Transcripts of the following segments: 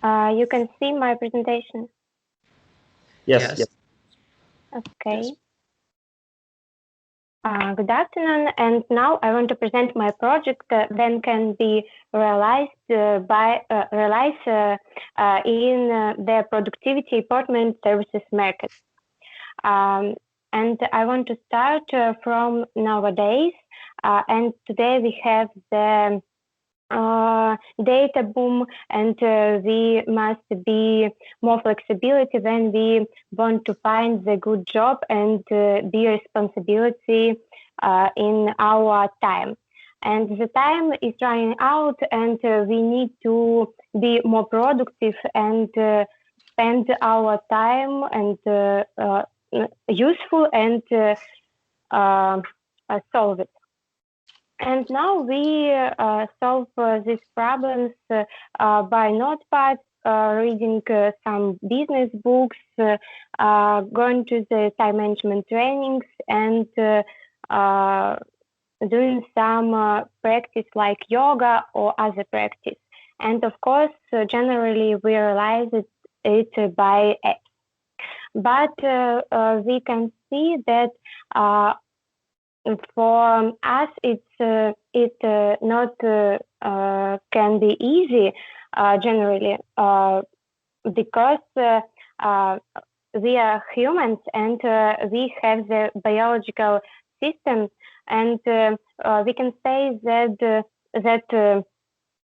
You can see my presentation. Yes. Okay. Good afternoon, and now I want to present my project that can be realized in the productivity department services market. And I want to start from nowadays. And today we have the data boom, and we must be more flexibility when we want to find the good job and be responsibility in our time. And the time is running out, and we need to be more productive and spend our time and useful and solve it. And now we solve these problems by Notepad, reading some business books, going to the time management trainings, and doing some practice like yoga or other practice. And of course, generally we realize it by apps. But we can see that for us, it not can be easy generally because we are humans and we have the biological system, and we can say that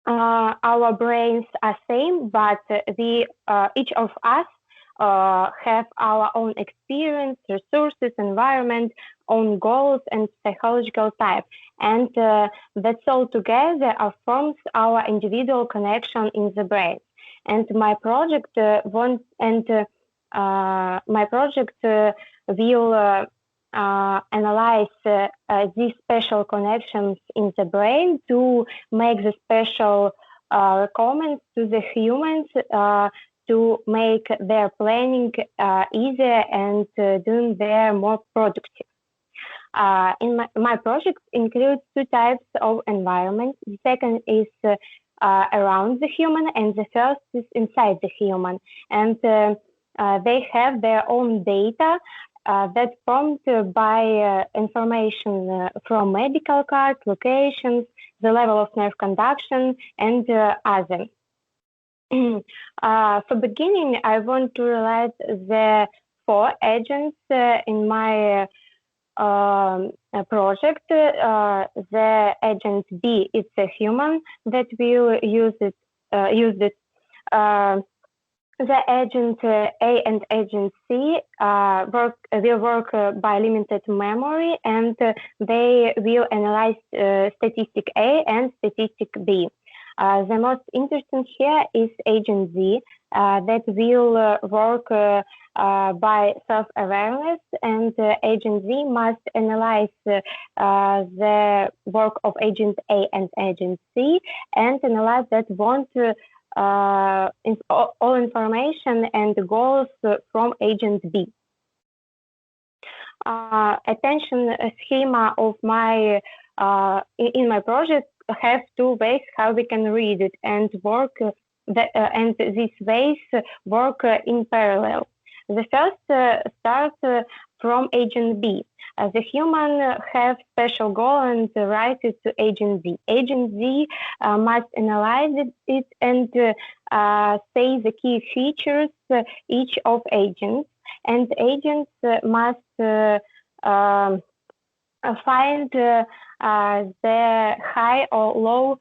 our brains are same, but we each of us have our own experience, resources, environment, own goals, and psychological type. And that's all together forms our individual connection in the brain. And my project will analyze these special connections in the brain to make the special comments to the humans to make their planning easier and doing their more productive. In my project includes two types of environment. The second is around the human, and the first is inside the human. And they have their own data that's formed by information from medical cards, locations, the level of nerve conduction, and other. For beginning, I want to realize the 4 agents in my project. The agent B is a human that will use it. The agent A and agent C will work by limited memory, and they will analyze statistic A and statistic B. The most interesting here is agent Z that will work by self-awareness, and agent Z must analyze the work of agent A and agent C and analyze that want all information and goals from agent B. Attention schema of my in my project have 2 ways how we can read it and work, and these ways work in parallel. The first starts from agent B. The human have special goal and write it to agent Z. Agent Z must analyze it and say the key features each of agents, and agents must find the high or low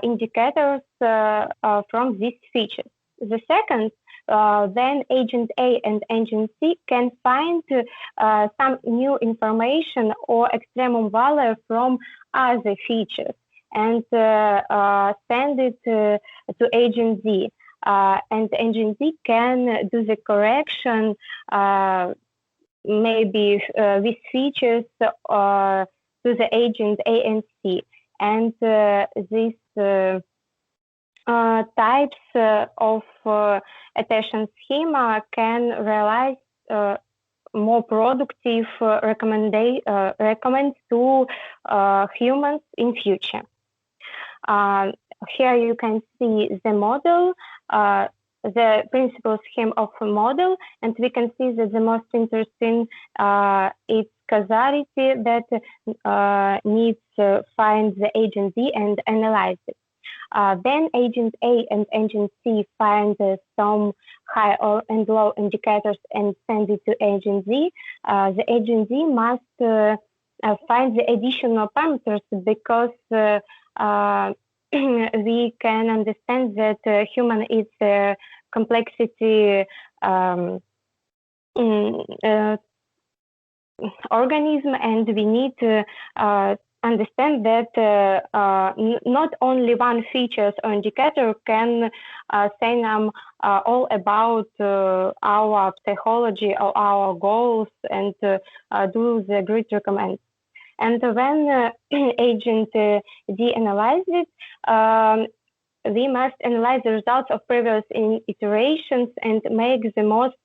indicators from these features. The second, then agent A and agent C can find some new information or extremum value from other features and send it to agent Z. And agent Z can do the correction maybe with features to the agent A and C. And these types of attention schema can realize more productive recommends to humans in future. Here you can see the model the principal scheme of a model, and we can see that the most interesting is causality that needs to find the agent Z and analyze it. Then agent A and agent C find some high and low indicators and send it to agent Z. The agent Z must find the additional parameters because we can understand that human is a complexity organism, and we need to understand that not only one feature or indicator can say them all about our psychology or our goals and do the great recommend. And when agent D analyzes it, we must analyze the results of previous iterations and make the most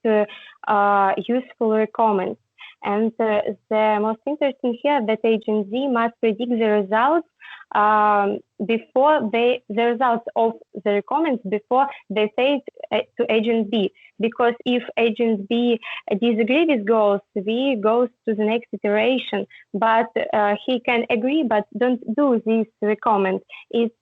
useful recommends. And the most interesting here that agent Z must predict the results before the results of the recommends before they say it to agent B. Because if agent B disagrees with goals, we goes to the next iteration. But he can agree, but don't do this recommend. It's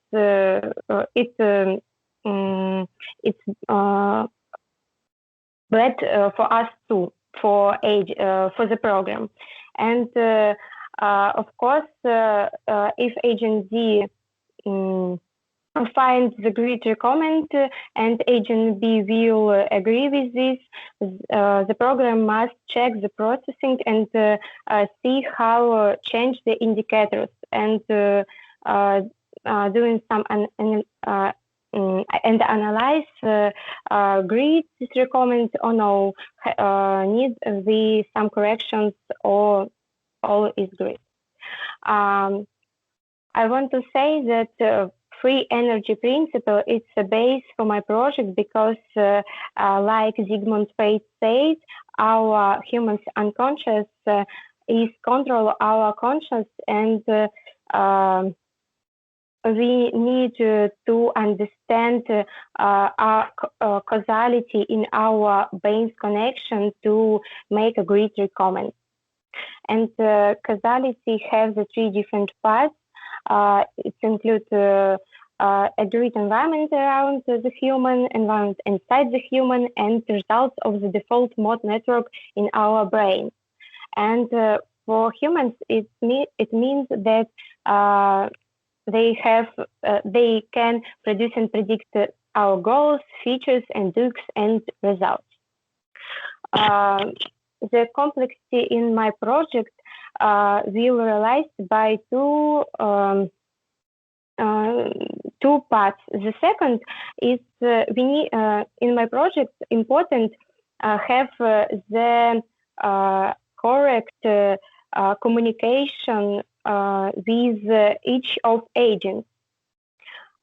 bad for us too. For the program, and of course, if agent Z finds the great recommend and agent B will agree with this, the program must check the processing and see how change the indicators and doing some and analyze great recommend or no, need the some corrections or all is great. I want to say that free energy principle is a base for my project because like Sigmund Freud said, our humans unconscious is control our conscious, and we need to understand our causality in our brain's connection to make a great recommend. And causality has the three different parts. It includes a great environment around the human, environment inside the human, and results of the default mode network in our brain. And for humans, it means that they can produce and predict our goals, features, and dukes and results. The complexity in my project will realized by two parts. The second is we need in my project important have the correct communication with each of agents.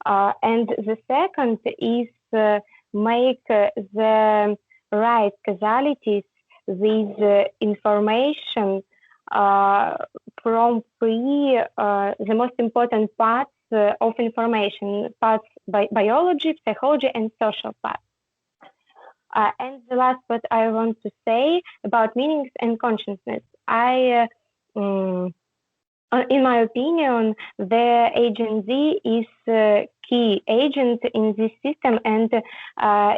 And the second is make the right causalities with information from the most important parts of information, parts by biology, psychology, and social parts. And the last what I want to say about meanings and consciousness. In my opinion, the agent Z is a key agent in this system, and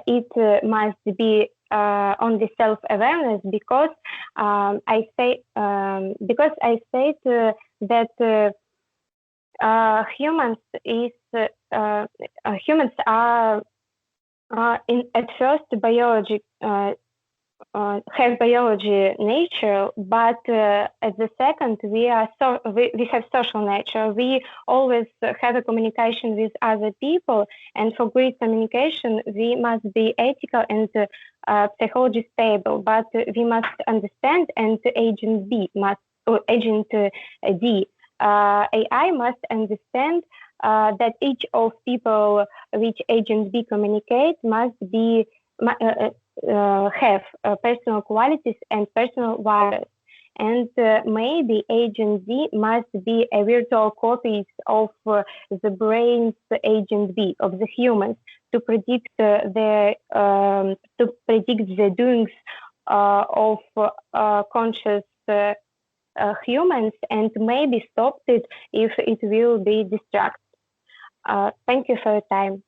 it must be only self-awareness because I said that humans are at first biology. Have biology nature, but at the second we have social nature. We always have a communication with other people, and for great communication we must be ethical and psychology stable. But we must understand, and agent D, AI must understand that each of people which agent B communicate must be have personal qualities and personal values, and maybe agent Z must be a virtual copies of the brain's agent B, of the humans, to predict the doings of conscious humans and maybe stop it if it will be distracted. Thank you for your time.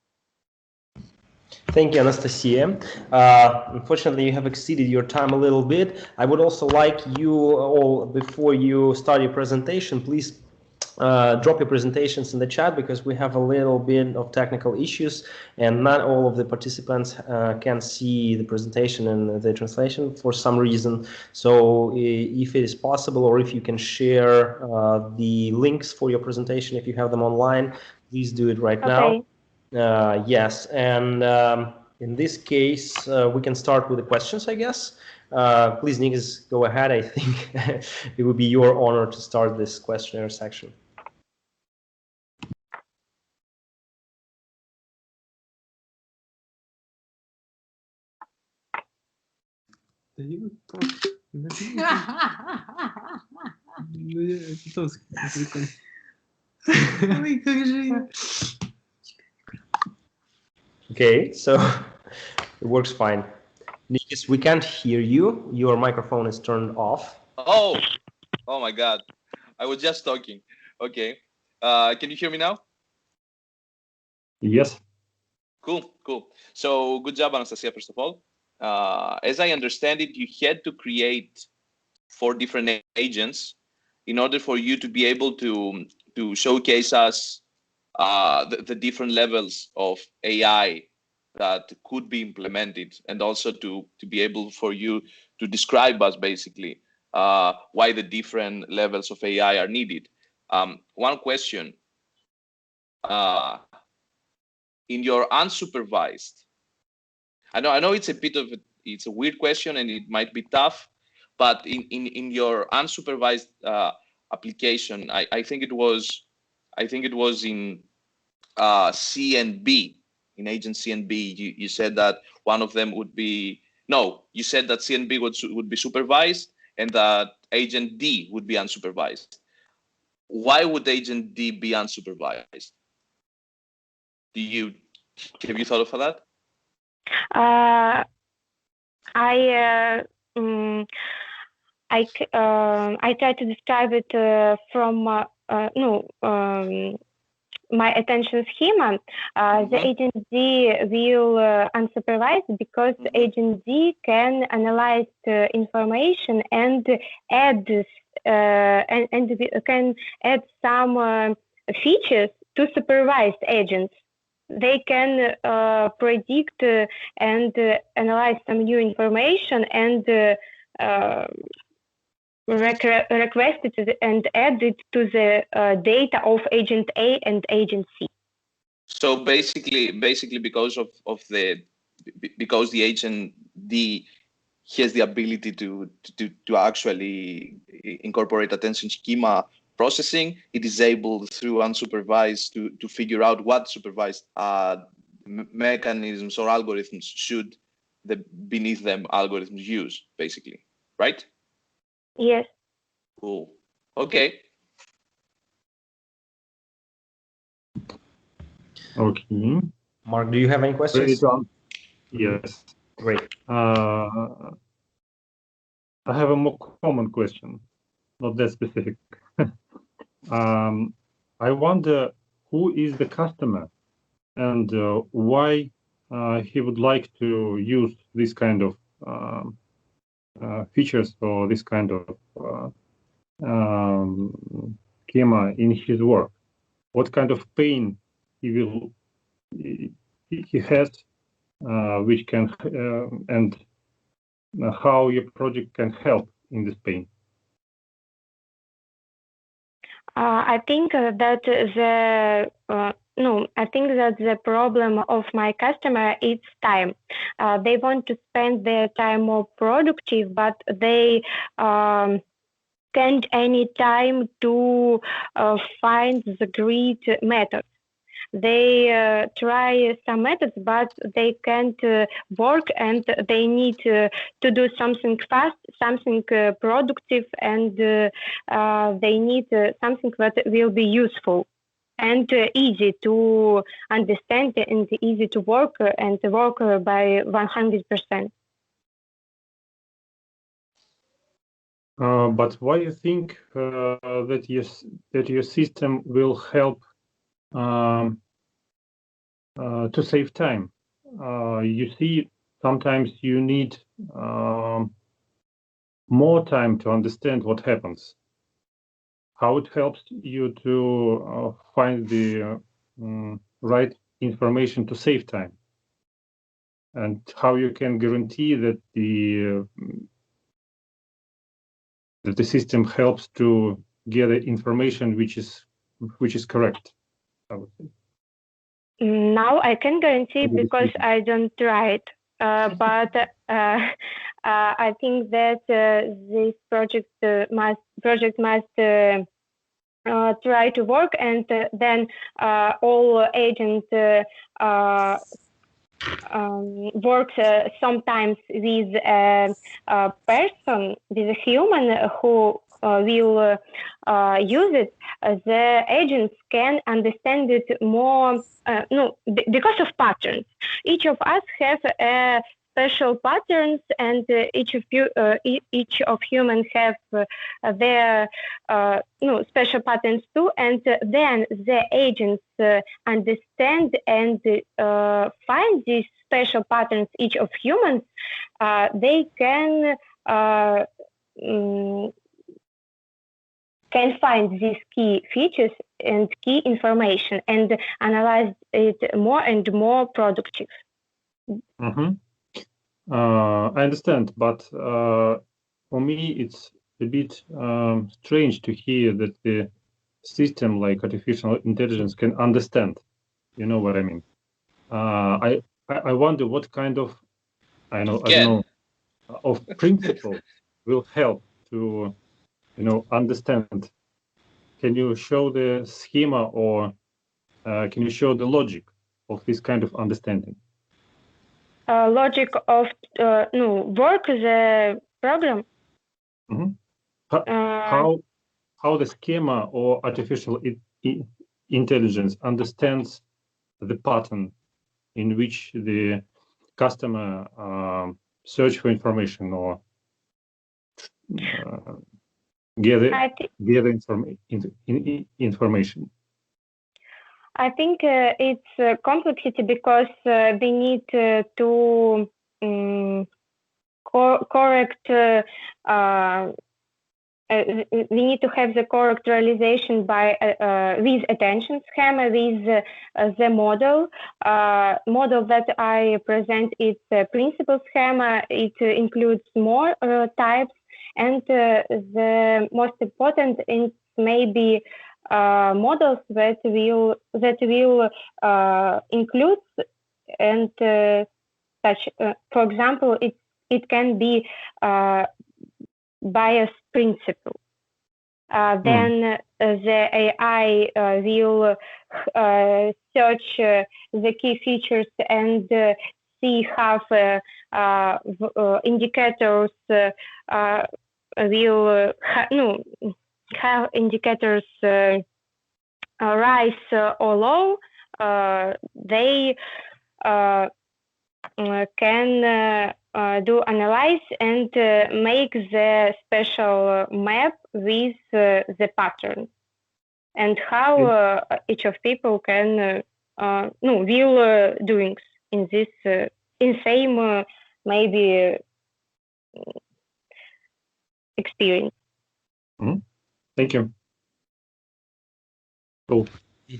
Thank you, Anastasia. Unfortunately, you have exceeded your time a little bit. I would also like you all, before you start your presentation, please drop your presentations in the chat, because we have a little bit of technical issues and not all of the participants can see the presentation and the translation for some reason. So if it is possible, or if you can share the links for your presentation, if you have them online, please do it right now. Yes, and in this case, we can start with the questions, I guess. Please, Nikos, go ahead. I think it would be your honor to start this questionnaire section. Ой, как же я. Okay, so it works fine. Nikos, we can't hear you. Your microphone is turned off. Oh my God. I was just talking. Okay. Can you hear me now? Yes. Cool. So good job, Anastasia, first of all. As I understand it, you had to create 4 different agents in order for you to be able to showcase us the different levels of AI that could be implemented, and also to be able for you to describe us basically why the different levels of AI are needed. One question, in your unsupervised, I know it's a bit of it's a weird question and it might be tough, but in your unsupervised application, I think it was in C and B, in agent C and B. You said that one of them would be you said that C and B would be supervised and that agent D would be unsupervised. Why would agent D be unsupervised? Have you thought of that? I try to describe it from my attention schema. The agent D will unsupervised because agent D can analyze information and add can add some features to supervised agents. They can predict and analyze some new information and request it and add it to the data of agent A and agent C. So basically because because the agent D has the ability to actually incorporate attention schema processing, it is able through unsupervised to figure out what supervised mechanisms or algorithms should the beneath them algorithms use, basically, right? Yes. Cool. Okay. Okay. Mark, do you have any questions? Yes. Great. I have a more common question, not that specific. I wonder who is the customer and why he would like to use this kind of features or this kind of schema in his work. What kind of pain he has, which can and how your project can help in this pain. I think that the problem of my customer is time. They want to spend their time more productive, but they can't any time to find the great methods. They try some methods, but they can't work, and they need to do something fast, something productive, and they need something that will be useful. and easy to understand and easy to work and work by 100%. But why do you think that your system will help to save time? You see, sometimes you need more time to understand what happens. How it helps you to find the right information to save time, and how you can guarantee that the system helps to gather information which is correct, I would say. Now I can guarantee because I don't write, but I think that this project must try to work, and then all agents works sometimes with a person, with a human who will use it. The agents can understand it more, because of patterns. Each of us have special patterns, and each of humans have their special patterns too. And then the agents understand and find these special patterns. Each of humans, they can find these key features and key information and analyze it more and more productive. Mm-hmm. I understand, but for me, it's a bit strange to hear that the system like artificial intelligence can understand. You know what I mean? I wonder what kind of I don't know of principle will help to understand. Can you show the schema, or can you show the logic of this kind of understanding? Logic of work the program. Mm-hmm. How the schema or artificial intelligence understands the pattern in which the customer search for information or gather information. I think it's complexity because we need to correct. We need to have the correct realization by with attention schema, with the model. Model that I present is principal schema. It includes more types, and the most important is maybe models that will include and such. For example, it can be bias principle. Then the AI will search the key features and see how indicators will how indicators rise or low. They can do analyze and make the special map with the pattern, and how each of people can will doing in this in same maybe experience. Mm-hmm. Thank you. Cool.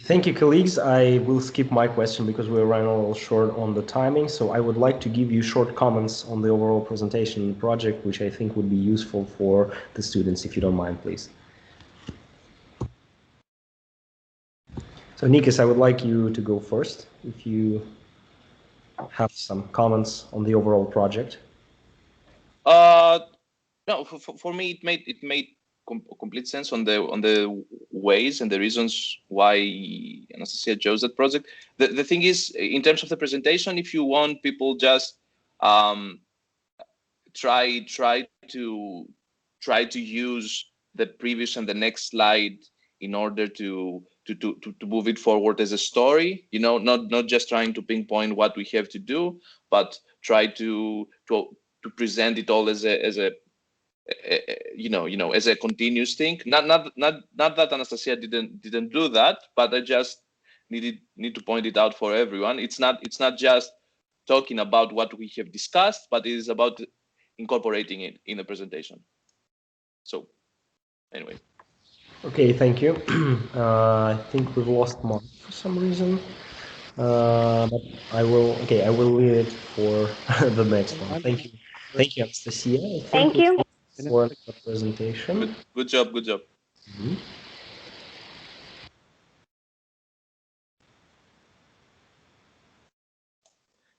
Thank you, colleagues. I will skip my question because we're running a little short on the timing. So I would like to give you short comments on the overall presentation project, which I think would be useful for the students, if you don't mind, please. So Nikos, I would like you to go first, if you have some comments on the overall project. No, for me, it made complete sense on the ways and the reasons why Anastasia chose that project. The thing is, in terms of the presentation, if you want people just try to use the previous and the next slide in order to move it forward as a story, not just trying to pinpoint what we have to do, but try to present it all as a as a continuous thing. Not that Anastasia didn't do that, but I just need to point it out for everyone. It's not just talking about what we have discussed, but it is about incorporating it in the presentation. So anyway. Okay, thank you. I think we've lost Mark for some reason. But I will leave it for the next one. Thank you, Anastasia. Thank you for the presentation. Good job. Mm-hmm.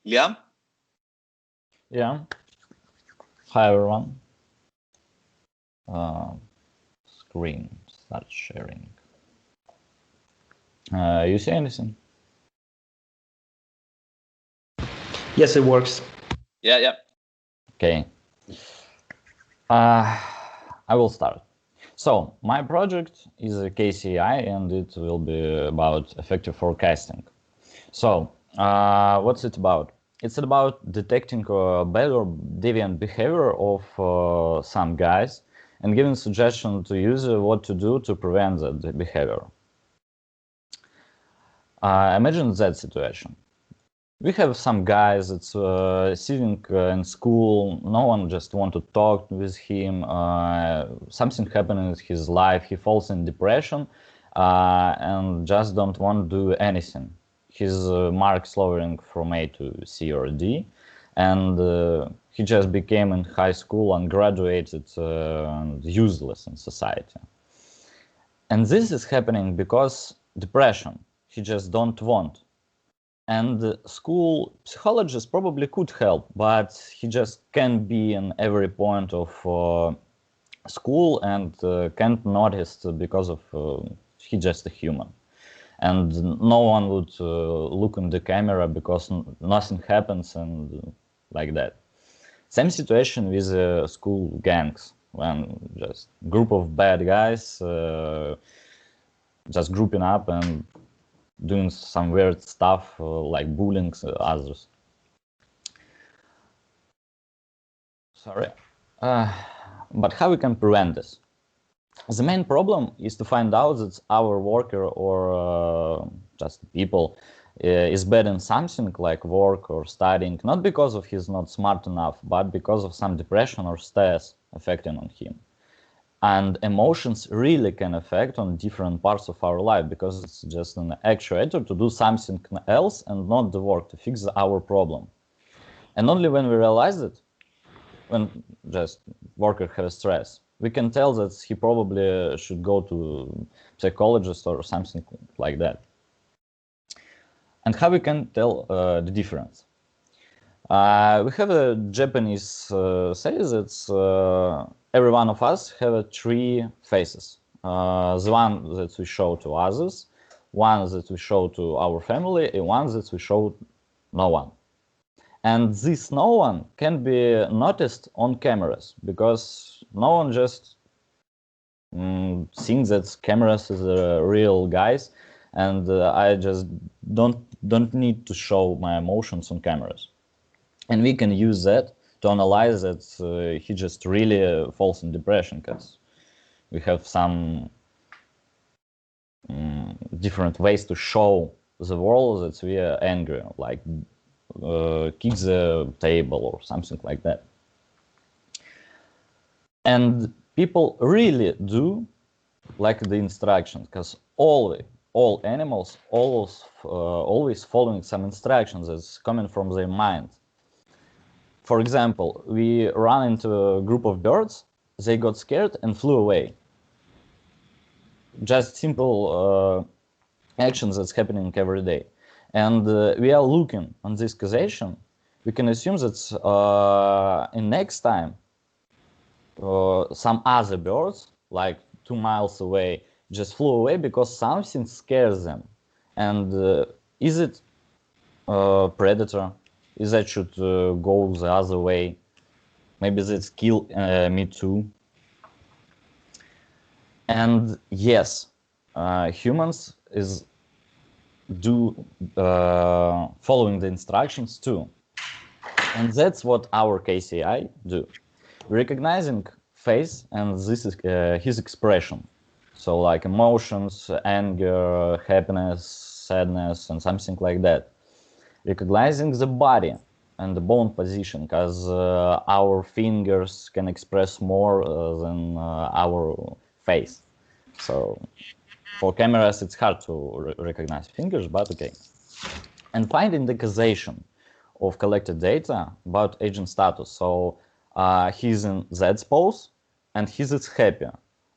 Liam? Yeah. Hi everyone. Screen start sharing. You see anything? Yes, it works. Yeah. Okay. I will start. So my project is a KCI and it will be about effective forecasting. So what's it about? It's about detecting bad or deviant behavior of some guys and giving suggestion to user what to do to prevent that behavior. Imagine that situation. We have some guys that's sitting in school, no one just want to talk with him, something happened in his life, he falls in depression and just don't want to do anything. His marks lowering from A to C or D, and he just became in high school and graduated useless in society. And this is happening because depression, he just don't want. And the school psychologist probably could help, but he just can't be in every point of school and can't notice because of he's just a human. And no one would look in the camera because nothing happens and like that. Same situation with school gangs, when just group of bad guys just grouping up and doing some weird stuff like bullying others. Sorry. But how we can prevent this? The main problem is to find out that our worker or just people is bad in something like work or studying, not because of he's not smart enough, but because of some depression or stress affecting on him. And emotions really can affect on different parts of our life because it's just an actuator to do something else and not the work to fix our problem. And only when we realize it, when just worker has stress, we can tell that he probably should go to psychologist or something like that. And how we can tell the difference? We have a Japanese say that every one of us have three faces. The one that we show to others, one that we show to our family, and one that we show no one. And this no one can be noticed on cameras because no one just thinks that cameras is real guys, and I just don't need to show my emotions on cameras. And we can use that to analyze that he just really falls in depression because we have some different ways to show the world that we are angry, like kick the table or something like that. And people really do like the instructions because all animals always following some instructions that's coming from their mind. For example, we run into a group of birds, they got scared and flew away. Just simple actions that's happening every day. And we are looking on this causation, we can assume that in next time, some other birds, like 2 miles away, just flew away because something scares them. And is it predator? Is that should go the other way? Maybe that's kill me too. And yes, humans is following the instructions too. And that's what our KCI do. Recognizing face and this is his expression. So like emotions, anger, happiness, sadness, and something like that. Recognizing the body and the bone position, because our fingers can express more than our face. So for cameras, it's hard to recognize fingers, but okay. And finding the causation of collected data about agent status. So he's in that pose and he's happy.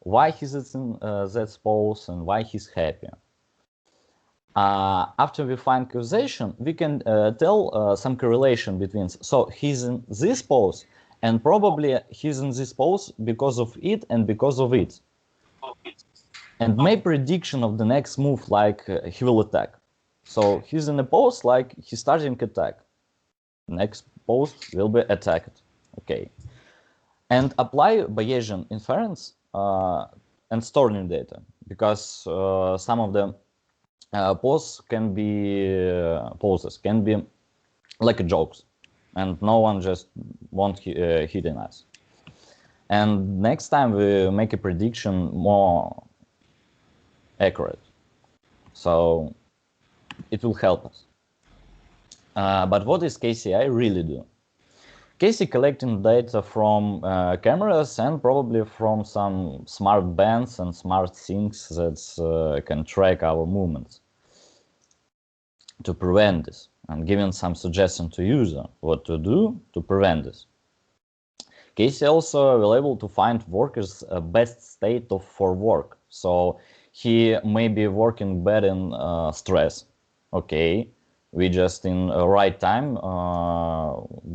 Why he's in that pose and why he's happy. After we find causation, we can tell some correlation between. So he's in this pose and probably he's in this pose because of it and because of it. And make prediction of the next move, like he will attack. So he's in a pose like he's starting attack. Next pose will be attacked. Okay. And apply Bayesian inference and store new data, because some of the poses can be like jokes, and no one just won't hit in us. And next time we make a prediction more accurate, so it will help us. But what does KCI really do? KCI collecting data from cameras and probably from some smart bands and smart things that can track our movements to prevent this, and giving some suggestion to user what to do to prevent this. KCI also will able to find workers' best state for work. So he may be working bad in stress. Okay. We just in the right time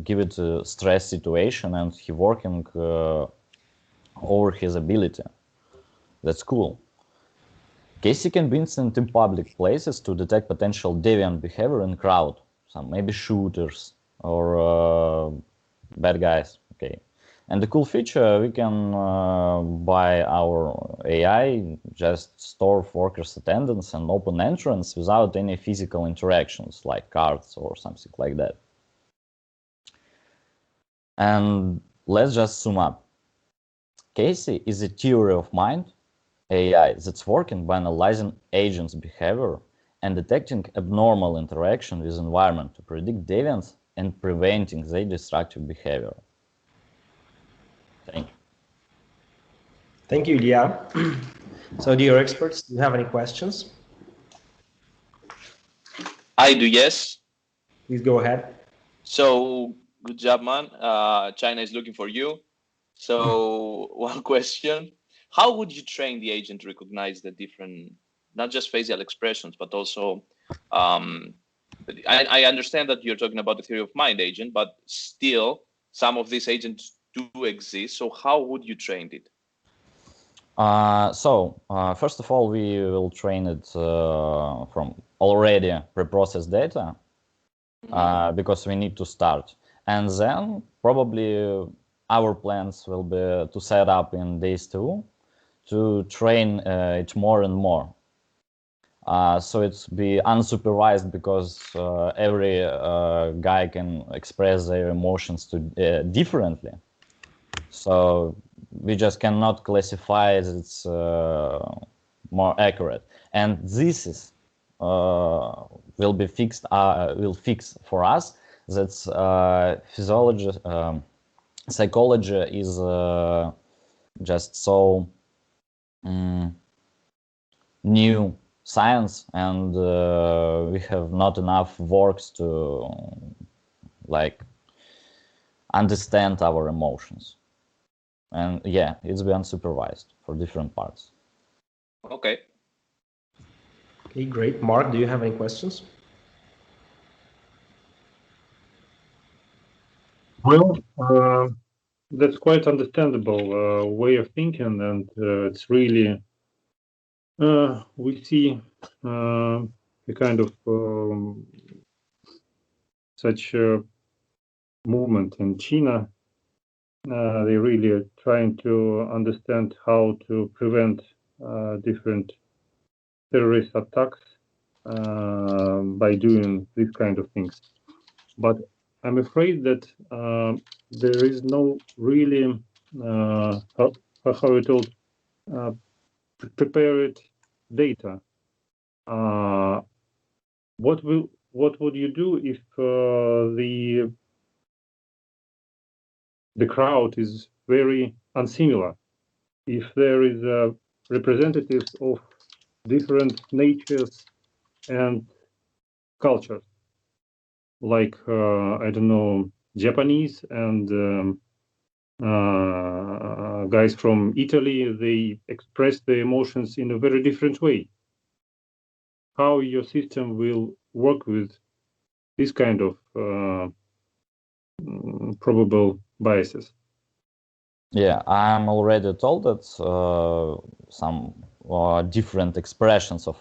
give it a stress situation and he working over his ability. That's cool. KCI can be instant in public places to detect potential deviant behavior in crowd. Some maybe shooters or bad guys. Okay. And the cool feature, we can by our AI just store workers' attendance and open entrance without any physical interactions like cards or something like that. And let's just sum up. KCI is a theory of mind AI that's working by analyzing agents' behavior and detecting abnormal interaction with environment to predict deviance and preventing their destructive behavior. Thank you. Thank you, Ilya. So, dear experts, do you have any questions? I do, yes. Please go ahead. So, good job, man. China is looking for you. So, one question. How would you train the agent to recognize the different, not just facial expressions, but also, I understand that you're talking about the theory of mind agent, but still, some of these agents do exist. So how would you train it? First of all, we will train it from already preprocessed data because we need to start. And then probably our plans will be to set up in days 2 to train it more and more. So it's be unsupervised because every guy can express their emotions differently. So we just cannot classify as it's more accurate, and this is will be fixed. Will fix for us that physiology, psychology is just so new science, and we have not enough works to like understand our emotions. And yeah, it's been unsupervised for different parts. Okay. Okay, great. Mark, do you have any questions? Well, that's quite understandable way of thinking, and it's really we see a kind of such movement in China. They really are trying to understand how to prevent different terrorist attacks by doing these kind of things. But I'm afraid that there is no really, how we told, prepared data. What would you do if the crowd is very unsimilar? If there is representatives of different natures and cultures, like I don't know, Japanese and guys from Italy, they express their emotions in a very different way. How your system will work with this kind of probable biases? Yeah, I'm already told that some different expressions of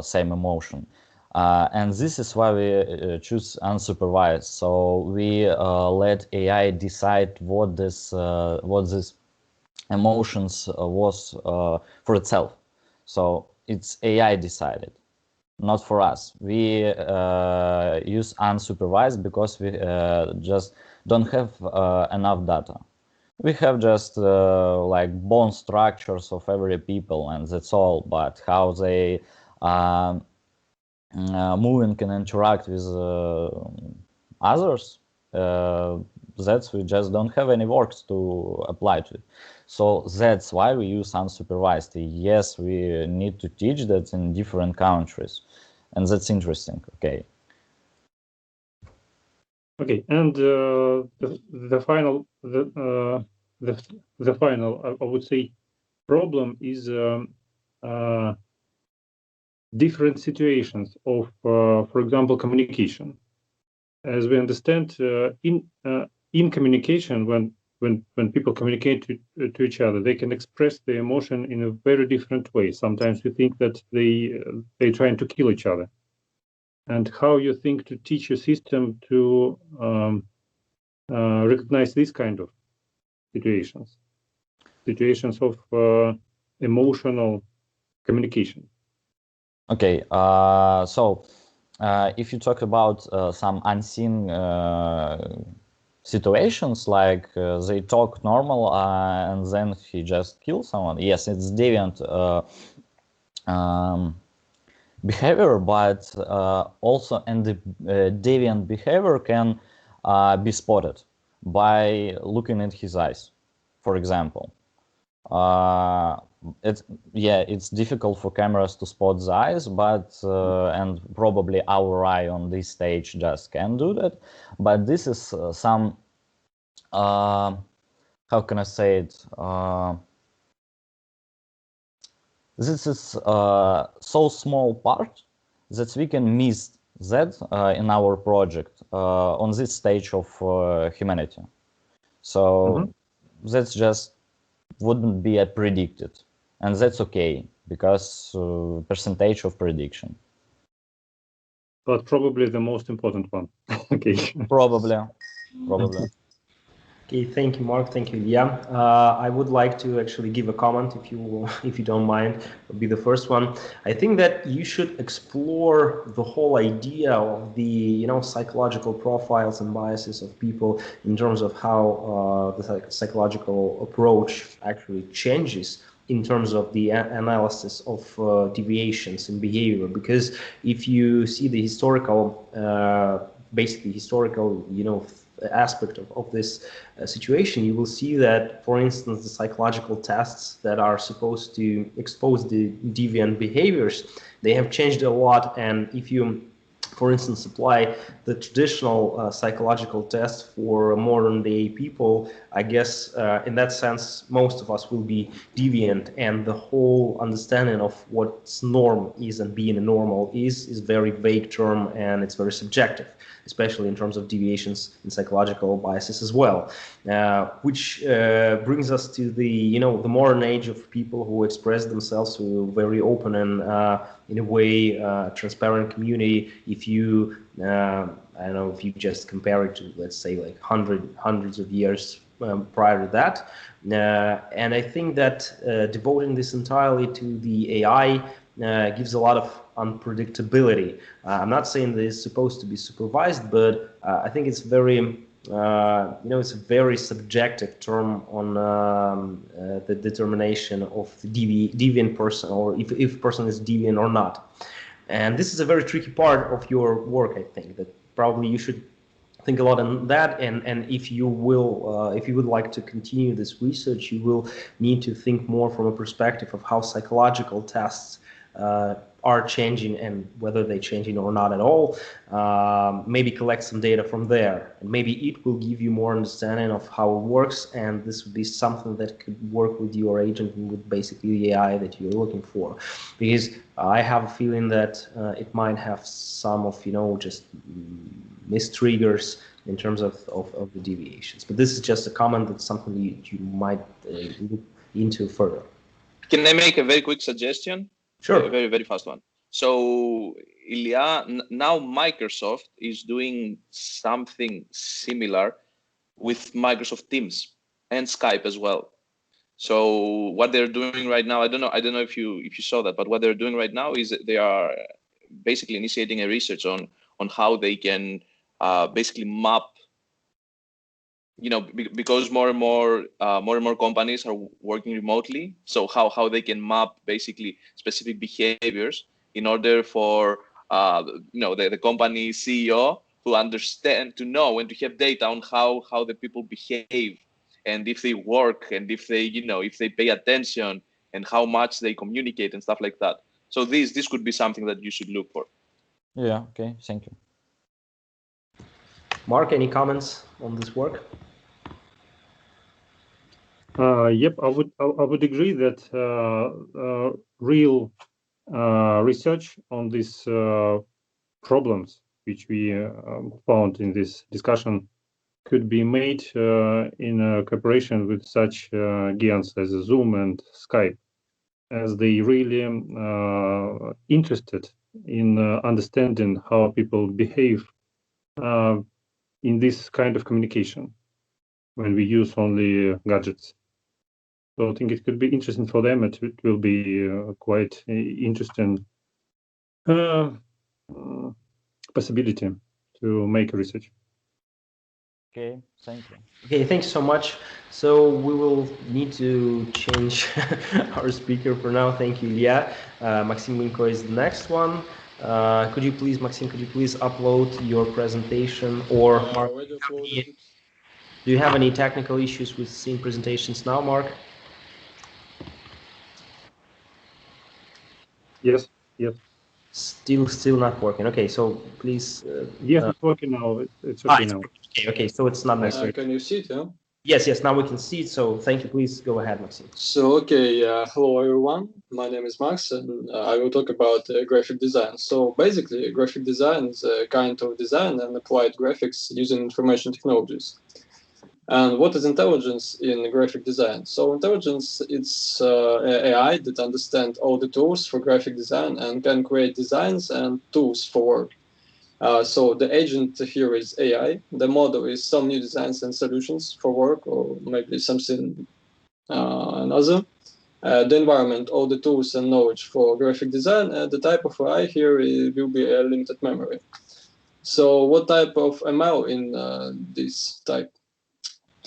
same emotion. And this is why we choose unsupervised. So we let AI decide what this emotions was for itself. So it's AI decided, not for us. We use unsupervised because we just don't have enough data. We have just like bone structures of every people, and that's all. But how they move and can interact with others, that's we just don't have any works to apply to it. So that's why we use unsupervised. Yes, we need to teach that in different countries, and that's interesting. Okay. Okay, and the final, I would say, problem is different situations of, for example, communication. As we understand, in communication, when people communicate to each other, they can express their emotion in a very different way. Sometimes we think that they're trying to kill each other. And how you think to teach your system to recognize this kind of situations of emotional communication? Okay, so if you talk about some unseen situations, like they talk normal and then he just kills someone, yes, it's deviant behavior, but also, and the deviant behavior can be spotted by looking at his eyes, for example. It's difficult for cameras to spot the eyes, but and probably our eye on this stage just can do that. But this is some how can I say it? This is so small part that we can miss that in our project on this stage of humanity. So that's just wouldn't be predicted, and that's okay because percentage of prediction. But probably the most important one. Okay. Probably. Okay, thank you, Mark. Thank you, Ilya. I would like to actually give a comment, if you don't mind. It'll be the first one. I think that you should explore the whole idea of the psychological profiles and biases of people in terms of how the psychological approach actually changes in terms of the analysis of deviations in behavior. Because if you see the historical, aspect of this situation, you will see that, for instance, the psychological tests that are supposed to expose the deviant behaviors, they have changed a lot. And if you, for instance, apply the traditional psychological test for modern day people, I guess in that sense, most of us will be deviant, and the whole understanding of what norm is and being a normal is very vague term, and it's very subjective, especially in terms of deviations in psychological biases as well, which brings us to the the modern age of people who express themselves to a very open and in a way transparent community. If you I don't know, if you just compare it to, let's say, like hundreds of years prior to that, and I think that devoting this entirely to the AI gives a lot of unpredictability. I'm not saying that it's supposed to be supervised, but I think it's very it's a very subjective term on the determination of the deviant person, or if person is deviant or not. And this is a very tricky part of your work, I think, that probably you should think a lot on that. And if you would like to continue this research, you will need to think more from a perspective of how psychological tests are changing and whether they're changing or not at all. Maybe collect some data from there, and maybe it will give you more understanding of how it works, and this would be something that could work with your agent and with basically the AI that you're looking for. Because I have a feeling that it might have some of just mistriggers in terms of the deviations. But this is just a comment. That's something you might look into further. Can I make a very quick suggestion? Sure. A very, very fast one. So, Ilya, now Microsoft is doing something similar with Microsoft Teams and Skype as well. So what they're doing right now, I don't know if you saw that, but what they're doing right now is they are basically initiating a research on how they can basically map, because more and more companies are working remotely. So how they can map basically specific behaviors in order for the company CEO to know and to have data on how the people behave, and if they work, and if they pay attention, and how much they communicate and stuff like that. So this could be something that you should look for. Yeah. Okay. Thank you. Mark, any comments on this work? Yep, I would agree that real research on these problems which we found in this discussion could be made in cooperation with such giants as Zoom and Skype, as they really interested in understanding how people behave in this kind of communication when we use only gadgets. So I think it could be interesting for them. It will be quite interesting possibility to make research. Okay, thank you. Okay, thanks so much. So we will need to change our speaker for now. Thank you, Ilya. Maxim Linko is the next one. Maxim, could you please upload your presentation, or Mark, do you have any technical issues with seeing presentations now, Mark? Yes. Still not working. Okay, so please. Yes, it's working now. It's okay now. Okay, so it's not necessary. Can you see it? Yeah? Yes, now we can see it. So thank you. Please go ahead, Maxim. So, hello everyone. My name is Max, and I will talk about graphic design. So basically, graphic design is a kind of design and applied graphics using information technologies. And what is intelligence in graphic design? So intelligence, it's AI that understands all the tools for graphic design and can create designs and tools for work. So the agent here is AI. The model is some new designs and solutions for work, or maybe something another. The environment, all the tools and knowledge for graphic design. The type of AI here will be a limited memory. So what type of ML in this type?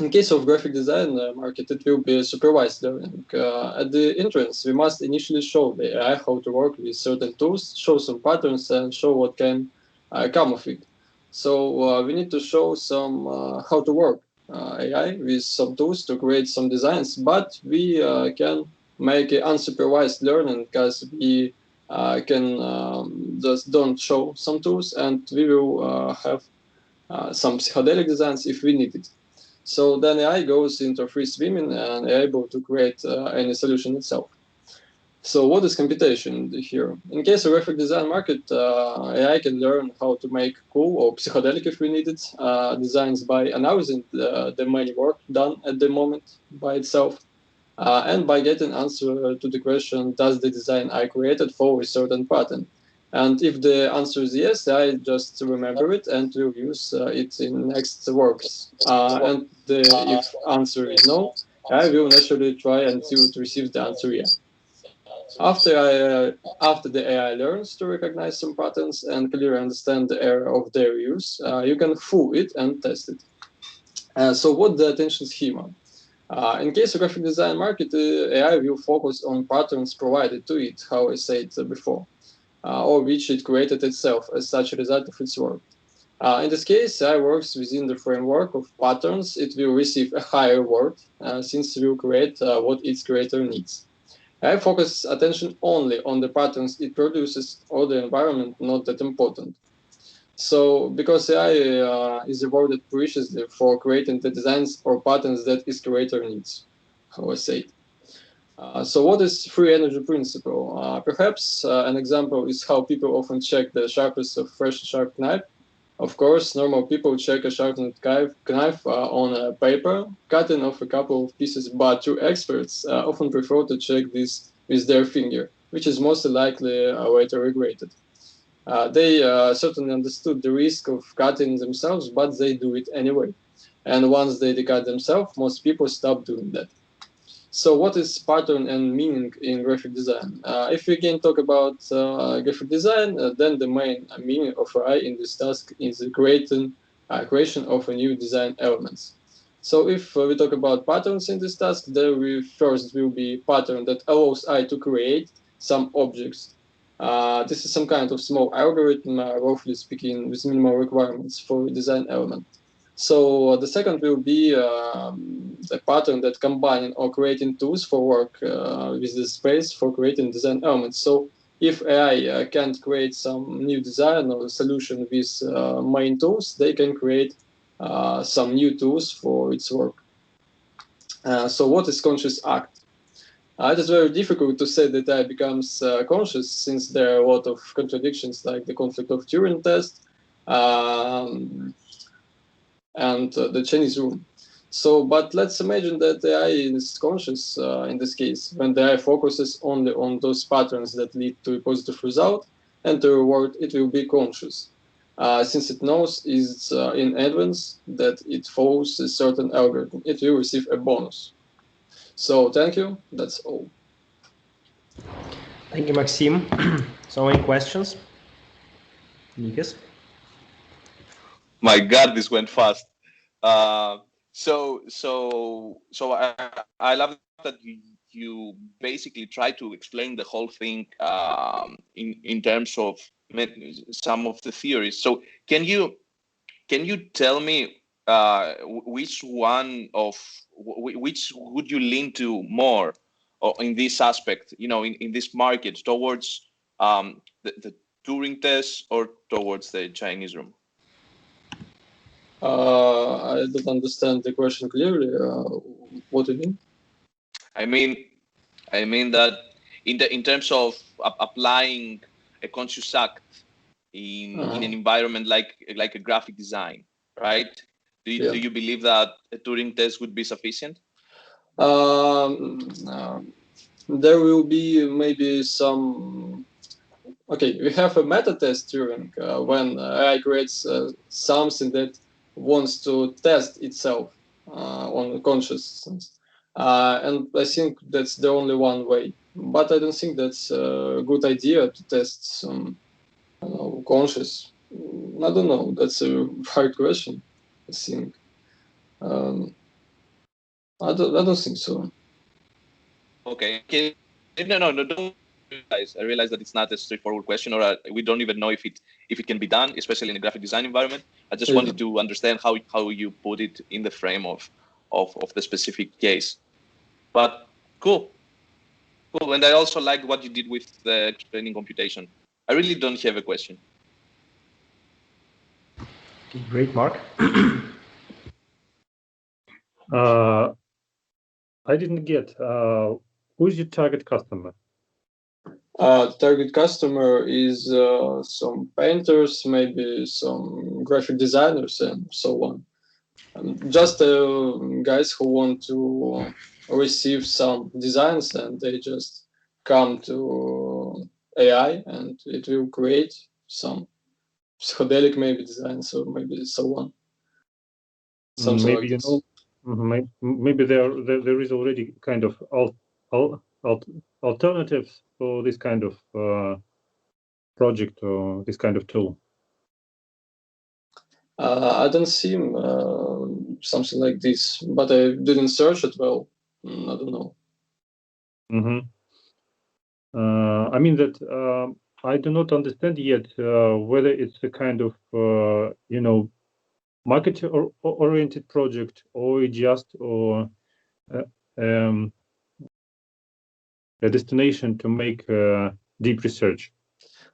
In case of graphic design market, it will be supervised learning. At the entrance, we must initially show the AI how to work with certain tools, show some patterns, and show what can come of it. So we need to show some how to work AI with some tools to create some designs, but we can make an unsupervised learning, because we can just don't show some tools, and we will have some psychedelic designs if we need it. So then AI goes into free swimming and able to create any solution itself. So what is computation here? In case of graphic design market, AI can learn how to make cool or psychedelic, if we need it, designs by analyzing the many work done at the moment by itself, and by getting answer to the question, does the design I created follow a certain pattern? And if the answer is yes, I just remember it and will use it in next works. And if answer is no, I will naturally try until it receives the answer yes. After the AI learns to recognize some patterns and clearly understand the area of their use, you can fool it and test it. So what the attention schema? In case of graphic design market, AI will focus on patterns provided to it, how I said before, or which it created itself as such a result of its work. In this case, AI works within the framework of patterns. It will receive a higher reward since it will create what its creator needs. AI focuses attention only on the patterns it produces, or the environment not that important. So, because AI is rewarded preciously for creating the designs or patterns that its creator needs, how I say it. So what is free energy principle? Perhaps an example is how people often check the sharpness of fresh sharp knife. Of course, normal people check a sharpened knife on a paper, cutting off a couple of pieces, but true experts often prefer to check this with their finger, which is most likely later regretted. They certainly understood the risk of cutting themselves, but they do it anyway. And once they cut themselves, most people stop doing that. So what is pattern and meaning in graphic design? If we can talk about graphic design, then the main meaning of AI in this task is the creation of a new design elements. So if we talk about patterns in this task, there will first will be pattern that allows AI to create some objects. This is some kind of small algorithm, roughly speaking, with minimal requirements for a design element. So the second will be a pattern that combining or creating tools for work with the space for creating design elements. So if AI can't create some new design or solution with main tools, they can create some new tools for its work. So what is conscious act? It is very difficult to say that AI becomes conscious, since there are a lot of contradictions, like the conflict of Turing test, and the Chinese room. So, but let's imagine that the AI is conscious in this case, when the AI focuses only on those patterns that lead to a positive result, and the reward, it will be conscious. Since it knows is in advance that it follows a certain algorithm, it will receive a bonus. So, thank you. That's all. Thank you, Maxim. So, any questions? Nikos? My God, this went fast. So I love that you basically try to explain the whole thing in terms of some of the theories. So can you tell me which would you lean to more in this aspect? You know, in this market, towards the Turing test or towards the Chinese room? I don't understand the question clearly. What do you mean? I mean that in terms of applying a conscious act in an environment like a graphic design, right? Do you believe that a Turing test would be sufficient? There will be maybe some. Okay, we have a meta test Turing when AI creates something that wants to test itself on consciousness. And I think that's the only one way. But I don't think that's a good idea to test some conscious. I don't know. That's a hard question, I think. I don't think so. Okay. No, don't realize. I realize that it's not a straightforward question, or we don't even know if it can be done, especially in a graphic design environment. I just wanted to understand how you put it in the frame of the specific case. But cool. And I also like what you did with the explaining computation. I really don't have a question. Okay, great, Mark. I didn't get. Who's your target customer? Target customer is some painters, maybe some graphic designers, and so on. Just guys who want to receive some designs, and they just come to AI, and it will create some psychedelic maybe designs, or maybe so on. Something maybe like this. Maybe there is already kind of alternatives for this kind of project or this kind of tool? I don't see something like this, but I didn't search it well. I don't know. I mean that I do not understand yet whether it's a kind of market-oriented project or just a destination to make deep research.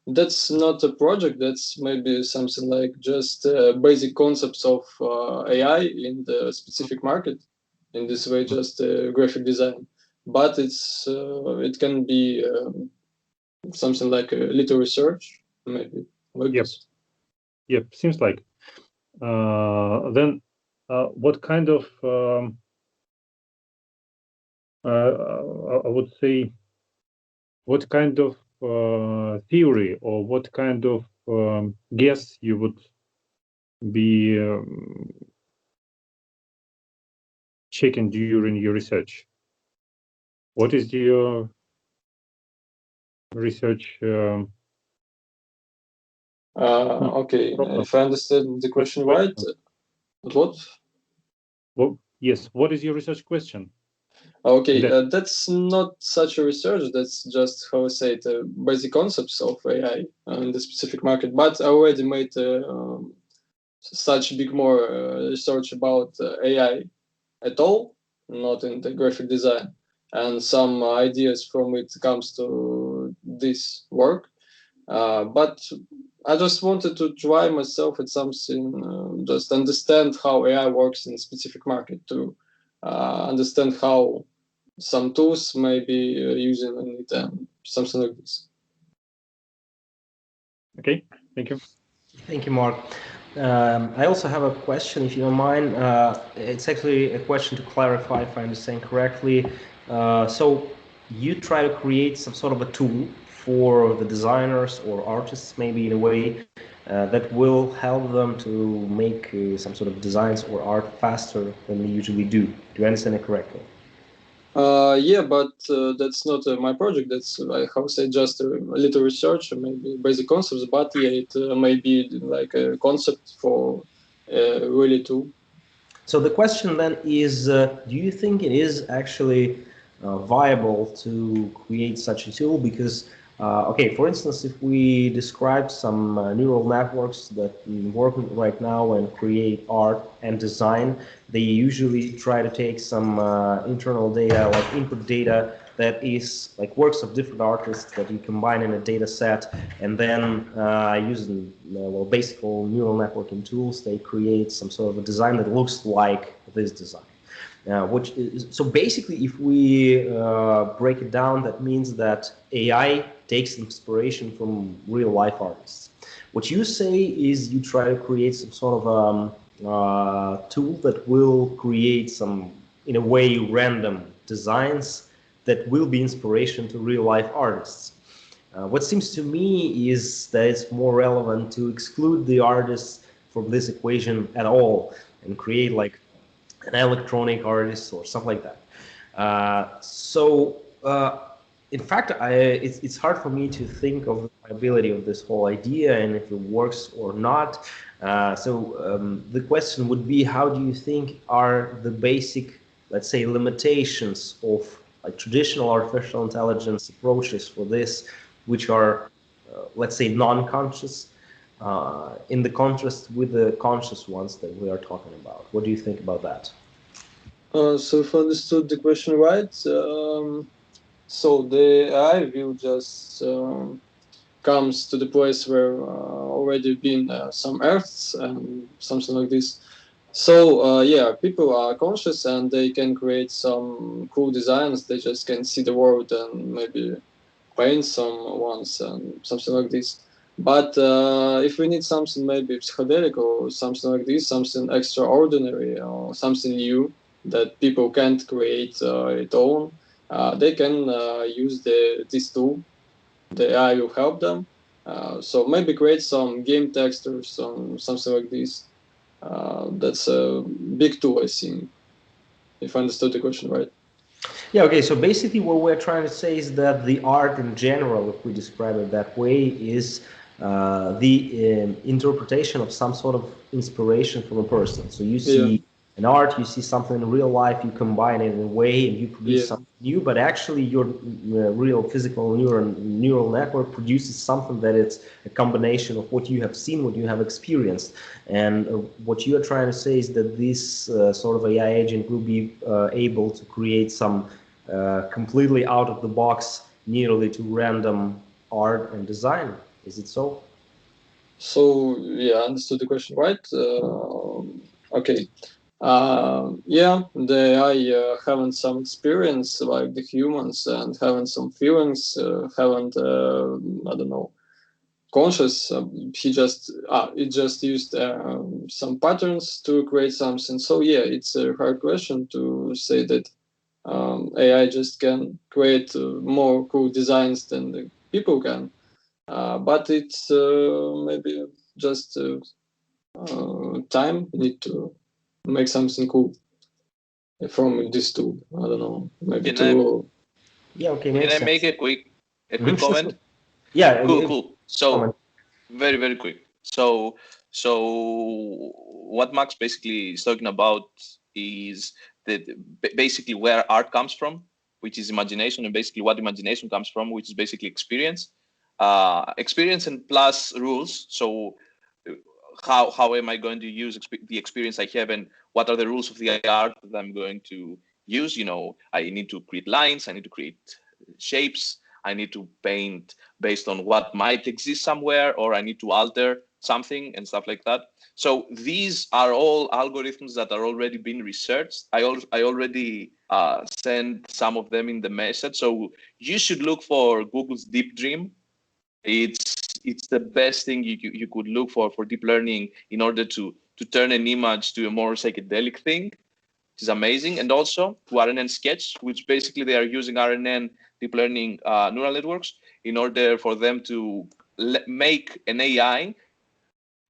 That's not a project. That's maybe something like just basic concepts of AI in the specific market. In this way, just graphic design. But it can be something like a little research, maybe. Yep, seems like. Then, what kind of I would say, what kind of theory or what kind of guess you would be checking during your research? What is your research? Okay, if I understand the question right, what? Well, yes, what is your research question? Okay, that's not such a research. That's just, how I say it, basic concepts of AI in the specific market. But I already made such big more research about AI at all, not in the graphic design, and some ideas from it comes to this work. But I just wanted to try myself at something, just understand how AI works in a specific market, to understand how some tools may be using it and something like this. Okay, thank you. Thank you, Mark. I also have a question, if you don't mind. It's actually a question to clarify, if I understand correctly. So you try to create some sort of a tool for the designers or artists, maybe in a way, that will help them to make some sort of designs or art faster than they usually do. Do you understand it correctly? Yeah, but that's not my project. That's, how to say, just a little research, maybe basic concepts. But yeah, it may be like a concept for really tool. So the question then is, do you think it is actually viable to create such a tool? Because, okay, for instance, if we describe some neural networks that work right now and create art and design, they usually try to take some internal data, like input data, that is like works of different artists that you combine in a data set, and then using well, basic neural networking tools, they create some sort of a design that looks like this design. Which is, so basically, if we break it down, that means that AI takes inspiration from real life artists. What you say is you try to create some sort of tool that will create some, in a way, random designs that will be inspiration to real life artists. What seems to me is that it's more relevant to exclude the artists from this equation at all and create like an electronic artist or something like that. In fact, it's hard for me to think of the viability of this whole idea and if it works or not. The question would be, how do you think are the basic, let's say, limitations of like traditional artificial intelligence approaches for this, which are, let's say, non-conscious, in the contrast with the conscious ones that we are talking about? What do you think about that? So if I understood the question right, so the AI will just comes to the place where already been some Earths and something like this. So yeah, people are conscious and they can create some cool designs. They just can see the world and maybe paint some ones and something like this. But if we need something maybe psychedelic or something like this, something extraordinary or something new that people can't create it own, they can use this tool. The AI will help them. So maybe create some game text or something like this. That's a big tool, I think, if I understood the question right. Yeah, okay, so basically what we're trying to say is that the art in general, if we describe it that way, is the interpretation of some sort of inspiration from a person. So you see an art, you see something in real life, you combine it in a way and you produce something new, but actually your real physical neural network produces something that it's a combination of what you have seen, what you have experienced. And what you are trying to say is that this sort of AI agent will be able to create some completely out of the box, nearly to random art and design. Is it so? So yeah, I understood the question right. Okay. Yeah, the AI having some experience like the humans and having some feelings, haven't I don't know, conscious. It just used some patterns to create something. So yeah, it's a hard question to say that AI just can create more cool designs than the people can. But it's maybe just time. We need to make something cool from this tool. I don't know. Maybe Yeah, okay. Can I make a quick comment? Sure. Yeah. Cool. So very, very quick. So what Max basically is talking about is that basically where art comes from, which is imagination, and basically what imagination comes from, which is basically experience. Experience and plus rules. So how am I going to use the experience I have, and what are the rules of the art that I'm going to use? You know, I need to create lines, I need to create shapes, I need to paint based on what might exist somewhere, or I need to alter something and stuff like that. So these are all algorithms that are already being researched. I already sent some of them in the message. So you should look for Google's Deep Dream. It's the best thing you could look for deep learning in order to turn an image to a more psychedelic thing, which is amazing. And also to RNN Sketch, which basically they are using RNN deep learning neural networks in order for them to make an AI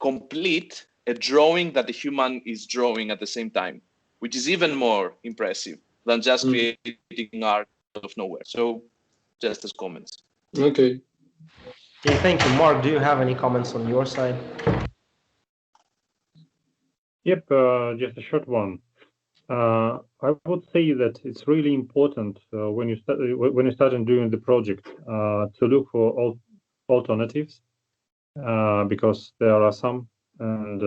complete a drawing that the human is drawing at the same time, which is even more impressive than just creating art out of nowhere. So just as comments. Okay. Okay, thank you. Mark, do you have any comments on your side? Yep, just a short one. I would say that it's really important when you start doing the project to look for alternatives because there are some, and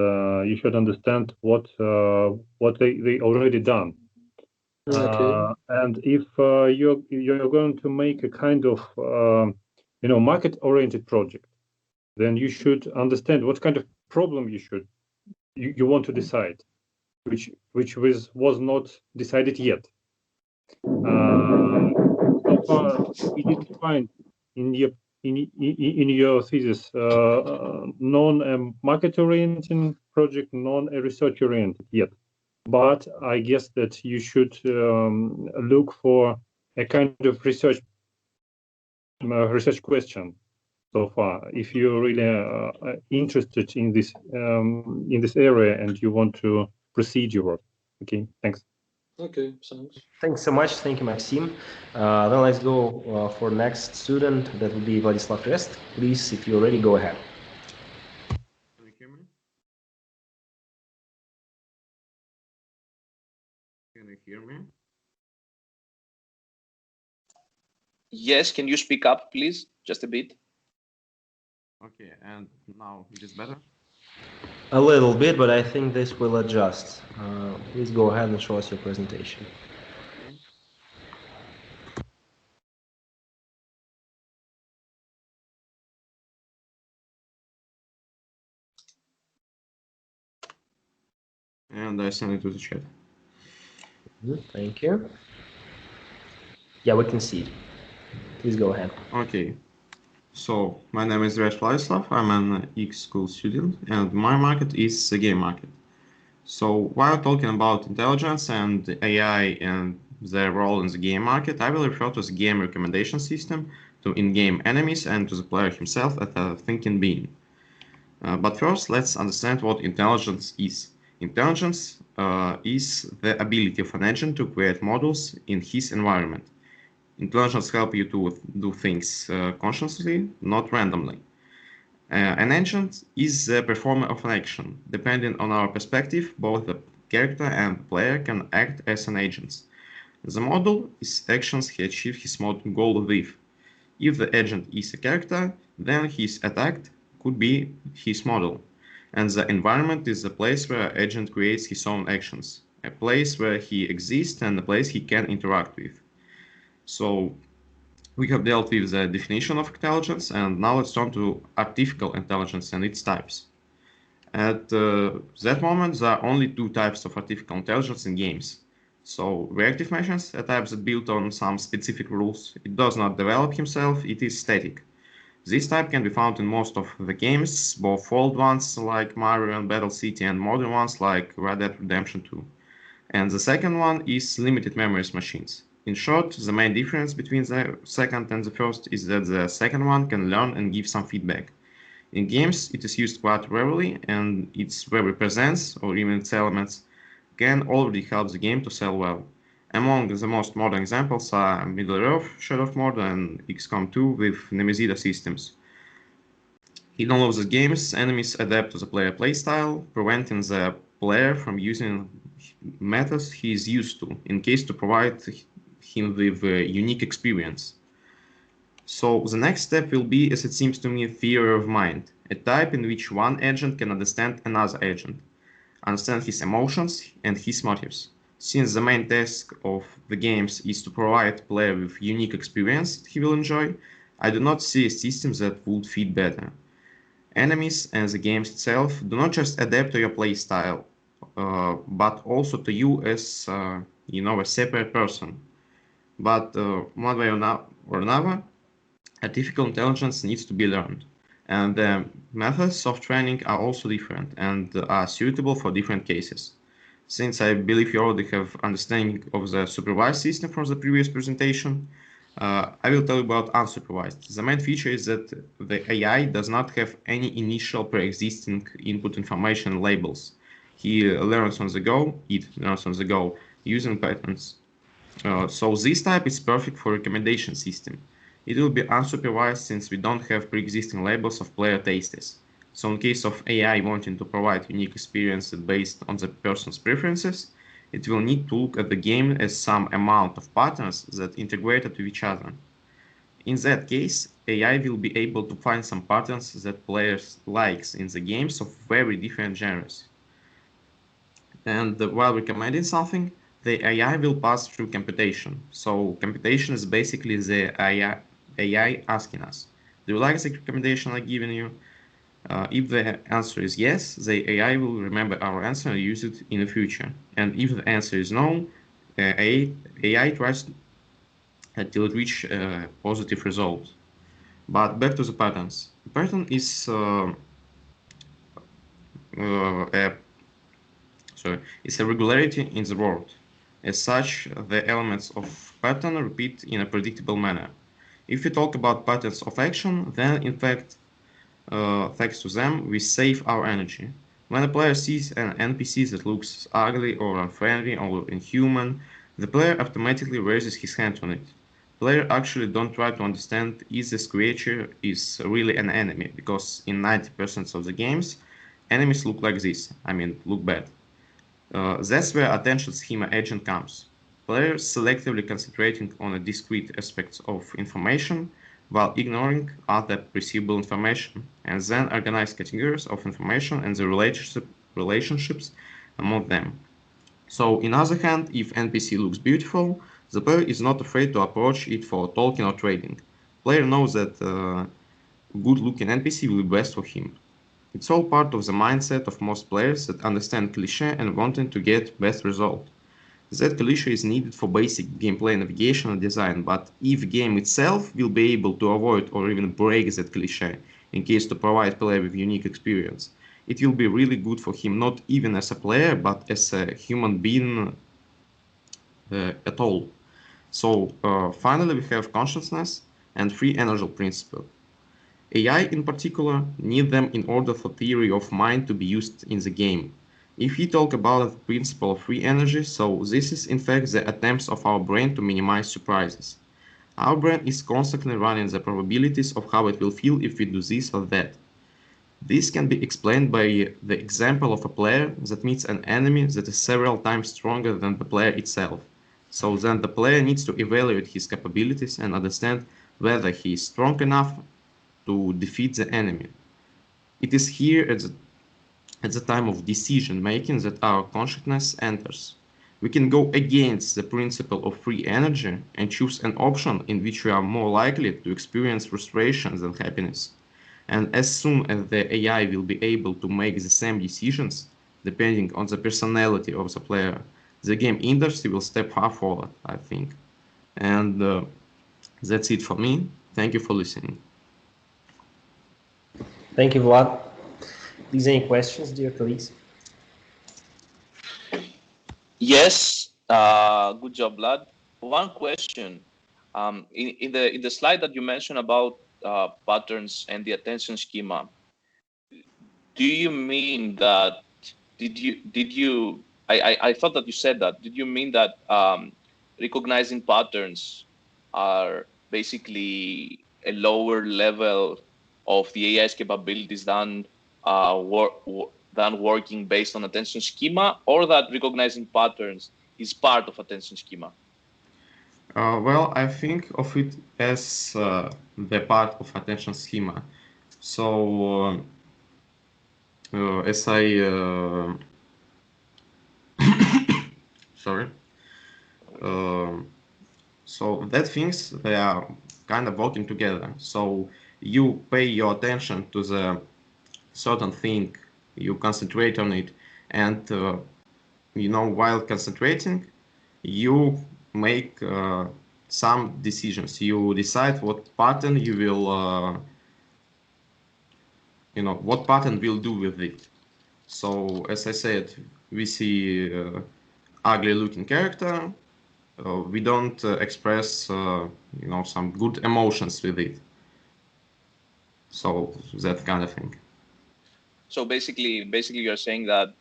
you should understand what they already done. Okay. And if you're going to make a kind of market-oriented project, then you should understand what kind of problem you want to decide, which was not decided yet. So far, we didn't find in your thesis non-market-oriented project, non-research-oriented yet. But I guess that you should look for a kind of research question. So far, if you're really interested in this area and you want to proceed your work. Okay, thanks. Okay, thanks. Thanks so much. Thank you, Maxim. Then let's go for next student. That will be Vladislav Rest. Please, if you're ready, go ahead. Can you hear me? Can you hear me? Yes, can you speak up, please? Just a bit. Okay, and now it is better? A little bit, but I think this will adjust. Please go ahead and show us your presentation. Okay. And I send it to the chat. Thank you. Yeah, we can see it. Please go ahead. Okay. So, my name is Vladislav. I'm an X school student, and my market is the game market. So, while talking about intelligence and AI and their role in the game market, I will refer to the game recommendation system, to in-game enemies, and to the player himself as a thinking being. But first, let's understand what intelligence is. Intelligence is the ability of an agent to create models in his environment. Intelligence helps you to do things consciously, not randomly. An agent is the performer of an action. Depending on our perspective, both the character and the player can act as an agent. The model is actions he achieves his goal with. If the agent is a character, then his attack could be his model. And the environment is the place where an agent creates his own actions, a place where he exists and a place he can interact with. So we have dealt with the definition of intelligence, and now let's turn to artificial intelligence and its types. At that moment, there are only two types of artificial intelligence in games. So reactive machines, a type that built on some specific rules. It does not develop himself, it is static. This type can be found in most of the games, both old ones like Mario and Battle City and modern ones like Red Dead Redemption 2. And the second one is limited memories machines. In short, the main difference between the second and the first is that the second one can learn and give some feedback. In games, it is used quite rarely, and its very presence, or even its elements, can already help the game to sell well. Among the most modern examples are Middle-earth, Shadow of Mordor, and XCOM 2 with Nemezida systems. In all of the games, enemies adapt to the player playstyle, preventing the player from using methods he is used to, in case to provide him with a unique experience. So the next step will be, as it seems to me, theory of mind, a type in which one agent can understand another agent, understand his emotions and his motives. Since the main task of the games is to provide the player with unique experience he will enjoy, I do not see a system that would fit better. Enemies and the game itself do not just adapt to your playstyle, but also to you as a separate person. But one way or another, artificial intelligence needs to be learned, and the methods of training are also different and are suitable for different cases. Since I believe you already have understanding of the supervised system from the previous presentation, I will tell you about unsupervised. The main feature is that the AI does not have any initial pre-existing input information labels. He learns on the go, it learns on the go, using patterns. So this type is perfect for recommendation system. It will be unsupervised since we don't have pre-existing labels of player tastes. So in case of AI wanting to provide unique experience based on the person's preferences, it will need to look at the game as some amount of patterns that integrated with each other. In that case, AI will be able to find some patterns that players likes in the games of very different genres. And while recommending something, the AI will pass through computation. So computation is basically the AI asking us, do you like the recommendation I'm giving you? If the answer is yes, the AI will remember our answer and use it in the future. And if the answer is no, AI tries until it reaches a positive result. But back to the patterns. The pattern is it's a regularity in the world. As such, the elements of pattern repeat in a predictable manner. If we talk about patterns of action, then in fact, thanks to them, we save our energy. When a player sees an NPC that looks ugly or unfriendly or inhuman, the player automatically raises his hand on it. Player actually don't try to understand if this creature is really an enemy, because in 90% of the games, enemies look like this, look bad. That's where attention schema agent comes. Players selectively concentrating on the discrete aspects of information while ignoring other perceivable information, and then organize categories of information and the relationships among them. So, on the other hand, if NPC looks beautiful, the player is not afraid to approach it for talking or trading. Player knows that good-looking NPC will be best for him. It's all part of the mindset of most players that understand cliché and wanting to get best result. That cliché is needed for basic gameplay navigation and design, but if game itself will be able to avoid or even break that cliché in case to provide player with unique experience, it will be really good for him, not even as a player, but as a human being at all. So finally we have consciousness and free energy principle. AI in particular need them in order for theory of mind to be used in the game. If we talk about the principle of free energy, so this is in fact the attempts of our brain to minimize surprises. Our brain is constantly running the probabilities of how it will feel if we do this or that. This can be explained by the example of a player that meets an enemy that is several times stronger than the player itself. So then the player needs to evaluate his capabilities and understand whether he is strong enough to defeat the enemy. It is here at the time of decision making that our consciousness enters. We can go against the principle of free energy and choose an option in which we are more likely to experience frustration than happiness. And as soon as the AI will be able to make the same decisions, depending on the personality of the player, the game industry will step far forward, I think. And that's it for me. Thank you for listening. Thank you, Vlad. Please, any questions, dear colleagues? Yes, good job, Vlad. One question. In the slide that you mentioned about patterns and the attention schema, do you mean that? I thought that you said that. Did you mean that recognizing patterns are basically a lower level of the AI's capabilities than working based on attention schema, or that recognizing patterns is part of attention schema? Well, I think of it as the part of attention schema. So, as I sorry. So that things, they are kind of working together. So you pay your attention to the certain thing, you concentrate on it, and while concentrating, you make some decisions. You decide what pattern you will, what pattern will do with it. So as I said, we see ugly-looking character. We don't express, some good emotions with it. So that kind of thing. So basically, you're saying that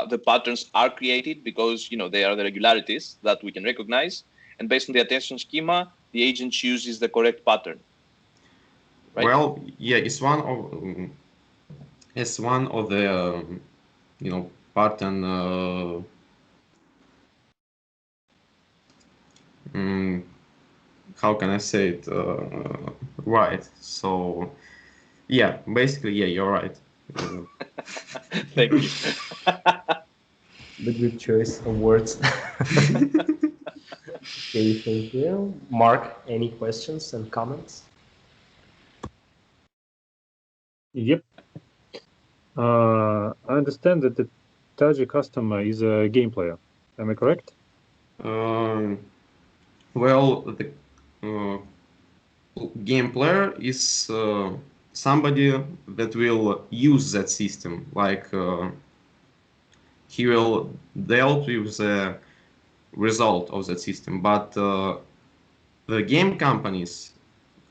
the patterns are created because they are the regularities that we can recognize, and based on the attention schema, the agent chooses the correct pattern. Right? Well, yeah, it's one of the pattern. How can I say it right? So yeah, basically, yeah, you're right. Thank you. The good choice of words. Okay, thank you. Mark, any questions and comments? Yep. I understand that the target customer is a game player. Am I correct? Well, the game player is somebody that will use that system, like he will deal with the result of that system, but the game companies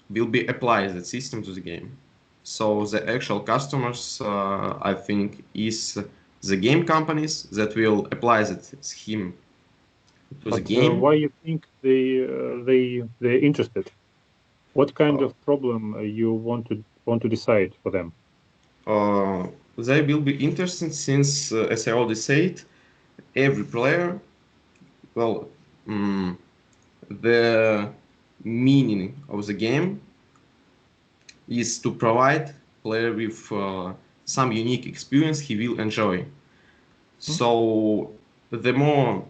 will be applying that system to the game. So the actual customers, I think, is the game companies that will apply that scheme to the game. Why you think they're interested? What kind of problem you want to decide for them? They will be interested since, as I already said, every player, well, the meaning of the game is to provide player with some unique experience he will enjoy. So the more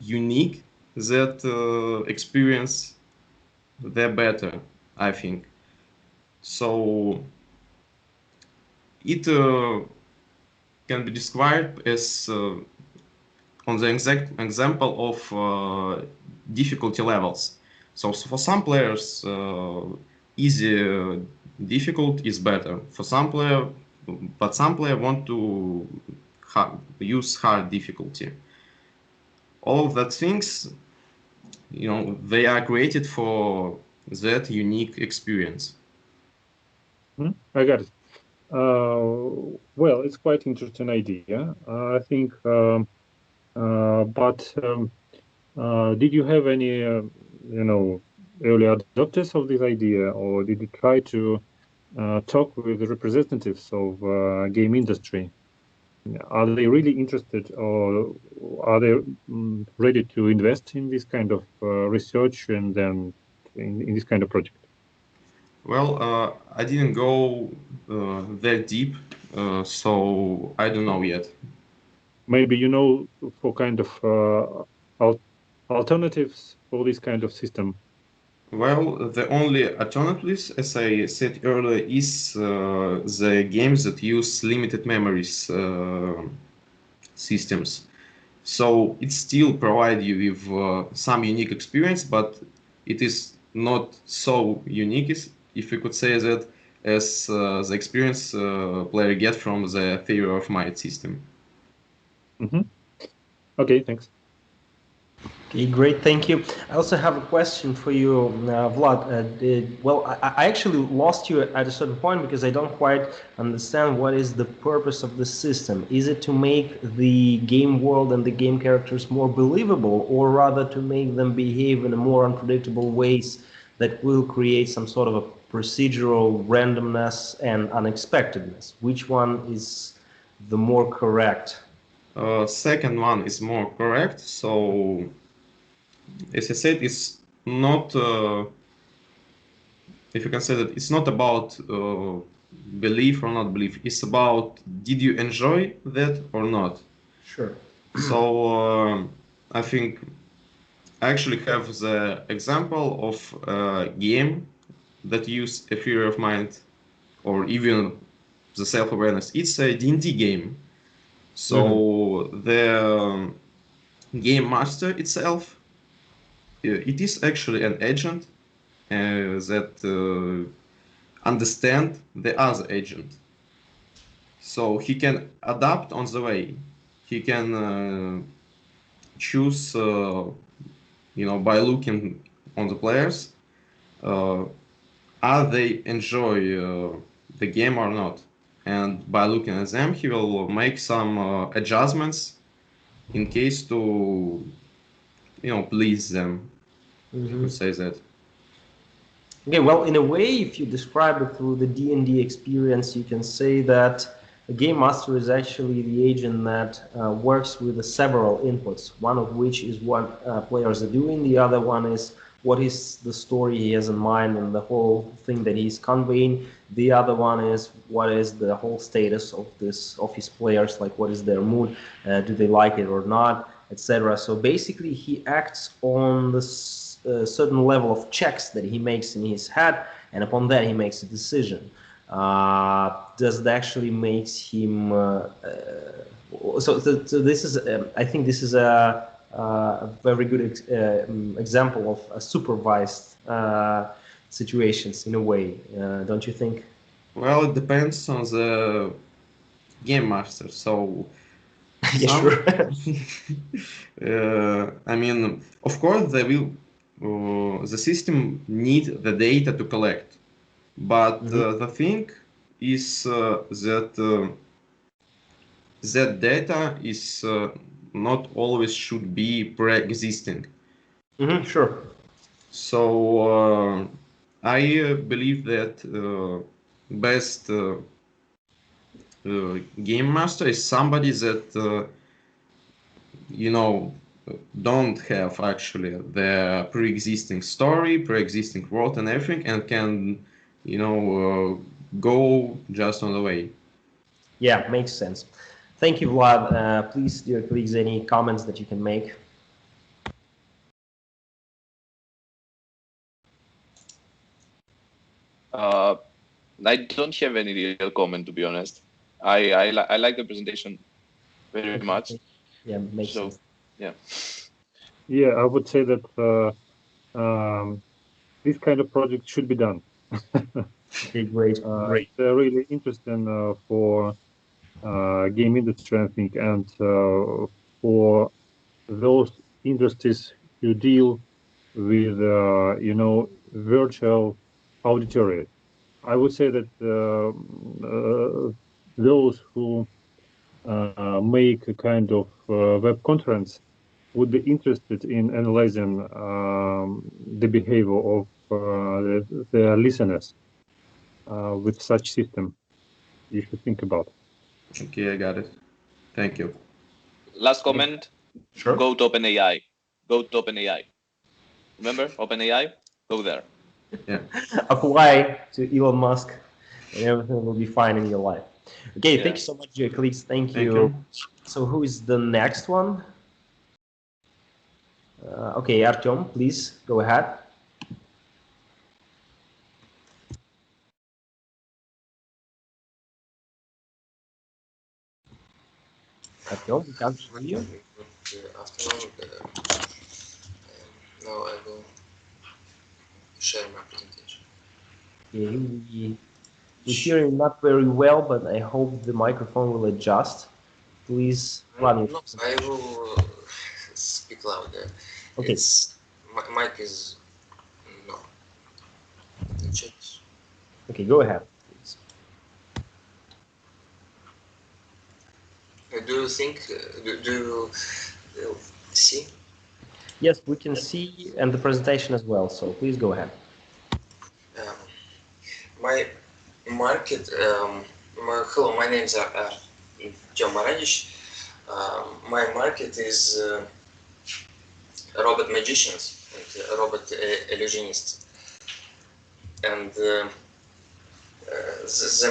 unique that experience, the better, I think. So it can be described as on the exact example of difficulty levels. So for some players, easy difficult is better. For some player, but some player want to use hard difficulty. All of that things, they are created for that unique experience. I got it. Well, it's quite interesting idea, I think. Did you have any, early adopters of this idea, or did you try to talk with the representatives of game industry? Are they really interested, or are they ready to invest in this kind of research and then in this kind of project? Well, I didn't go that deep, so I don't know yet. Maybe for kind of alternatives for this kind of system. Well, the only alternatives, as I said earlier, is the games that use limited memories systems. So it still provides you with some unique experience, but it is not so unique, if you could say that, as the experience player get from the theory of mind system. Mm-hmm. Okay, thanks. Okay, great, thank you. I also have a question for you, Vlad. I actually lost you at a certain point because I don't quite understand what is the purpose of the system. Is it to make the game world and the game characters more believable, or rather to make them behave in a more unpredictable ways that will create some sort of a procedural randomness and unexpectedness? Which one is the more correct? Second one is more correct. So, as I said, it's not, if you can say that, it's not about belief or not belief. It's about, did you enjoy that or not? Sure. So, I think I actually have the example of a game that use a theory of mind or even the self-awareness. It's a D&D game. So the game master itself, it is actually an agent that understand the other agent. So he can adapt on the way. He can choose, by looking on the players, are they enjoy the game or not. And by looking at them, he will make some adjustments in case to, please them. You could say that. Okay, well, in a way, if you describe it through the D&D experience, you can say that a game master is actually the agent that works with the several inputs, one of which is what players are doing, the other one is what is the story he has in mind and the whole thing that he's conveying, the other one is what is the whole status of his players, like what is their mood, do they like it or not, etc. So basically he acts on this certain level of checks that he makes in his head, and upon that he makes a decision. Does it actually makes him? So this is, I think, this is a very good example of a supervised situations in a way, don't you think? Well, it depends on the game master. So. Yeah, sure. I mean, of course, they will. The system need the data to collect, but the thing is that that data is not always should be pre-existing. Sure. So I believe that best game master is somebody that don't have actually the pre-existing story, pre-existing world and everything, and can go just on the way. Yeah, makes sense. Thank you, Vlad. Please, dear colleagues, any comments that you can make? I don't have any real comment, to be honest. I like the presentation very much. Yeah, makes sense. Yeah. Yeah, I would say that this kind of project should be done. Okay, great. Great. It's really interesting for game industry, I think, and for those industries who deal with, virtual auditory. I would say that those who make a kind of web conference would be interested in analyzing the behavior of their listeners with such system. You should think about. Okay, I got it. Thank you. Last comment. Sure. Go to OpenAI. Go to OpenAI. Remember OpenAI? Go there. Yeah. Apply to Elon Musk, and everything will be fine in your life. Okay, Yeah. thank you so much, colleagues. Thank Thank you. you. So who is the next one? Okay, Artyom, please go ahead. Artyom, we can't hear you. Good afternoon. Now I will share my presentation. Okay, we hear you not very well, but I hope the microphone will adjust. Please run your No, I will speak louder. Okay. It's my mic is no. Check. Okay, go ahead, please. Do you think? Do you see? Yes, we can see and the presentation as well. So please go ahead. My market. Hello, my name is Tzagkarakis. My market is robot magicians and robot illusionists, and the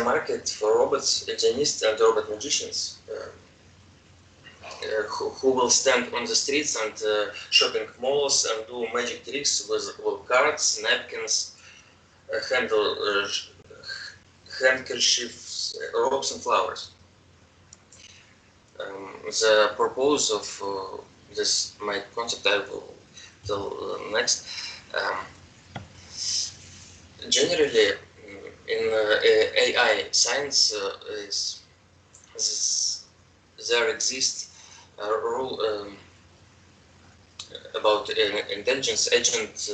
market for robots, illusionists, and robot magicians who will stand on the streets and shopping malls and do magic tricks with cards, napkins, handkerchiefs, ropes, and flowers. The purpose of this my concept I will tell next. Generally, in AI science, there exists a rule about intelligence, agent,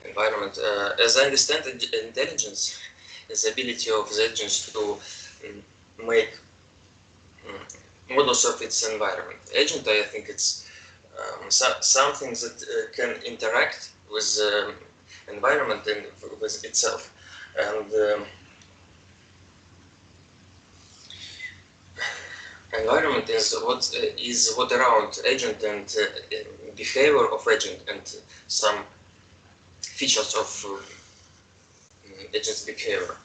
environment. As I understand, intelligence is the ability of the agents to make models of its environment. Agent, I think it's something that can interact with the environment and with itself. And environment is what around agent and behavior of agent and some features of agent's behavior.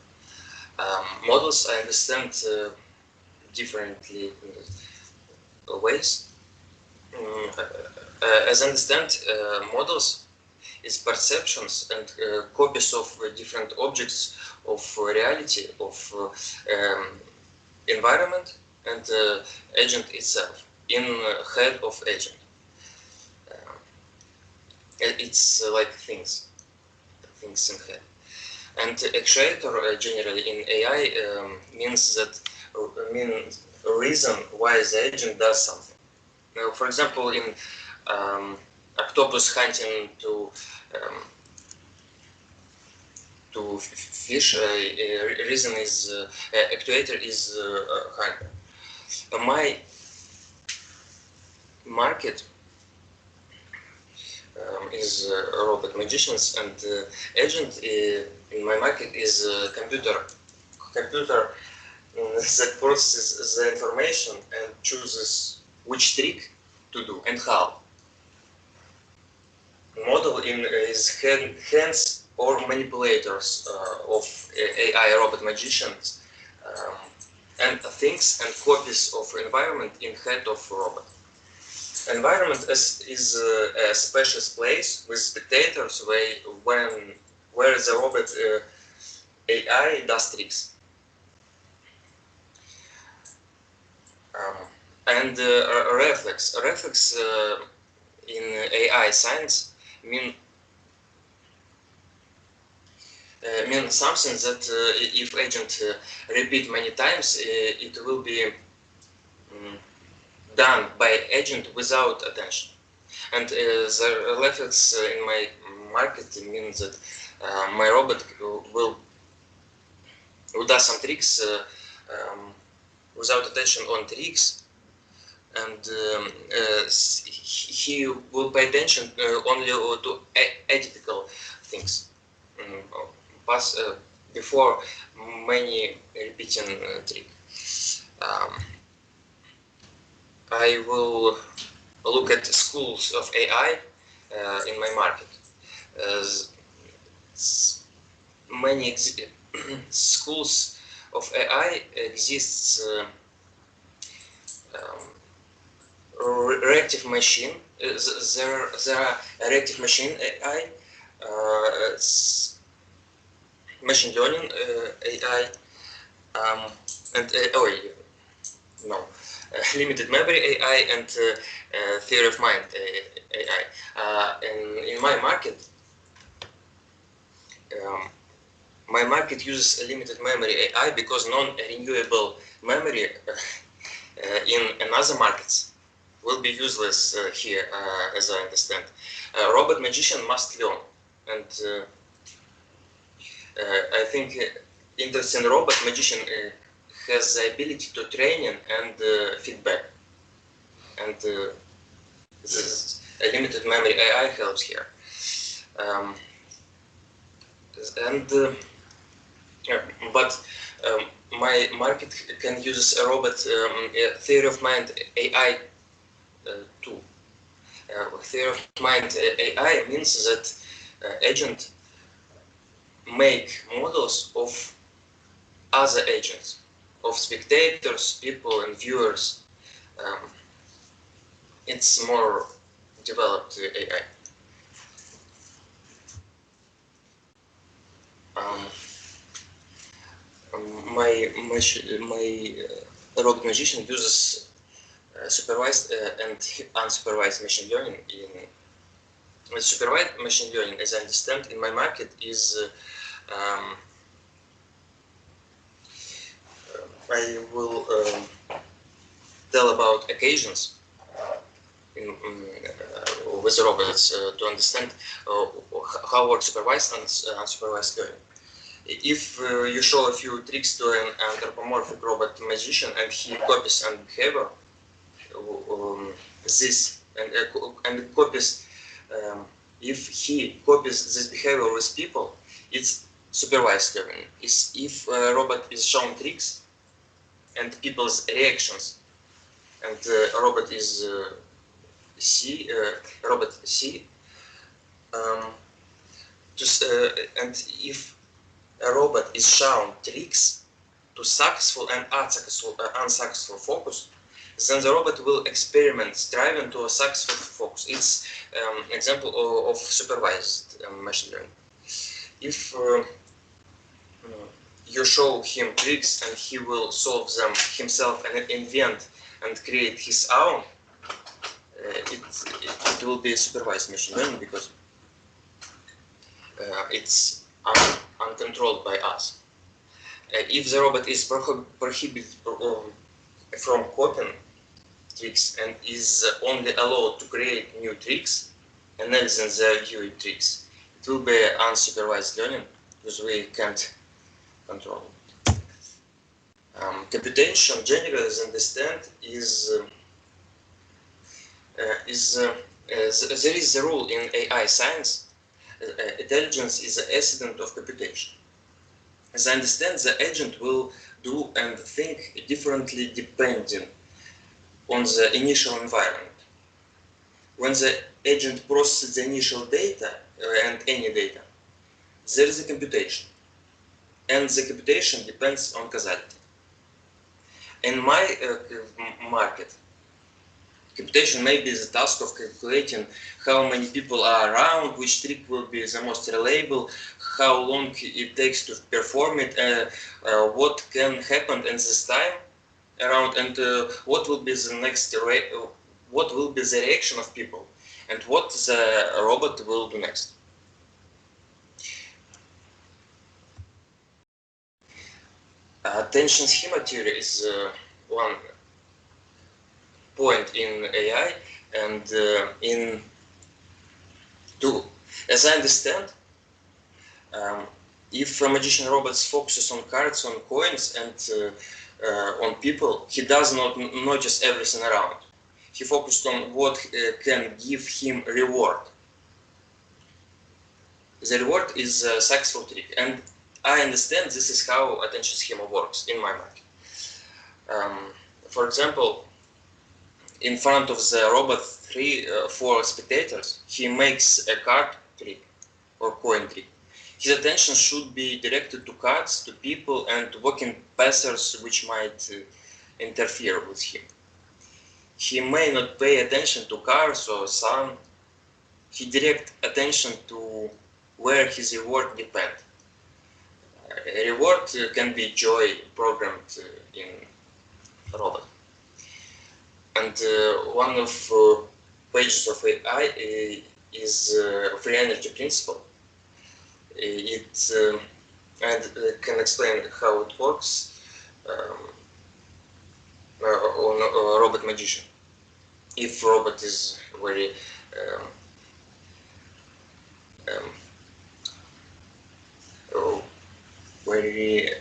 Models I understand differently ways. As I understand, models is perceptions and copies of different objects of reality, of environment and agent itself in head of agent. It's like things in head. And actuator generally in AI means reason why the agent does something. Now, for example, in octopus hunting to fish, reason is actuator is hunger. My market is robot magicians, and agent in my market is computer that processes the information and chooses which trick to do and how. Model is hands or manipulators of AI robot magicians and things and copies of environment in head of robot. Environment is a spacious place with spectators where the robot AI does tricks. And reflex in AI science mean something that if agent repeat many times, it will be done by agent without attention. And the reflex in my market means that my robot will who does some tricks without attention on tricks, and he will pay attention only to atypical things before many repeating trick. I will look at schools of AI in my market. Many schools of AI exists. Reactive machine. There are reactive machine AI, machine learning AI, and limited memory AI and theory of mind AI. In my market uses a limited memory AI because non-renewable memory in another markets will be useless here, as I understand. Robot magician must learn, and I think interesting robot magician has the ability to training and feedback, and this limited memory AI helps here. My market can use a robot theory of mind AI too. Theory of mind AI means that agent make models of other agents, of spectators, people, and viewers. It's more developed AI. My robot magician uses supervised and unsupervised machine learning. In supervised machine learning, as I understand, in my market is I will tell about occasions with robots to understand how works supervised and unsupervised learning. If you show a few tricks to an anthropomorphic robot magician and he copies and behavior, if he copies this behavior with people, it's supervised learning. If a robot is shown tricks and people's reactions, and robot is robot C, and if a robot is shown tricks to successful and unsuccessful focus, then the robot will experiment striving to a successful focus. It's an example of supervised machine learning. If you show him tricks and he will solve them himself and invent and create his own, it will be a supervised machine learning because it's uncontrolled by us. If the robot is prohibited from copying tricks and is only allowed to create new tricks, analyzing the viewed tricks, it will be unsupervised learning because we can't control it. Computation, generally as I understand, there is the rule in AI science. Intelligence is the accident of computation. As I understand, the agent will do and think differently depending on the initial environment. When the agent processes the initial data and any data, there is a computation, and the computation depends on causality. In my market, computation may be the task of calculating how many people are around, which trick will be the most reliable, how long it takes to perform it, what can happen in this time around, and what will be the next, what will be the reaction of people, and what the robot will do next. Attention schema theory is one point in AI, and as I understand, If a magician robot focuses on cards, on coins, and on people, he does not notice everything around. He focused on what can give him reward. The reward is a successful trick, and I understand this is how attention schema works in my mind. For example, in front of the robot 4 spectators, he makes a card trick or coin trick. His attention should be directed to cards, to people, and walking passers which might interfere with him. He may not pay attention to cars or sun. He directs attention to where his reward depends. A reward can be joy programmed in a robot. And one of pages of AI is free energy principle. It and can explain how it works on a robot magician. If robot is very very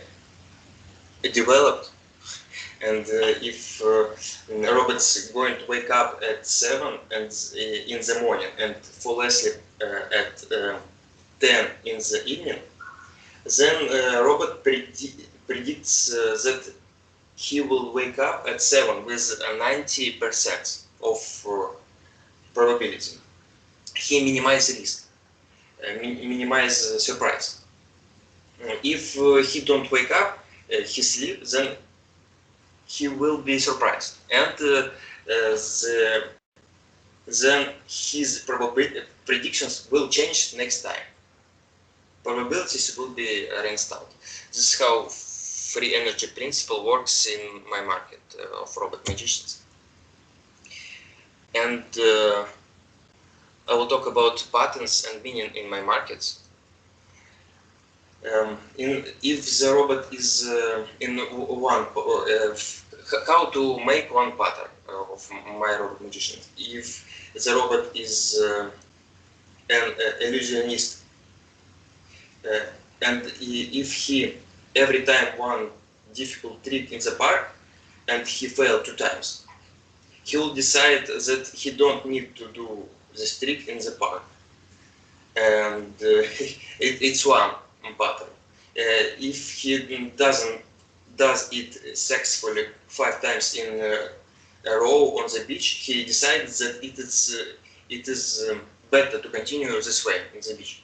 developed, and if a robot's going to wake up at 7 and in the morning and fall asleep at 10 in the evening, then robot predicts that he will wake up at 7 with 90% of probability. He minimizes risk, minimizes surprise. If he don't wake up, he sleep, then he will be surprised, and then his predictions will change next time. Probabilities will be reinstalled. This is how free energy principle works in my market of robot magicians. And I will talk about patterns and meaning in my markets. If the robot is in one, how to make one pattern of my robot magician. If the robot is an illusionist, and if he every time one difficult trick in the park and he failed 2 times, he will decide that he don't need to do this trick in the park, and it's one pattern. If he does it successfully 5 times in a row on the beach, he decides that it is better to continue this way in the beach.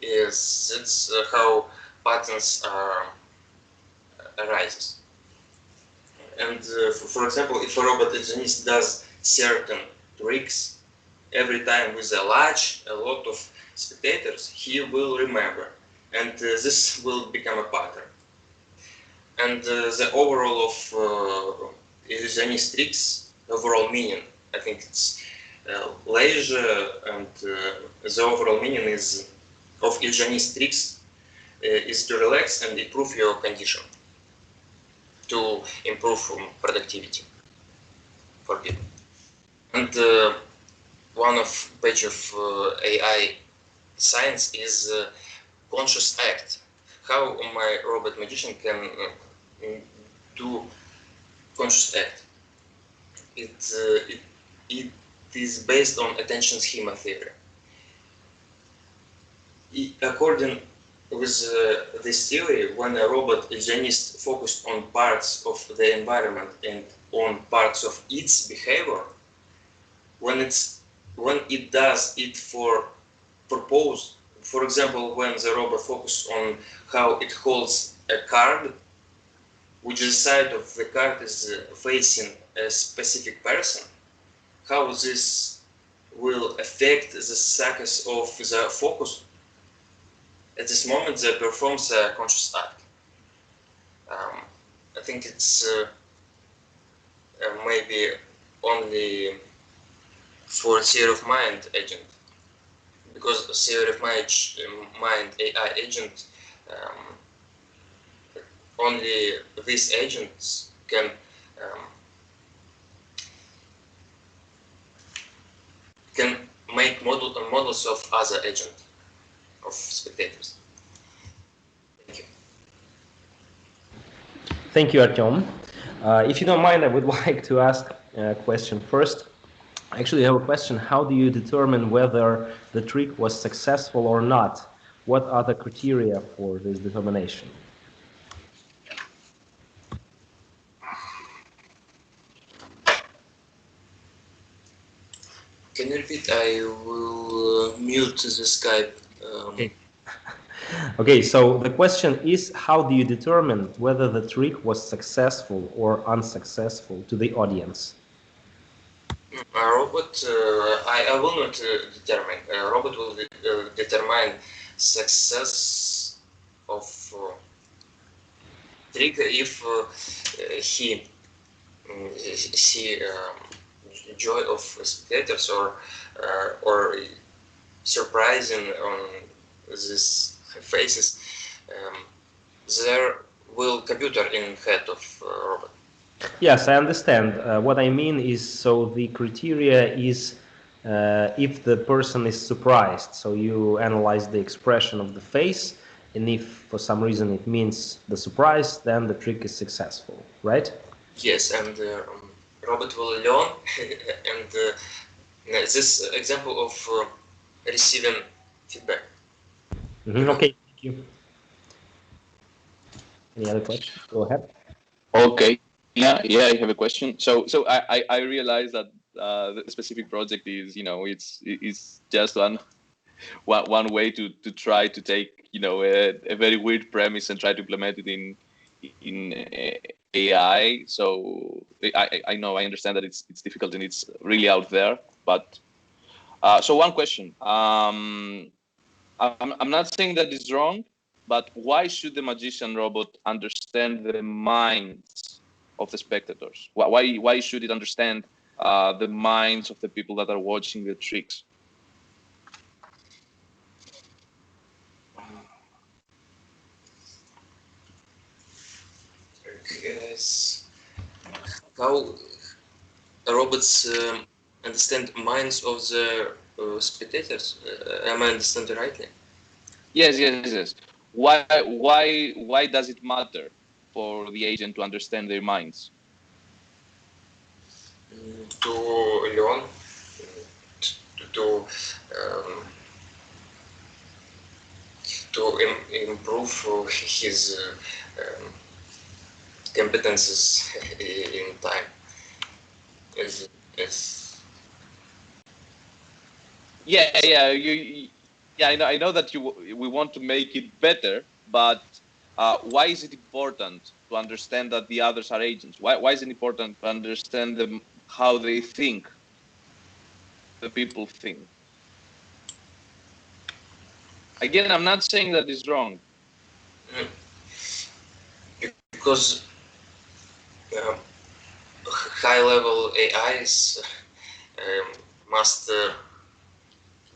Yes, that's how patterns arises. And for example, if a robot illusionist does certain tricks every time with a lot of spectators, he will remember, and this will become a pattern. And the overall of illusionist tricks, overall meaning, I think it's leisure, and the overall meaning is of illusionist tricks is to relax and improve your condition, to improve productivity for people. And one of page of AI science is conscious act. How my robot magician can do conscious act. It is based on attention schema theory. According with this theory, when a robot illusionist focused on parts of the environment and on parts of its behavior, when it does it for purpose, for example, when the robot focuses on how it holds a card, which the side of the card is facing a specific person, how this will affect the success of the focus. At this moment, they performs a conscious act. I think it's maybe only for theory of mind agent, because theory of mind AI agent, only these agents can make models of other agents, of spectators. Thank you, Artyom. If you don't mind, I would like to ask a question first. I actually have a question. How do you determine whether the trick was successful or not? What are the criteria for this determination? Can you repeat? I will mute the Skype. Okay. Okay, so the question is, how do you determine whether the trick was successful or unsuccessful to the audience? A robot, I will not determine. A robot will determine success of trick if he see joy of spectators or surprising on these faces. There will computer in head of robot. Yes, I understand. What I mean is, so the criteria is if the person is surprised. So you analyze the expression of the face, and if for some reason it means the surprise, then the trick is successful, right? Yes, and robot will learn, and this example of receiving feedback. Okay, thank you. Any other questions? Go ahead. Okay. Yeah, I have a question. So I realize that the specific project is, it's just one way to try to take, a very weird premise and try to implement it in AI. So I know, I understand that it's difficult and it's really out there. But so one question. I'm not saying that it's wrong, but why should the magician robot understand the minds of the spectators? Why should it understand the minds of the people that are watching the tricks? Yes. How robots understand minds of the spectators? Am I understanding rightly? Yes. Why does it matter for the agent to understand their minds? To learn, to improve his competences in time. Yes. Yeah. I know that we want to make it better, but why is it important to understand that the others are agents? Why is it important to understand them, how they think, the people think? Again, I'm not saying that it's wrong. Because high-level AIs must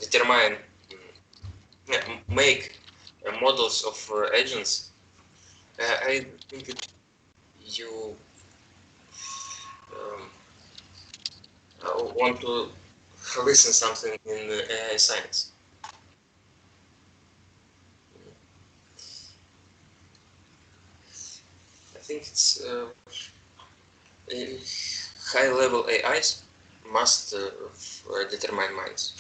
determine, make models of agents. I think that you want to listen something in AI science. I think it's high-level AIs must determine minds.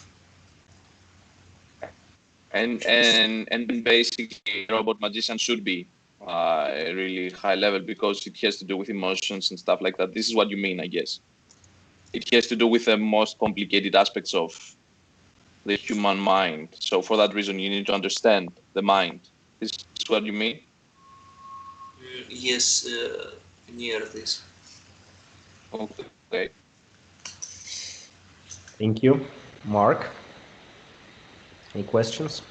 And basically, robot magician should be a really high level because it has to do with emotions and stuff like that. This is what you mean, I guess. It has to do with the most complicated aspects of the human mind. So for that reason, you need to understand the mind. This is what you mean? Yes, near this. Okay. Thank you. Mark, any questions?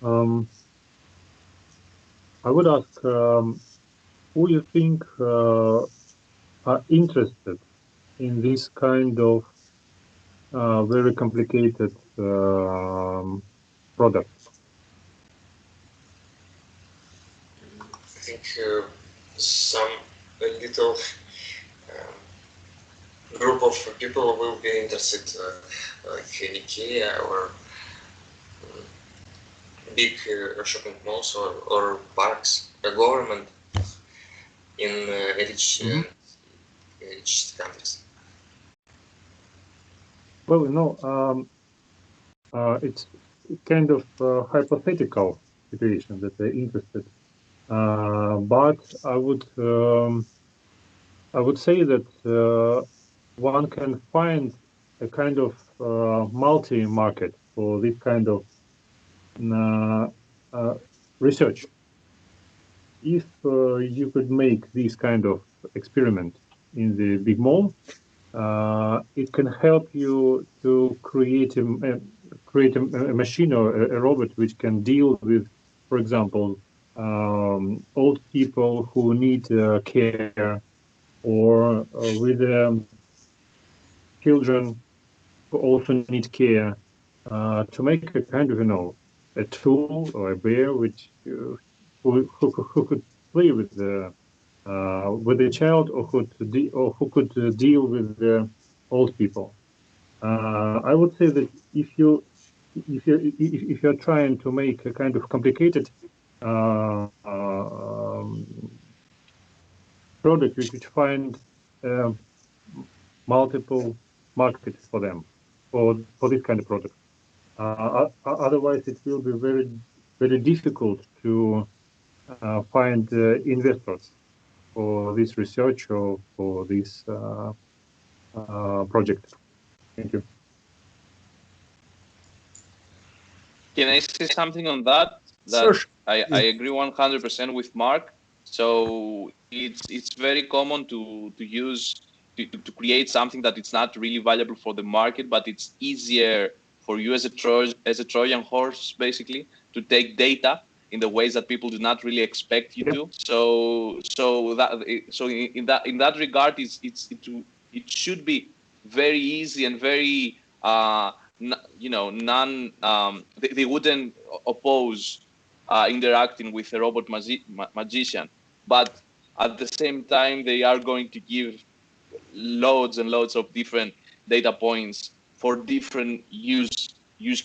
I would ask, who you think are interested in this kind of very complicated product? I think some little group of people will be interested, like IKEA or big shopping malls or parks, government in rich countries? Well, it's kind of hypothetical situation that they're interested, but I would say that one can find a kind of multi-market for this kind of research. If you could make this kind of experiment in the big mall, it can help you to create a machine or a robot which can deal with, for example, old people who need care, or with children who also need care, to make a kind of, a tool or a bear which who could play with the child, or who could deal with the old people. I would say that if you're trying to make a kind of complicated product, you could find multiple markets for them, for this kind of product. Otherwise, it will be very, very difficult to find investors for this research or for this project. Thank you. Can I say something on that? Sure. I agree 100% with Mark. So it's very common to create something that it's not really valuable for the market, but it's easier for you as a Trojan horse, basically, to take data in the ways that people do not really expect you to. So in that regard, it should be very easy and very they wouldn't oppose interacting with a robot magician, but at the same time they are going to give loads and loads of different data points for different use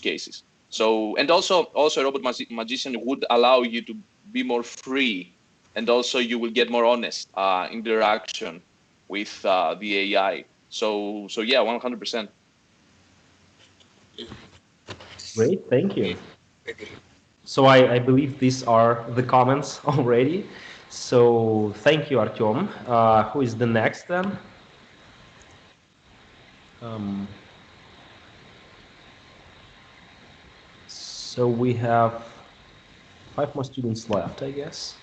cases. So, and also a robot magician would allow you to be more free, and also you will get more honest interaction with the AI. So yeah, 100%. Great, thank you. So I believe these are the comments already. So thank you, Artyom. Who is the next then? So we have 5 more students left, I guess.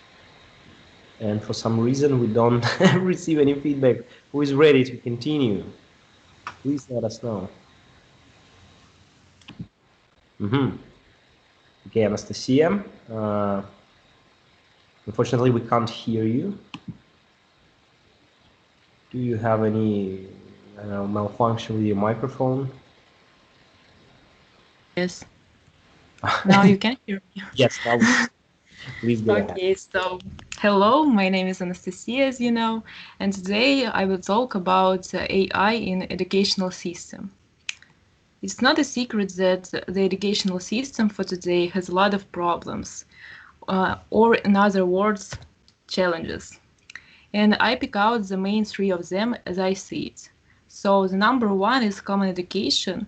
And for some reason, we don't receive any feedback. Who is ready to continue? Please let us know. Okay, Anastasia. Unfortunately, we can't hear you. Do you have any malfunction with your microphone? Yes. Now you can hear me. Yes, now please go ahead. Okay, so hello, my name is Anastasia, as you know, and today I will talk about AI in educational system. It's not a secret that the educational system for today has a lot of problems, or in other words, challenges. And I pick out the main 3 of them as I see it. So the number 1 is common education.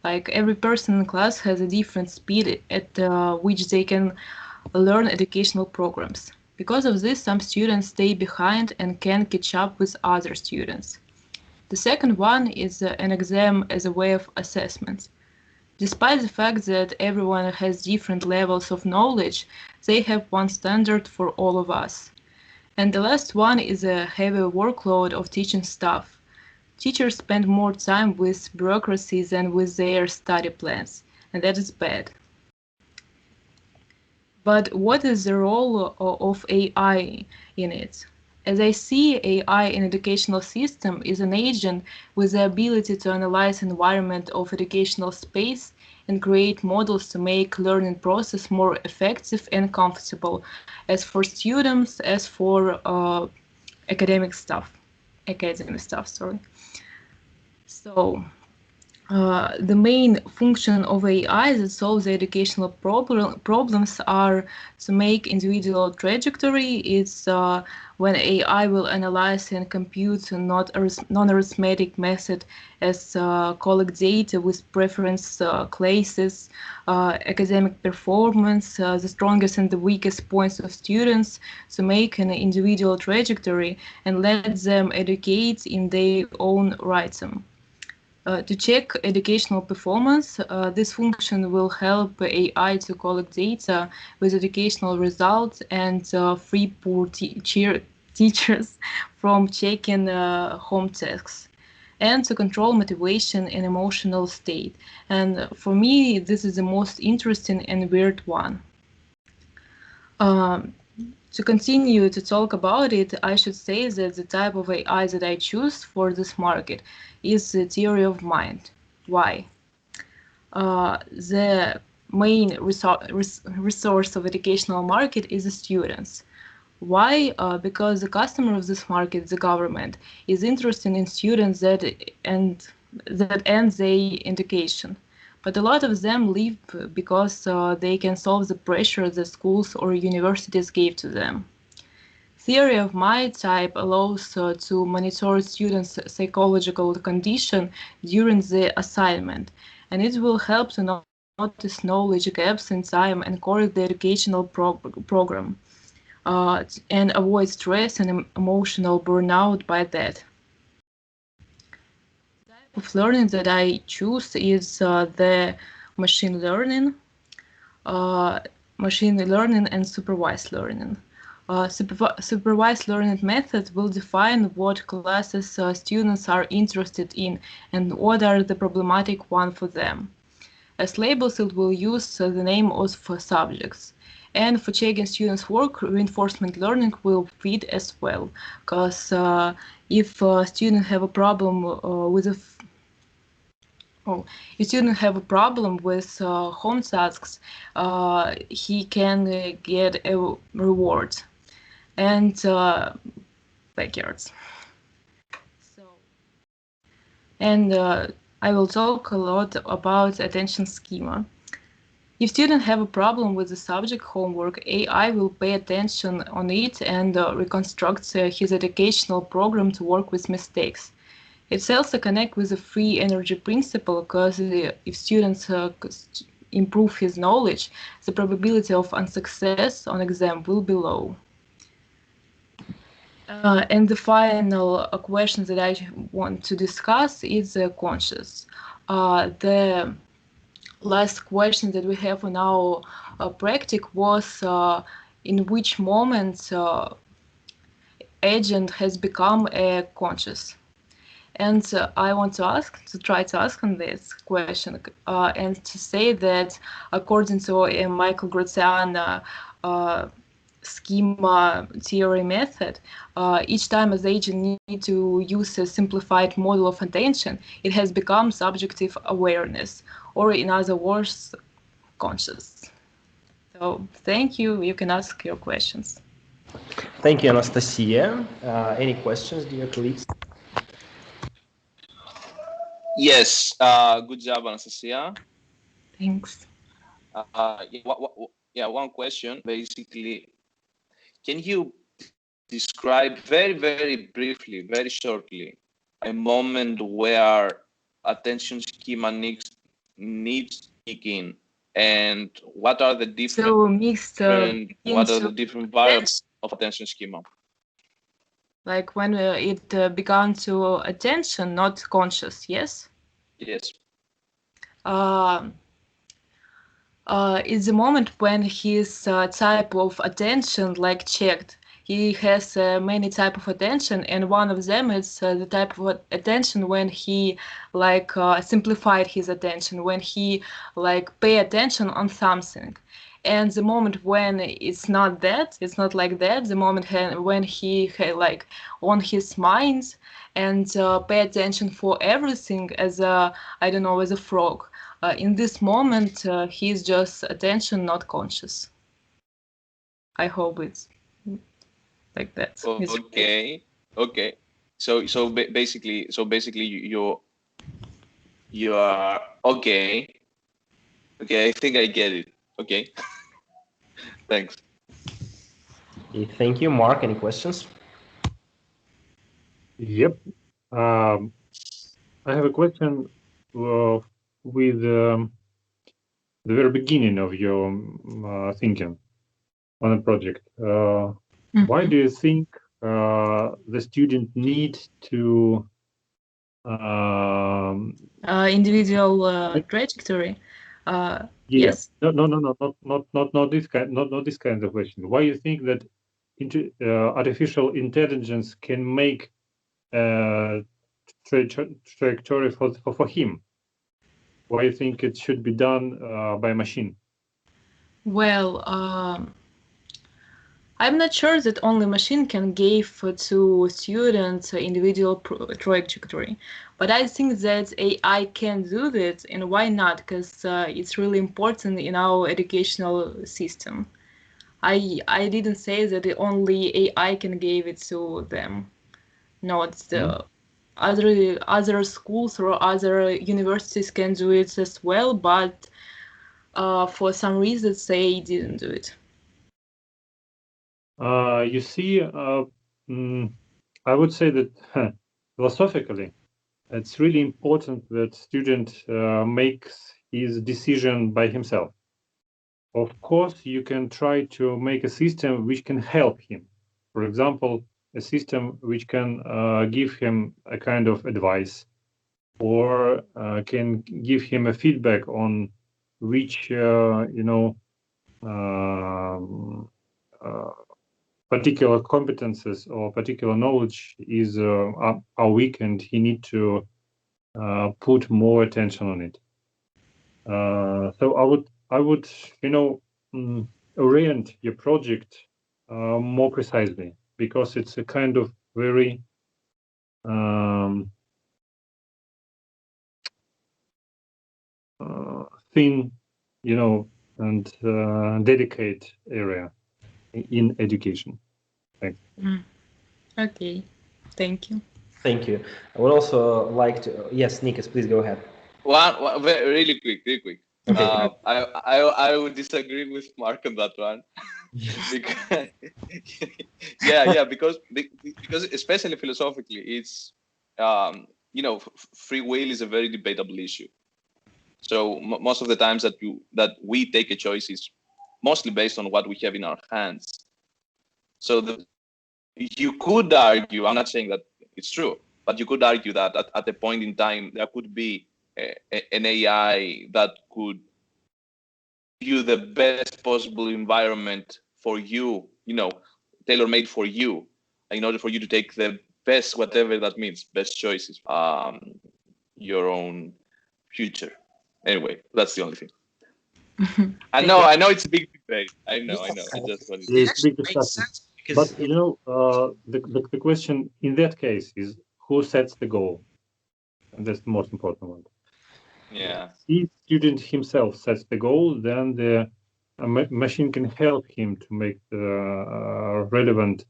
Like every person in class has a different speed at which they can learn educational programs. Because of this, some students stay behind and can catch up with other students. The second one is an exam as a way of assessment. Despite the fact that everyone has different levels of knowledge, they have one standard for all of us. And the last one is a heavy workload of teaching staff. Teachers spend more time with bureaucracy than with their study plans, and that is bad. But what is the role of AI in it? As I see, AI in educational system is an agent with the ability to analyze environment of educational space and create models to make learning process more effective and comfortable, as for students, as for academic staff. So, The main function of AI that solves the educational problems are to make individual trajectory. It's when AI will analyze and compute non-arithmetic method as collect data with preference classes, academic performance, the strongest and the weakest points of students, to make an individual trajectory and let them educate in their own rhythm. To check educational performance, this function will help AI to collect data with educational results and free poor teachers from checking home tasks, and to control motivation and emotional state. And for me, this is the most interesting and weird one. To continue to talk about it, I should say that the type of AI that I choose for this market is the theory of mind. Why? The main resource of educational market is the students. Why? Because the customer of this market, the government, is interested in students that end their education. But a lot of them leave because they can solve the pressure the schools or universities gave to them. Theory of mind type allows to monitor students' psychological condition during the assignment, and it will help to notice knowledge gaps in time and correct the educational program, and avoid stress and emotional burnout by that. Of learning that I choose is the machine learning and supervised learning. Supervised learning method will define what classes students are interested in and what are the problematic one for them. As labels, it will use the name of subjects. And for checking students' work, reinforcement learning will fit as well, because if a student have a problem if student have a problem with home tasks, he can get a reward and backyards. I will talk a lot about attention schema. If students have a problem with the subject homework, AI will pay attention on it and reconstruct his educational program to work with mistakes. It also connects with the free energy principle, because if students improve his knowledge, the probability of unsuccess on exam will be low. And the final question that I want to discuss is conscious. The last question that we have on our practice was in which moment agent has become a conscious. And I want to try to ask on this question and to say that according to a Michael Grotzian schema theory method, each time as agent need to use a simplified model of attention, it has become subjective awareness, or in other words, conscious. So thank you. You can ask your questions. Thank you, Anastasia. Any questions, dear colleagues? Yes, good job, Anastasia. Thanks. One question, basically. Can you describe very, very briefly, very shortly, a moment where attention schema needs to kick in, and what are the different variables of attention schema? Like when it began to attention, not conscious, yes? Yes. It's the moment when his type of attention like checked. He has many type of attention, and one of them is the type of attention when he like simplified his attention, when he like pay attention on something. And the moment when it's not that, it's not like that, the moment when he like on his mind and pay attention for everything as a, I don't know, as a frog. In this moment, he's just attention, not conscious. I hope it's like that. Okay. So basically, You are okay. Okay, I think I get it. Okay. Thanks. Okay, thank you. Mark, any questions? Yep. I have a question with the very beginning of your thinking on a project. Why do you think the student need to individual trajectory? Yes. Not this kind of question. Why you think that artificial intelligence can make trajectory for him? Why you think it should be done by a machine? Well, I'm not sure that only machine can give to students individual trajectory, but I think that AI can do that, and why not? Because it's really important in our educational system. I didn't say that only AI can give it to them. No, it's the other schools or other universities can do it as well, but for some reasons they didn't do it. You see, I would say that philosophically, it's really important that student makes his decision by himself. Of course, you can try to make a system which can help him. For example, a system which can give him a kind of advice, or can give him a feedback on which particular competences or particular knowledge is are weak, and he need to put more attention on it. So I would orient your project more precisely, because it's a kind of very thin, and dedicated area in education. Thanks. Okay, thank you. Thank you. I would also like to. Yes, Nikos, please go ahead. One really quick. Okay. I would disagree with Mark on that one. Because, because especially philosophically, it's free will is a very debatable issue. So most of the times that we take a choice is mostly based on what we have in our hands. So you could argue, I'm not saying that it's true, but you could argue that at a point in time there could be an AI that could give you the best possible environment for you, tailor-made for you, in order for you to take the best, whatever that means, best choices, your own future. Anyway, that's the only thing. I know it's a big debate. I know. I just wanted to. It's big discussion. But the question in that case is, who sets the goal? And that's the most important one. Yeah. If student himself sets the goal, then the machine can help him to make the relevant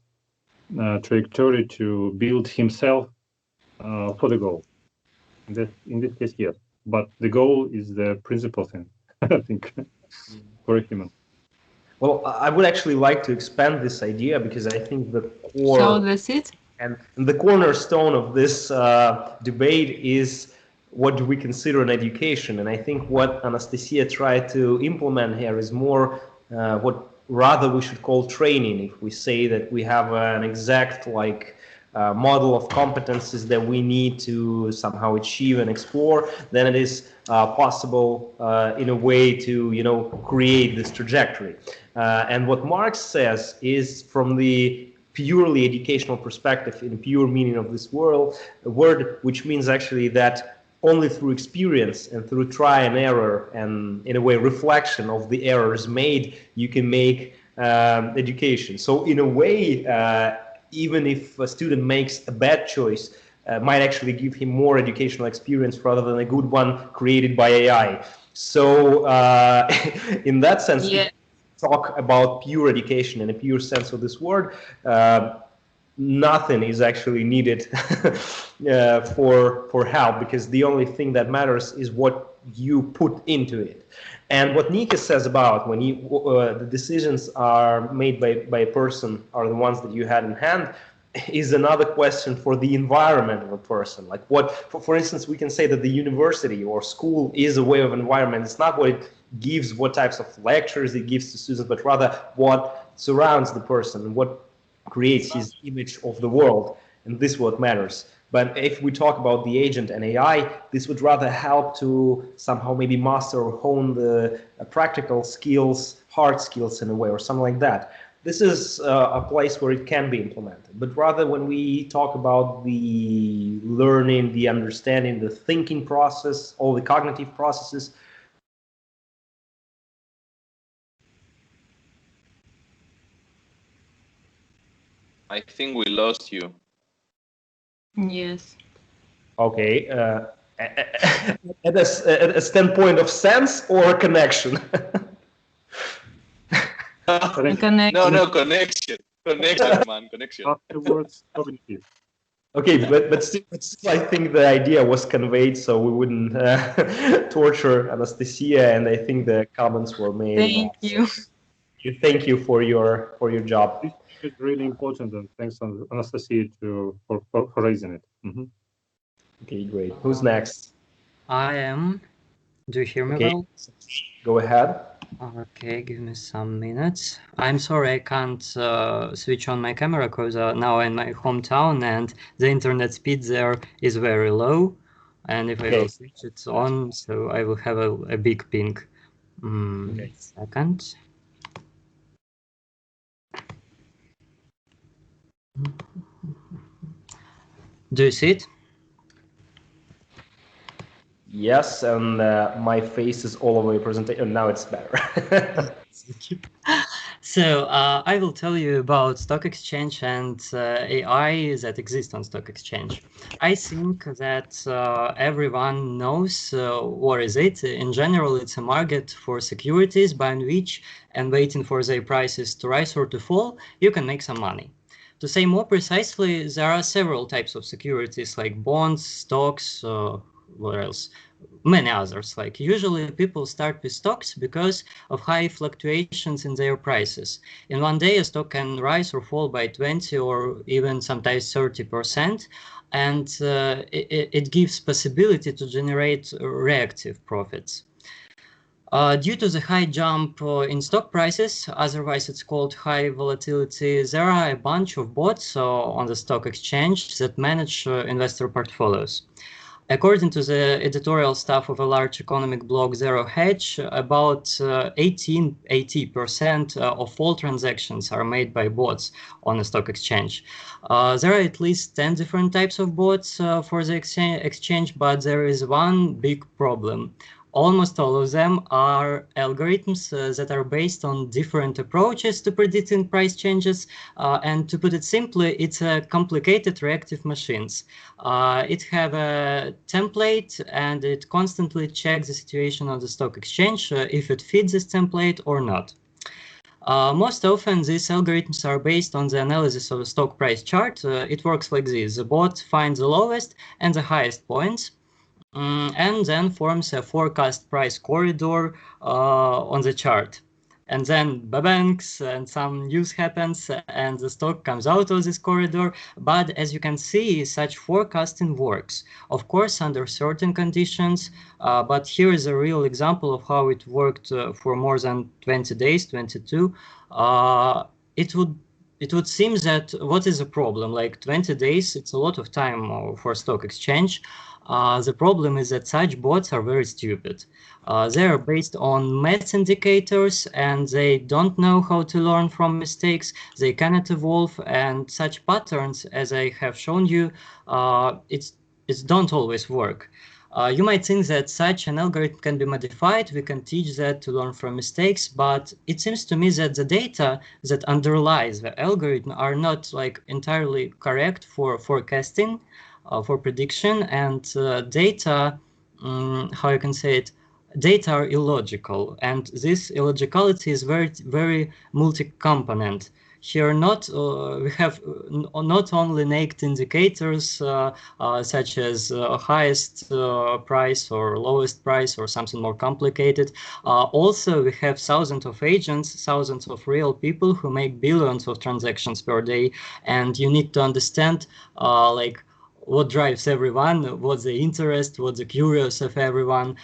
trajectory to build himself for the goal. In this case, yes. But the goal is the principal thing, I think, for a human. Well, I would actually like to expand this idea, because I think the core So that's it. And the cornerstone of this debate is, what do we consider an education? And I think what Anastasia tried to implement here is more what rather we should call training. If we say that we have an exact model of competences that we need to somehow achieve and explore, then it is possible in a way to create this trajectory. And what Marx says is, from the purely educational perspective, in pure meaning of this word, which means actually that only through experience and through try and error, and in a way reflection of the errors made, you can make education. So in a way, even if a student makes a bad choice, might actually give him more educational experience rather than a good one created by AI. So in that sense, yeah. Talk about pure education in a pure sense of this word, nothing is actually needed for help, because the only thing that matters is what you put into it. And what Nikos says about when the decisions are made by a person are the ones that you had in hand is another question for the environment of a person. Like what, for instance, we can say that the university or school is a way of environment. It's not what it gives, what types of lectures it gives to students, but rather what surrounds the person and what creates his image of the world, and this is what matters. But if we talk about the agent and AI, this would rather help to somehow maybe master or hone the practical skills, hard skills in a way, or something like that. This is a place where it can be implemented. But rather when we talk about the learning, the understanding, the thinking process, all the cognitive processes, I think we lost you. Yes. okay, at a standpoint of sense or connection? No, connection, man, connection. Afterwards, cognitive. Okay, but still, I think the idea was conveyed, so we wouldn't torture Anastasia, and I think the comments were made. Thank you. Thank you for your job. This is really important, and thanks, Anastasia, for raising it. Mm-hmm. Okay, great. Who's next? I am. Do you hear me Okay. well? Go ahead. Okay, give me some minutes. I'm sorry I can't switch on my camera because now I'm in my hometown and the internet speed there is very low. And if I will switch it on, so I will have a big ping. Second. Do you see it? Yes, and my face is all over your presentation. Now it's better. So I will tell you about stock exchange and AI that exists on stock exchange. I think that everyone knows what is it. In general, it's a market for securities by which, and waiting for their prices to rise or to fall, you can make some money. To say more precisely, there are several types of securities like bonds, stocks, what else? Many others. Like usually people start with stocks because of high fluctuations in their prices. In one day, a stock can rise or fall by 20 or even sometimes 30%, and it gives possibility to generate reactive profits. Due to the high jump in stock prices, otherwise it's called high volatility, there are a bunch of bots on the stock exchange that manage investor portfolios. According to the editorial staff of a large economic blog, Zero Hedge, about 80% of all transactions are made by bots on a stock exchange. There are at least 10 different types of bots for the exchange, but there is one big problem. Almost all of them are algorithms that are based on different approaches to predicting price changes. And to put it simply, it's a complicated reactive machines. It have a template and it constantly checks the situation on the stock exchange if it fits this template or not. Most often, these algorithms are based on the analysis of a stock price chart. It works like this. The bot finds the lowest and the highest points, and then forms a forecast price corridor on the chart. And then babanks and some news happens and the stock comes out of this corridor. But as you can see, such forecasting works, of course, under certain conditions. But here is a real example of how it worked for more than 20 days, 22. It would seem that what is the problem? Like 20 days, it's a lot of time for stock exchange. The problem is that such bots are very stupid. They are based on math indicators and they don't know how to learn from mistakes. They cannot evolve, and such patterns, as I have shown you, it don't always work. You might think that such an algorithm can be modified. We can teach that to learn from mistakes, but it seems to me that the data that underlies the algorithm are not like entirely correct for forecasting, for prediction, and data, how you can say it, data are illogical, and this illogicality is very multi-component. Here, we have not only naked indicators such as highest price or lowest price or something more complicated. Also, we have thousands of agents, thousands of real people who make billions of transactions per day, and you need to understand like what drives everyone, what's the interest, what's the curious of everyone.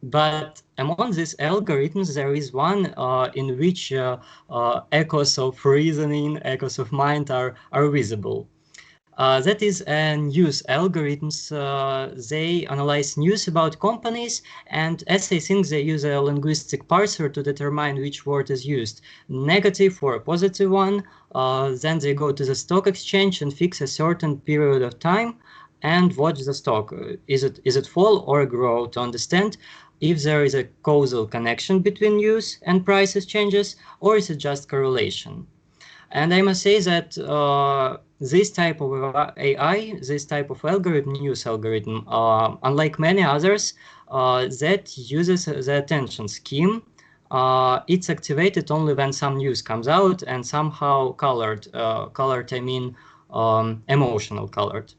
But among these algorithms, there is one in which echoes of reasoning, echoes of mind are visible. That is news algorithms. They analyze news about companies, and as I think they use a linguistic parser to determine which word is used, negative or a positive one. Then they go to the stock exchange and fix a certain period of time and watch the stock. Is it fall or grow, to understand if there is a causal connection between news and prices changes, or is it just correlation? And I must say that this type of AI, this type of algorithm, news algorithm, unlike many others, that uses the attention scheme. It's activated only when some news comes out and somehow colored, I mean emotional colored.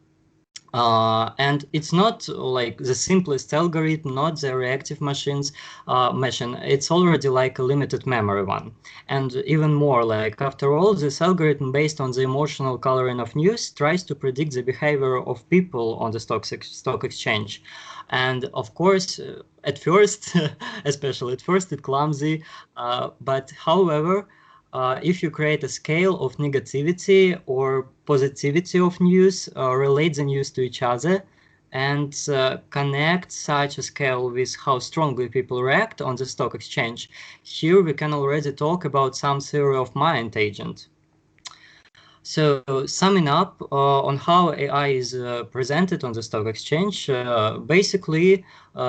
And it's not like the simplest algorithm, not the reactive machine. It's already like a limited memory one. And even more, like after all, this algorithm based on the emotional coloring of news tries to predict the behavior of people on the stock exchange. And of course, at first, especially at first, it's clumsy. But however, if you create a scale of negativity or positivity of news, relate the news to each other, and connect such a scale with how strongly people react on the stock exchange, here we can already talk about some theory of mind agent. So summing up on how AI is presented on the stock exchange, basically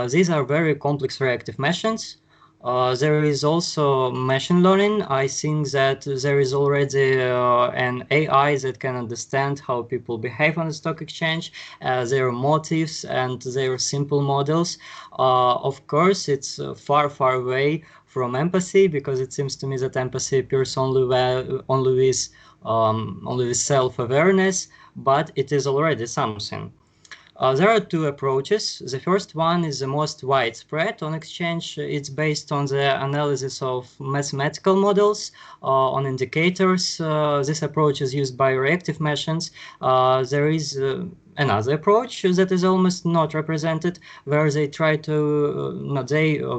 these are very complex reactive machines. There is also machine learning. I think that there is already an AI that can understand how people behave on the stock exchange, their motives and their simple models. Of course, it's far, far away from empathy, because it seems to me that empathy appears only with self-awareness, but it is already something. There are two approaches. The first one is the most widespread on exchange. It's based on the analysis of mathematical models on indicators. This approach is used by reactive machines. There is another approach that is almost not represented, where they try to,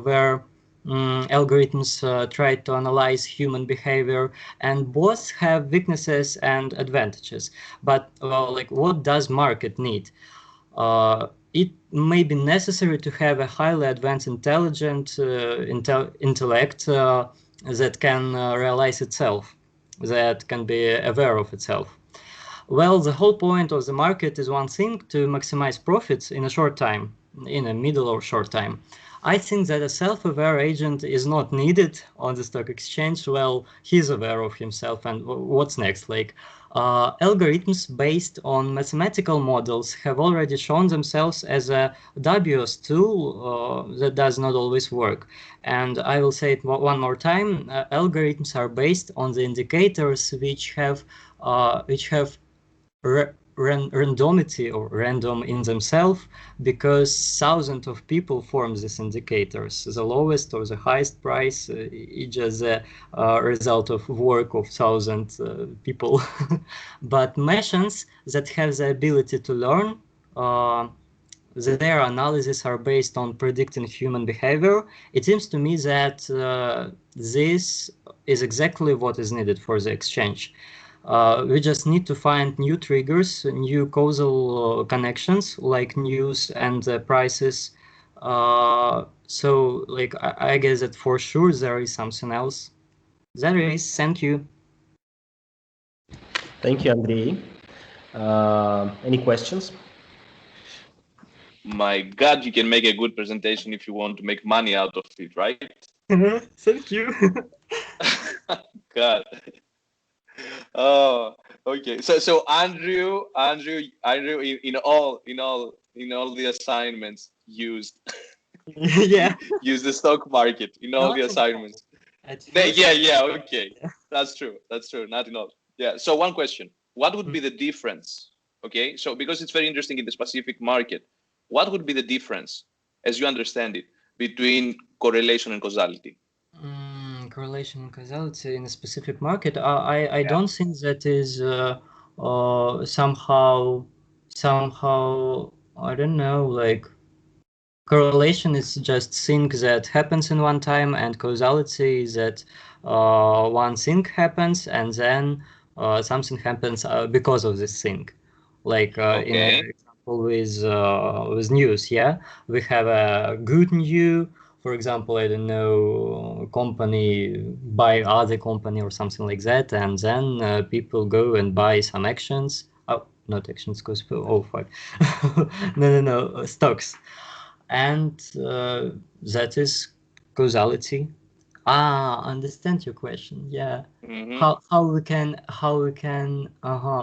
where algorithms try to analyze human behavior, and both have weaknesses and advantages. But like, what does market need? It may be necessary to have a highly advanced intelligent intellect that can realize itself, that can be aware of itself. Well, the whole point of the market is one thing: to maximize profits in a short time, in a middle or short time. I think that a self-aware agent is not needed on the stock exchange. Well, he's aware of himself, and what's next? Like, algorithms based on mathematical models have already shown themselves as a dubious tool that does not always work. And I will say it one more time: algorithms are based on the indicators which have randomity or random in themselves, because thousands of people form these indicators. The lowest or the highest price is just a result of work of thousands people. But machines that have the ability to learn, their analyses are based on predicting human behavior. It seems to me that this is exactly what is needed for the exchange. We just need to find new triggers, new causal connections, like news and prices. So, like, I guess that for sure there is something else. There is. Thank you. Thank you, Andrei. Any questions? My God, you can make a good presentation if you want to make money out of it, right? Thank you. God. Oh, okay. So Andrew, in all the assignments used Yeah. use the stock market in all the assignments. Yeah, okay. That's true. Not enough. Yeah. So one question. What would be the difference? Okay. So because it's very interesting in the specific market, what would be the difference, as you understand it, between correlation and causality? Correlation and causality in a specific market. I don't think that is somehow I don't know, like correlation is just thing that happens in one time, and causality is that one thing happens and then something happens because of this thing. Like in an example with news, yeah, we have a good news. For example, I don't know, company buy other company or something like that, and then people go and buy some actions. Oh, not actions, because fuck, no, stocks, and that is causality. Understand your question. Yeah. How we can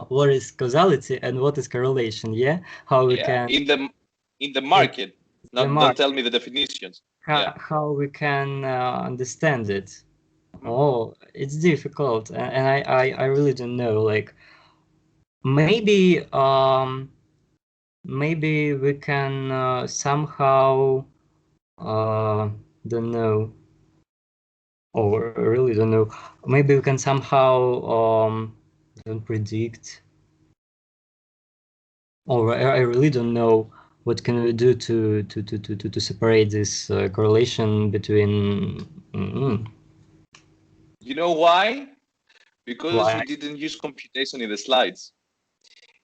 what is causality and what is correlation? Yeah. How we can in the market. Don't tell me the definitions. How we can understand it. Oh, it's difficult, and I really don't know. Like maybe we can somehow don't know. Or I really don't know. Maybe we can somehow don't predict. Or I really don't know what can we do to separate this correlation between. You know why? Because you didn't use computation in the slides.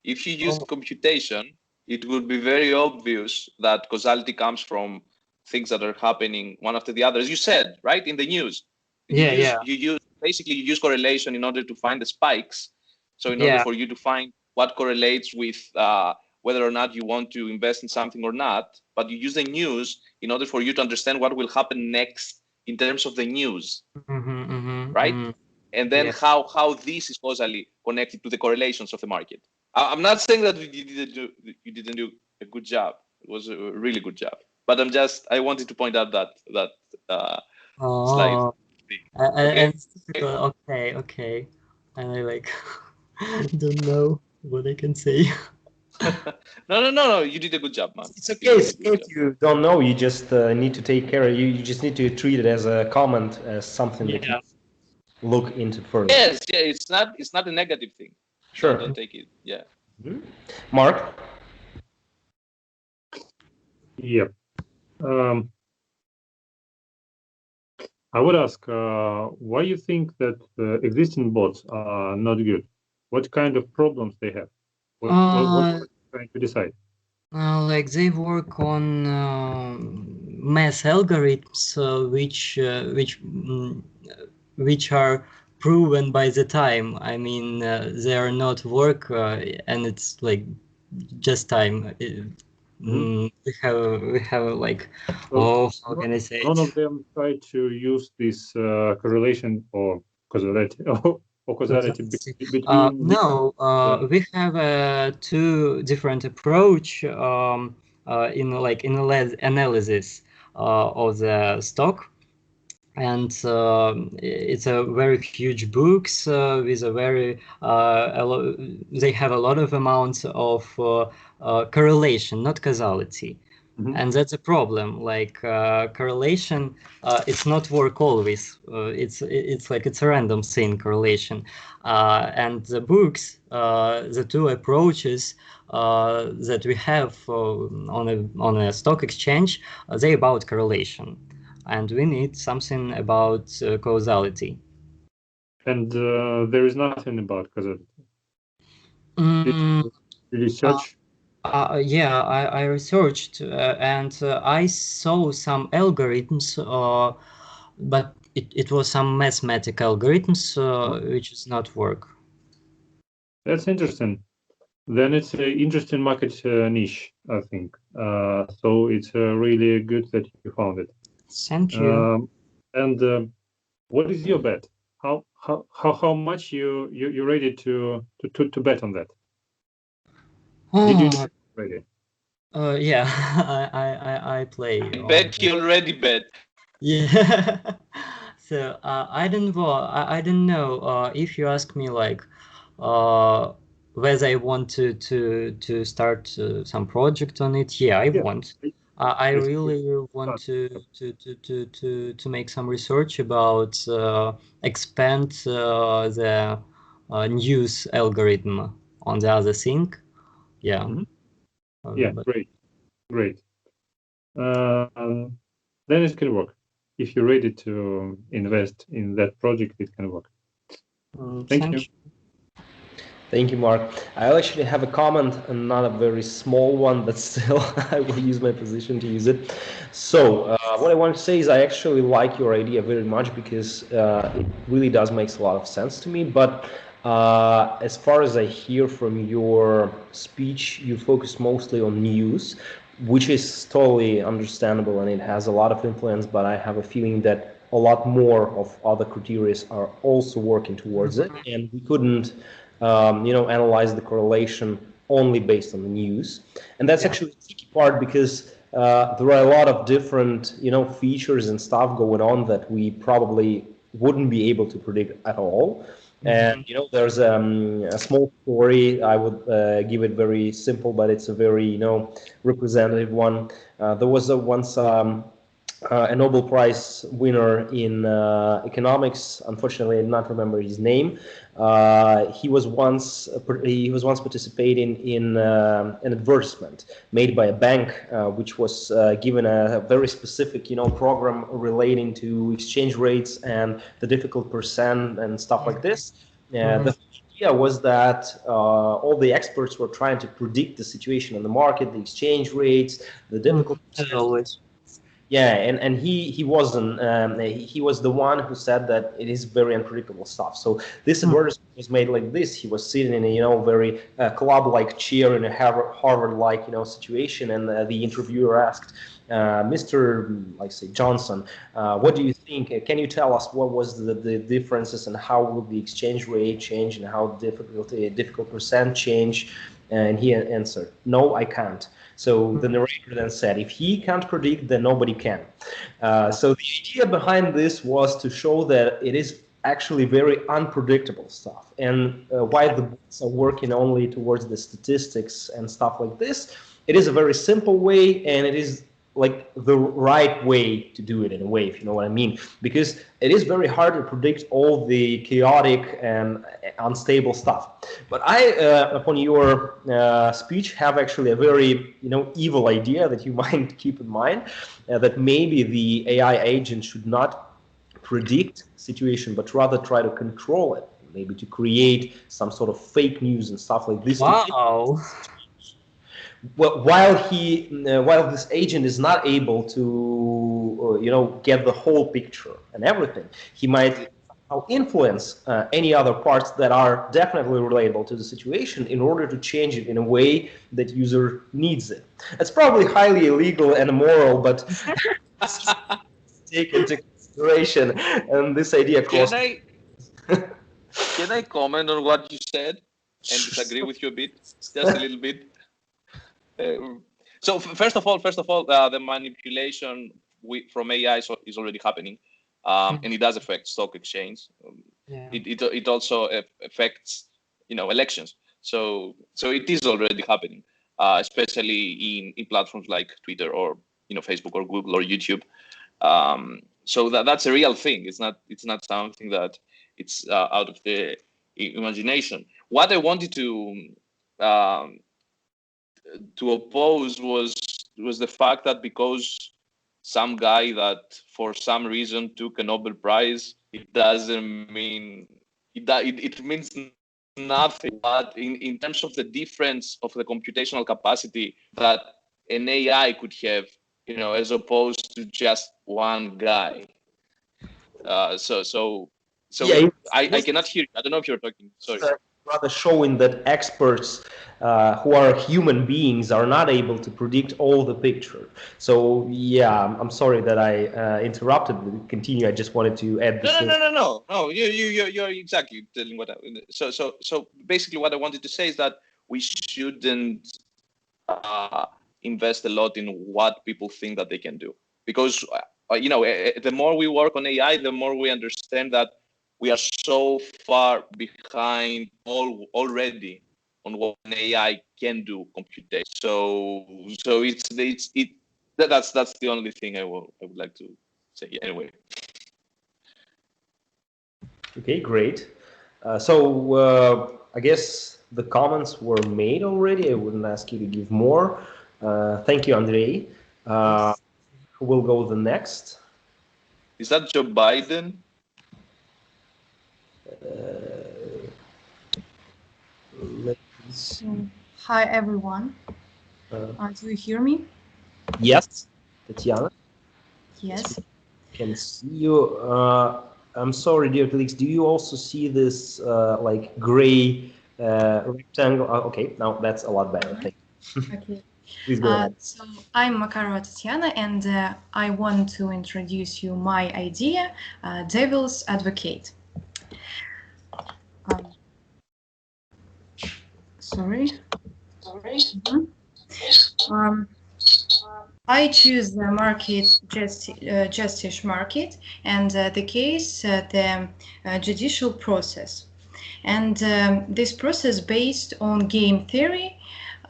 If you used computation, it would be very obvious that causality comes from things that are happening one after the other, as you said, right? In the news. You use correlation in order to find the spikes. So in order for you to find what correlates with whether or not you want to invest in something or not, but you use the news in order for you to understand what will happen next in terms of the news, right? And then how this is causally connected to the correlations of the market. I'm not saying that you didn't do a good job. It was a really good job. But I wanted to point out that slide. Okay. And I like don't know what I can say. No. You did a good job, man. It's okay. If you don't know, you just need to take care. You just need to treat it as a comment, as something that you look into further. Yes, it's not a negative thing. Sure. Don't take it. Yeah. Mark? Yeah. I would ask, why you think that existing bots are not good? What kind of problems they have? What are you trying to decide? Like they work on math algorithms, which are proven by the time. I mean, they are not work, and it's like just time. We have like how can I say it? None of them try to use this correlation or causality between. We have two different approach in analysis of the stock. And it's a very huge books with a very they have a lot of amounts of correlation, not causality. And that's a problem. Like correlation, it's not work always. It's like it's a random thing, correlation. And the books, the two approaches that we have on a stock exchange, they about correlation. And we need something about causality. And there is nothing about causality. Did you research? I researched and I saw some algorithms, but it was some mathematical algorithms which does not work. That's interesting. Then it's an interesting market niche, I think. So it's really good that you found it. Thank you. And what is your bet? How much you're ready to bet on that? Did you ready? Yeah, I play. I bet he already bet. Yeah. I don't know if you ask me like whether I want to start some project on it. Yeah, I want. I really want to make some research about expand the news algorithm on the other thing. Yeah. Yeah, great. Then it can work. If you're ready to invest in that project, it can work. Thank you. Thank you, Mark. I actually have a comment, and not a very small one, but still I will use my position to use it. So what I want to say is I actually like your idea very much, because it really does make a lot of sense to me. But as far as I hear from your speech, you focus mostly on news, which is totally understandable, and it has a lot of influence, but I have a feeling that a lot more of other criteria are also working towards it, and we couldn't analyze the correlation only based on the news. And that's actually the tricky part, because there are a lot of different, features and stuff going on that we probably wouldn't be able to predict at all. And, there's a small story. I would give it very simple, but it's a very, representative one. There was once a Nobel Prize winner in economics. Unfortunately, I do not remember his name. He was once participating in an advertisement made by a bank, which was given a very specific, program relating to exchange rates and the difficult percent and stuff like this. The idea was that all the experts were trying to predict the situation in the market, the exchange rates, the difficult percent. Yeah, and he wasn't. He was the one who said that it is very unpredictable stuff. So this advertisement was made like this. He was sitting in a very club-like chair in a Harvard-like situation, and the interviewer asked, Mr. Johnson, what do you think? Can you tell us what was the differences, and how will the exchange rate change, and how difficult percent change? And he answered, no, I can't. So the narrator then said, if he can't predict, then nobody can. So the idea behind this was to show that it is actually very unpredictable stuff. And while the books are working only towards the statistics and stuff like this, it is a very simple way, and it is like the right way to do it in a way, if you know what I mean, because it is very hard to predict all the chaotic and unstable stuff. But I, upon your speech, have actually a very evil idea that you might keep in mind, that maybe the AI agent should not predict situation, but rather try to control it, maybe to create some sort of fake news and stuff like this. Wow. Well, while this agent is not able to, get the whole picture and everything, he might influence any other parts that are definitely relatable to the situation in order to change it in a way that user needs it. It's probably highly illegal and immoral, but take into consideration, and this idea crossed. Can I comment on what you said and disagree with you a bit, just a little bit? So first of all, the manipulation from AI is already happening, and it does affect stock exchange. It also affects elections. So it is already happening, especially in platforms like Twitter or Facebook or Google or YouTube. So that's a real thing. It's not something that it's out of the imagination. What I wanted to oppose was the fact that because some guy that for some reason took a Nobel Prize, it doesn't mean it means nothing. But in terms of the difference of the computational capacity that an AI could have, as opposed to just one guy. So yeah, I cannot hear you. I don't know if you're talking. Sorry. Rather showing that experts who are human beings are not able to predict all the picture. So yeah, I'm sorry that I interrupted. Continue. I just wanted to add this. No. You're exactly telling what. So basically, what I wanted to say is that we shouldn't invest a lot in what people think that they can do, because the more we work on AI, the more we understand that we are so far behind already on what an AI can do computation. So that's the only thing I would like to say. Anyway. Okay, great. I guess the comments were made already. I wouldn't ask you to give more. Thank you, Andrei. Who will go the next? Is that Joe Biden? Hi, everyone. Do you hear me? Yes, Tatiana. Yes. Can see you. I'm sorry, dear colleagues. Do you also see this like gray rectangle? Okay, now that's a lot better. Thank you. Okay. Please go ahead. So I'm Makarova Tatiana, and I want to introduce you my idea, Devil's Advocate. Sorry. I choose the market, justice market, and the case, the judicial process. And this process based on game theory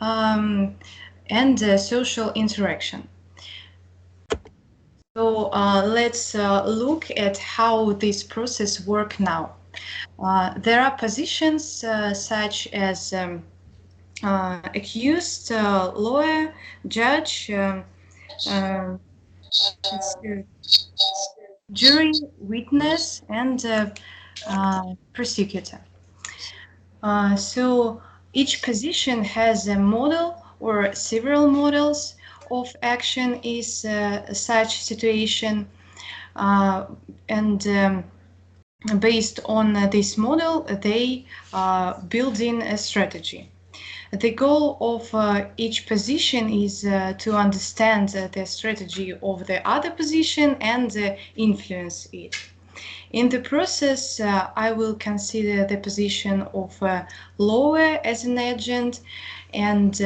and social interaction. So let's look at how this process works now. There are positions such as accused, lawyer, judge, jury, witness, and prosecutor. So each position has a model or several models of action is such situation, and based on this model, they build in a strategy. The goal of each position is to understand the strategy of the other position and influence it. In the process, I will consider the position of a lawyer as an agent, and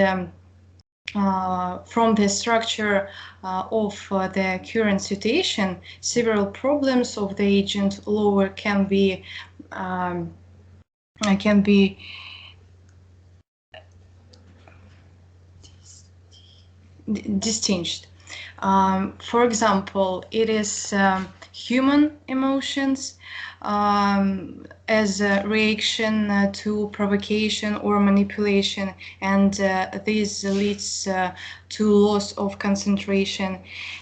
from the structure of the current situation, several problems of the agent lawyer can be distinguished. For example, it is human emotions as a reaction to provocation or manipulation, and this leads to loss of concentration,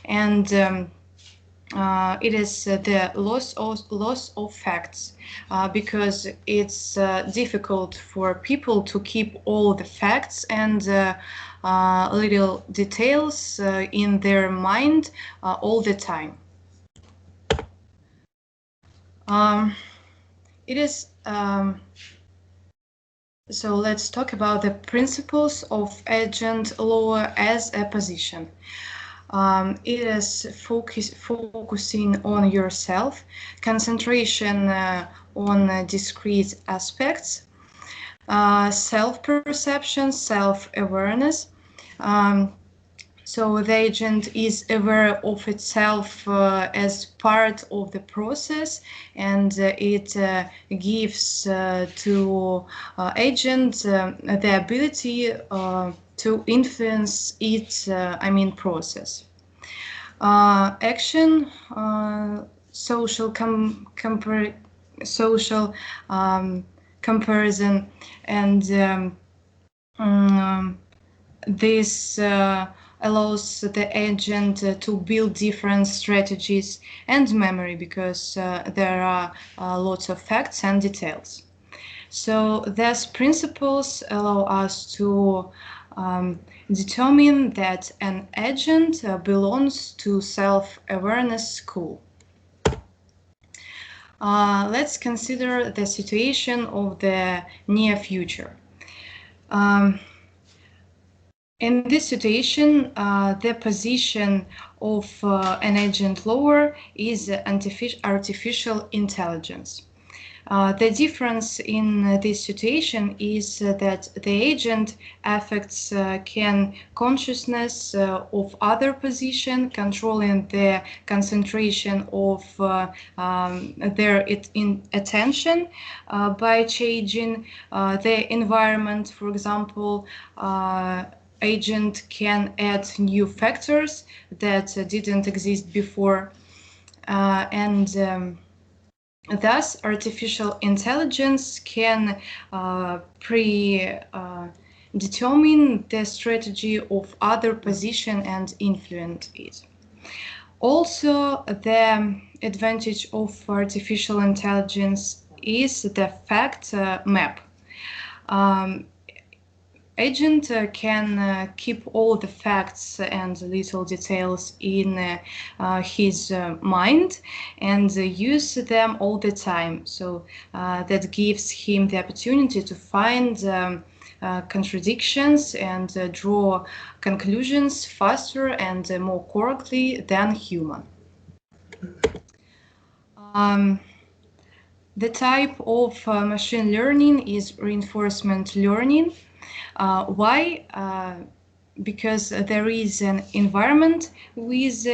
and it is the loss of facts, because it's difficult for people to keep all the facts and little details in their mind all the time. So let's talk about the principles of agent law as a position. It is focusing on yourself, concentration on discrete aspects, self-perception, self-awareness. So the agent is aware of itself as part of the process, and it gives to agent the ability to influence its process. Action, social comparison, and this allows the agent to build different strategies and memory, because there are lots of facts and details. So these principles allow us to determine that an agent belongs to self-awareness school. Let's consider the situation of the near future. In this situation, the position of an agent lawyer is artificial intelligence. The difference in this situation is that the agent affects consciousness of other position, controlling the concentration of their attention by changing the environment. For example, agent can add new factors that didn't exist before, and thus, artificial intelligence can predetermine the strategy of other position and influence it. Also, the advantage of artificial intelligence is the fact map. Agent can keep all the facts and little details in his mind and use them all the time. So that gives him the opportunity to find contradictions and draw conclusions faster and more correctly than human. The type of machine learning is reinforcement learning. Why? Because there is an environment with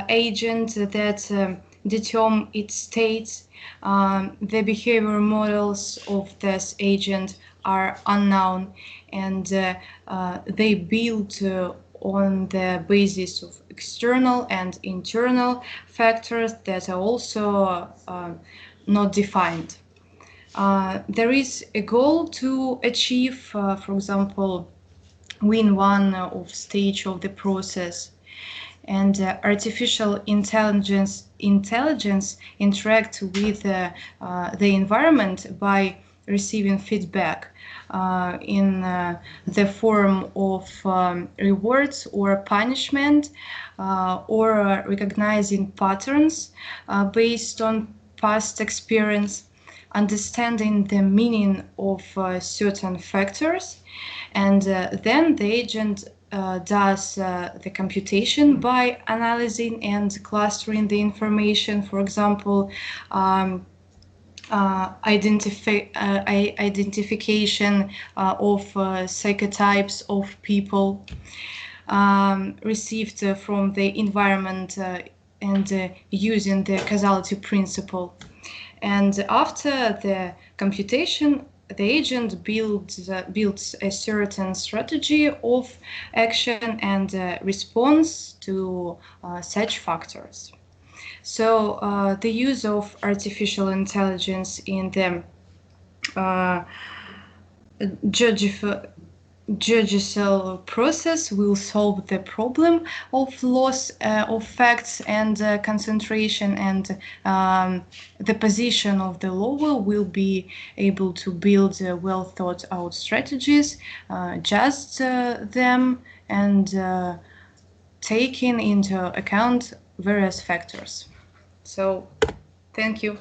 agent that determine its states. The behavior models of this agent are unknown, and they build on the basis of external and internal factors that are also not defined. There is a goal to achieve, for example, win one of stage of the process, and artificial intelligence interact with the environment by receiving feedback in the form of rewards or punishment, or recognizing patterns based on past experience, understanding the meaning of certain factors, and then the agent does the computation by analyzing and clustering the information. For example, identification of psychotypes of people received from the environment and using the causality principle. And after the computation, the agent builds a certain strategy of action and response to such factors. So the use of artificial intelligence in the judicial process will solve the problem of loss of facts and concentration, and the position of the lawyer will be able to build well thought out strategies, just them, and taking into account various factors. So, thank you.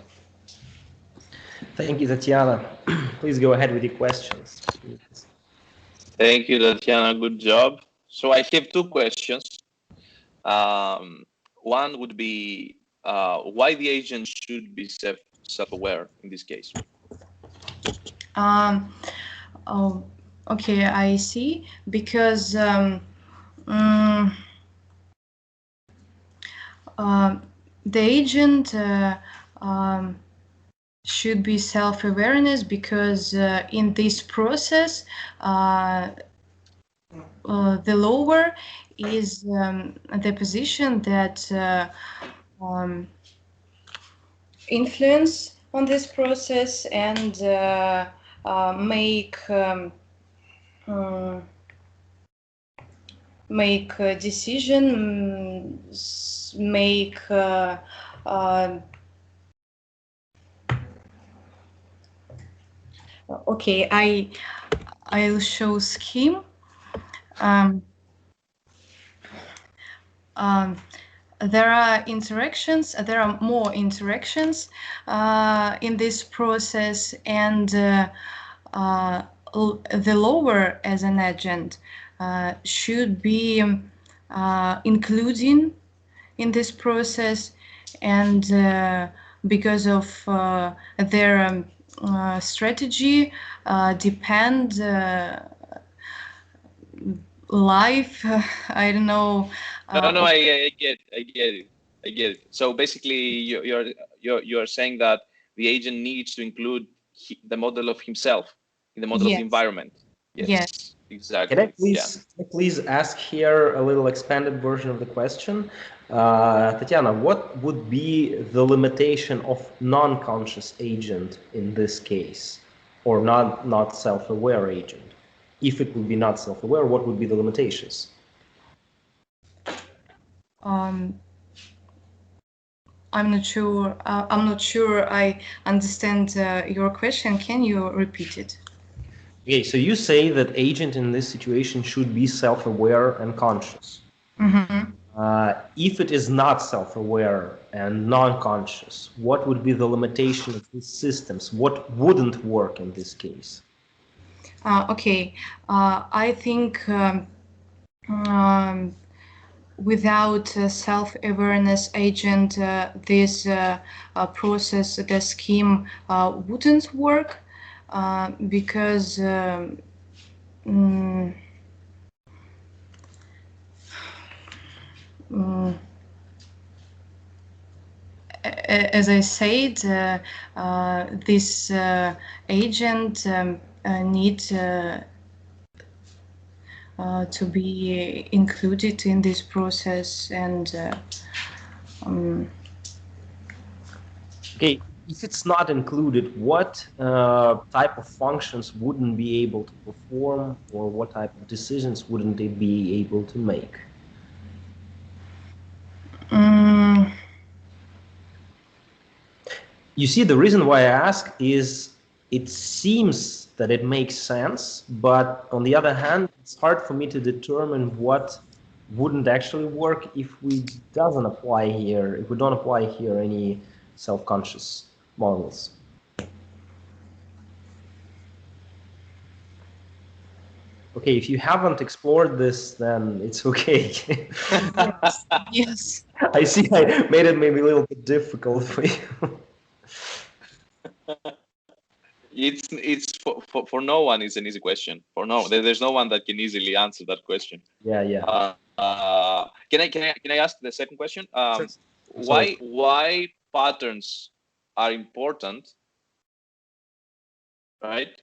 Thank you, Tatiana. Please go ahead with your questions. Thank you, Tatiana. Good job. So I have two questions. One would be why the agent should be self-aware in this case. Okay, I see. Because the agent should be self-awareness, because in this process the lower is the position that influence on this process and make decisions, okay, I'll show scheme. There are interactions. There are more interactions in this process, and the lower as an agent should be including in this process and because of their strategy depend life. I don't know. No, I get it. So basically, you're saying that the agent needs to include the model of himself in the model of the environment. Yes. Exactly. Can I please ask here a little expanded version of the question? Tatiana, what would be the limitation of non-conscious agent in this case, or not self-aware agent? If it would be not self-aware, what would be the limitations? I'm not sure. I'm not sure I understand your question. Can you repeat it? Okay, so you say that agent in this situation should be self-aware and conscious. Mm-hmm. If it is not self-aware and non-conscious, what would be the limitation of these systems? What wouldn't work in this case? Okay, I think without self-awareness agent, this process, the scheme wouldn't work because as I said, this agent need to be included in this process, and okay, if it's not included, what type of functions wouldn't be able to perform, or what type of decisions wouldn't they be able to make? You see, the reason why I ask is it seems that it makes sense, but on the other hand, it's hard for me to determine what wouldn't actually work if we don't apply here any self-conscious models. Okay, if you haven't explored this, then it's okay. Yes. I see I made it maybe a little bit difficult for you. It's for no one is an easy question. There's no one that can easily answer that question. Yeah. Can I ask the second question? Sure. Why patterns are important, right?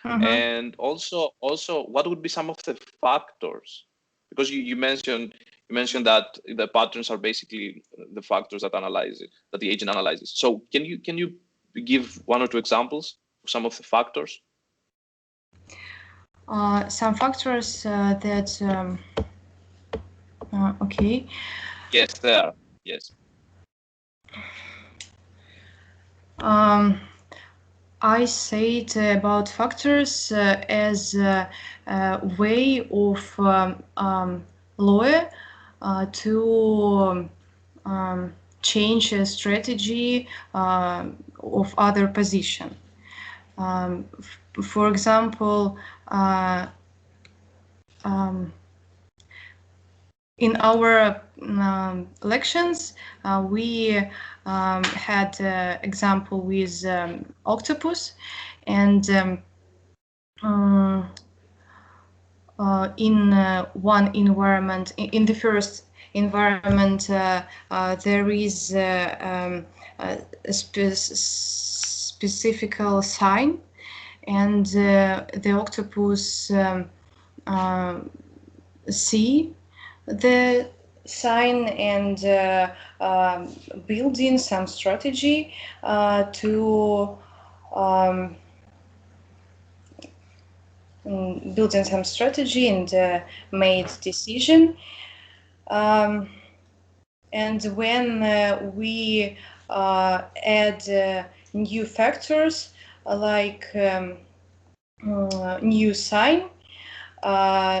Mm-hmm. And also what would be some of the factors? Because you mentioned that the patterns are basically the factors that the agent analyzes. So can you give one or two examples of some of the factors? Some factors that okay. Yes, there are. Yes. I said about factors as a way of lawyer to change a strategy of other position. For example, in our lections, we had example with octopus, and in one environment, in the first environment, there is a specific sign, and the octopus see the sign and building some strategy to and made decision. And when we add new factors like new sign,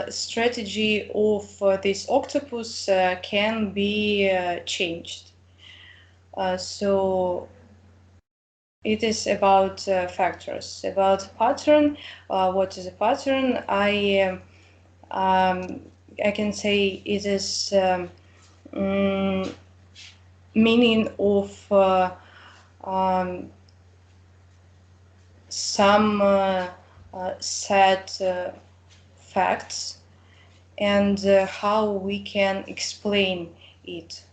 strategy of this octopus can be changed. So it is about factors. About pattern, what is a pattern? I can say it is meaning of some set facts and how we can explain it.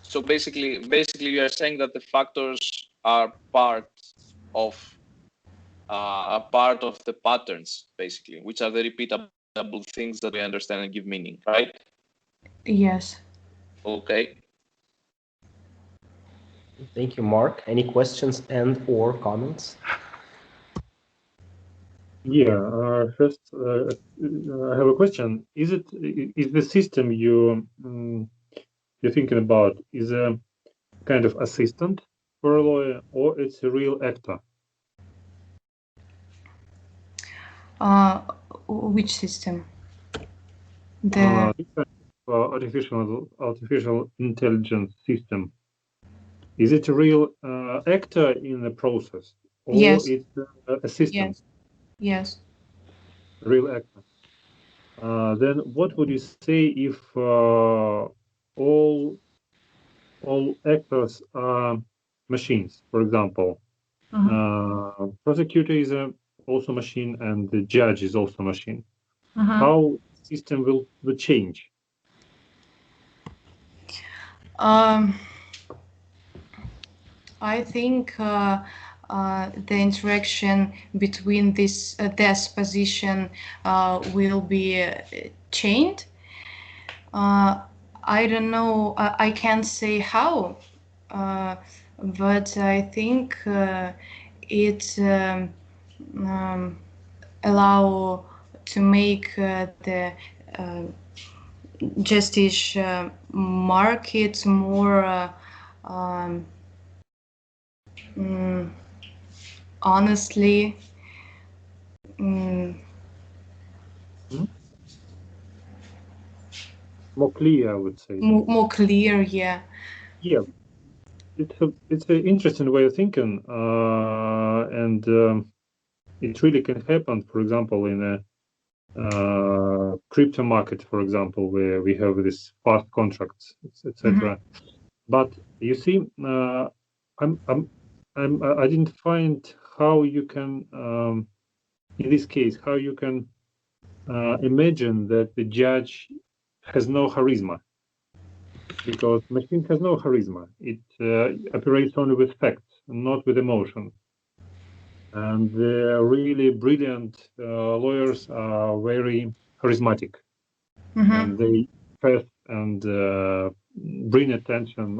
So basically, you are saying that the factors are part of the patterns, basically, which are the repeatable things that we understand and give meaning, right? Yes. Okay. Thank you, Mark. Any questions and/or comments? Yeah. First, I have a question. Is the system you're thinking about is a kind of assistant for a lawyer, or it's a real actor? Which system? Artificial intelligence system. Is it a real actor in the process, or yes. it's a system? Yes. Real actor. Then what would you say if all actors are machines? For example, prosecutor is also machine, and the judge is also machine. How system will change? I think the interaction between this position will be changed. I don't know. I can't say how, but I think it allow to make the justice market more honestly. More clear, I would say. More clear, yeah. Yeah, it's an interesting way of thinking, and it really can happen. For example, in a crypto market, for example, where we have this fast contracts, etc. But you see, I didn't find how you can, in this case, how you can imagine that the judge has no charisma, because machine has no charisma. It operates only with facts, not with emotion. And the really brilliant lawyers are very charismatic, and they press and bring attention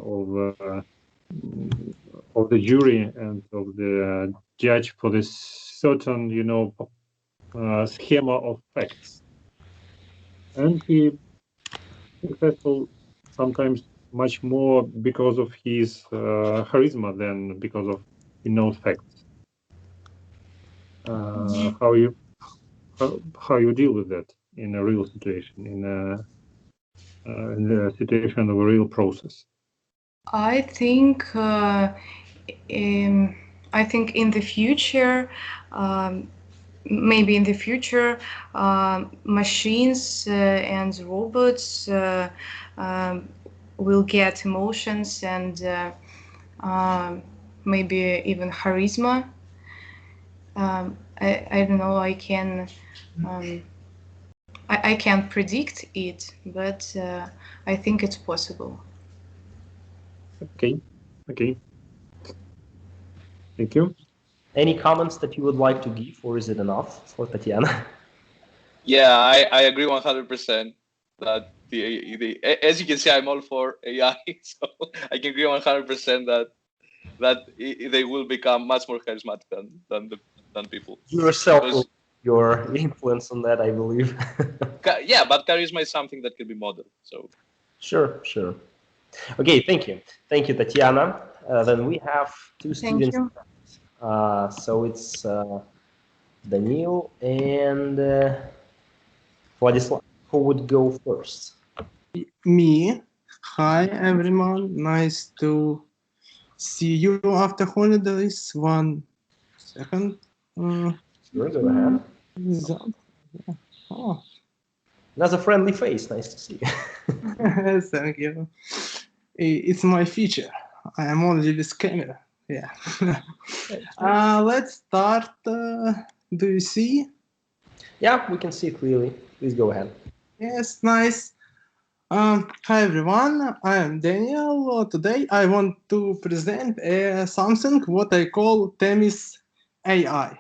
of the jury and of the judge for this certain, schema of facts. And he successful sometimes much more because of his charisma than because of he knows facts. How you deal with that in a real situation, in a situation of a real process? I think in the future, maybe in the future, machines and robots will get emotions and maybe even charisma. I don't know. I can't predict it, but I think it's possible. Okay. Thank you. Any comments that you would like to give, or is it enough for Tatiana? Yeah, I agree 100% that as you can see, I'm all for AI, so I can agree 100% that they will become much more charismatic than people. Yourself, your influence on that, I believe. Yeah, but charisma is something that can be modeled. So. Sure. Okay, thank you, Tatiana. Then we have two students. Thank you. So it's Daniil and Vladislav. Who would go first? Me. Hi, everyone. Nice to see you after holidays. 1 second. Sure, go ahead. Another friendly face. Nice to see you. Thank you. It's my feature. I am only this camera. Yeah. Let's start. Do you see? Yeah, we can see clearly. Please go ahead. Yes, nice. Hi everyone, I am Daniel. Today I want to present something what I call Themis AI.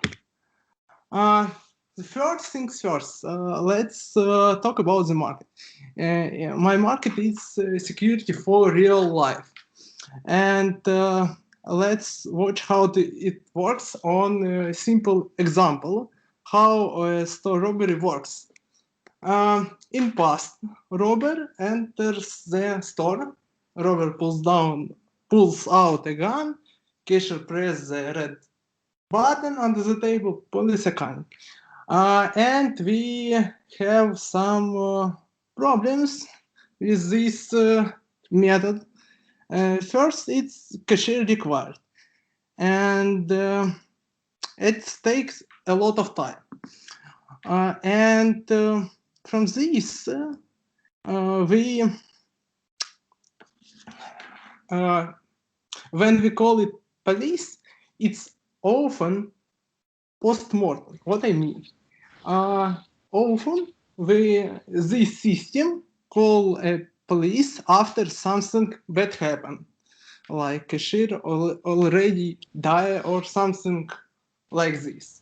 The first things first, let's talk about the market. My market is security for real life. And let's watch how it works on a simple example, how a store robbery works. In past, robber enters the store, robber pulls out a gun, cashier presses the red button under the table, police account. And we have some problems with this method. First, it's cashier required, and it takes a lot of time. And from this, when we call it police, it's often post-mortem. What I mean? Often this system call a police after something bad happened, like cashier already die or something like this.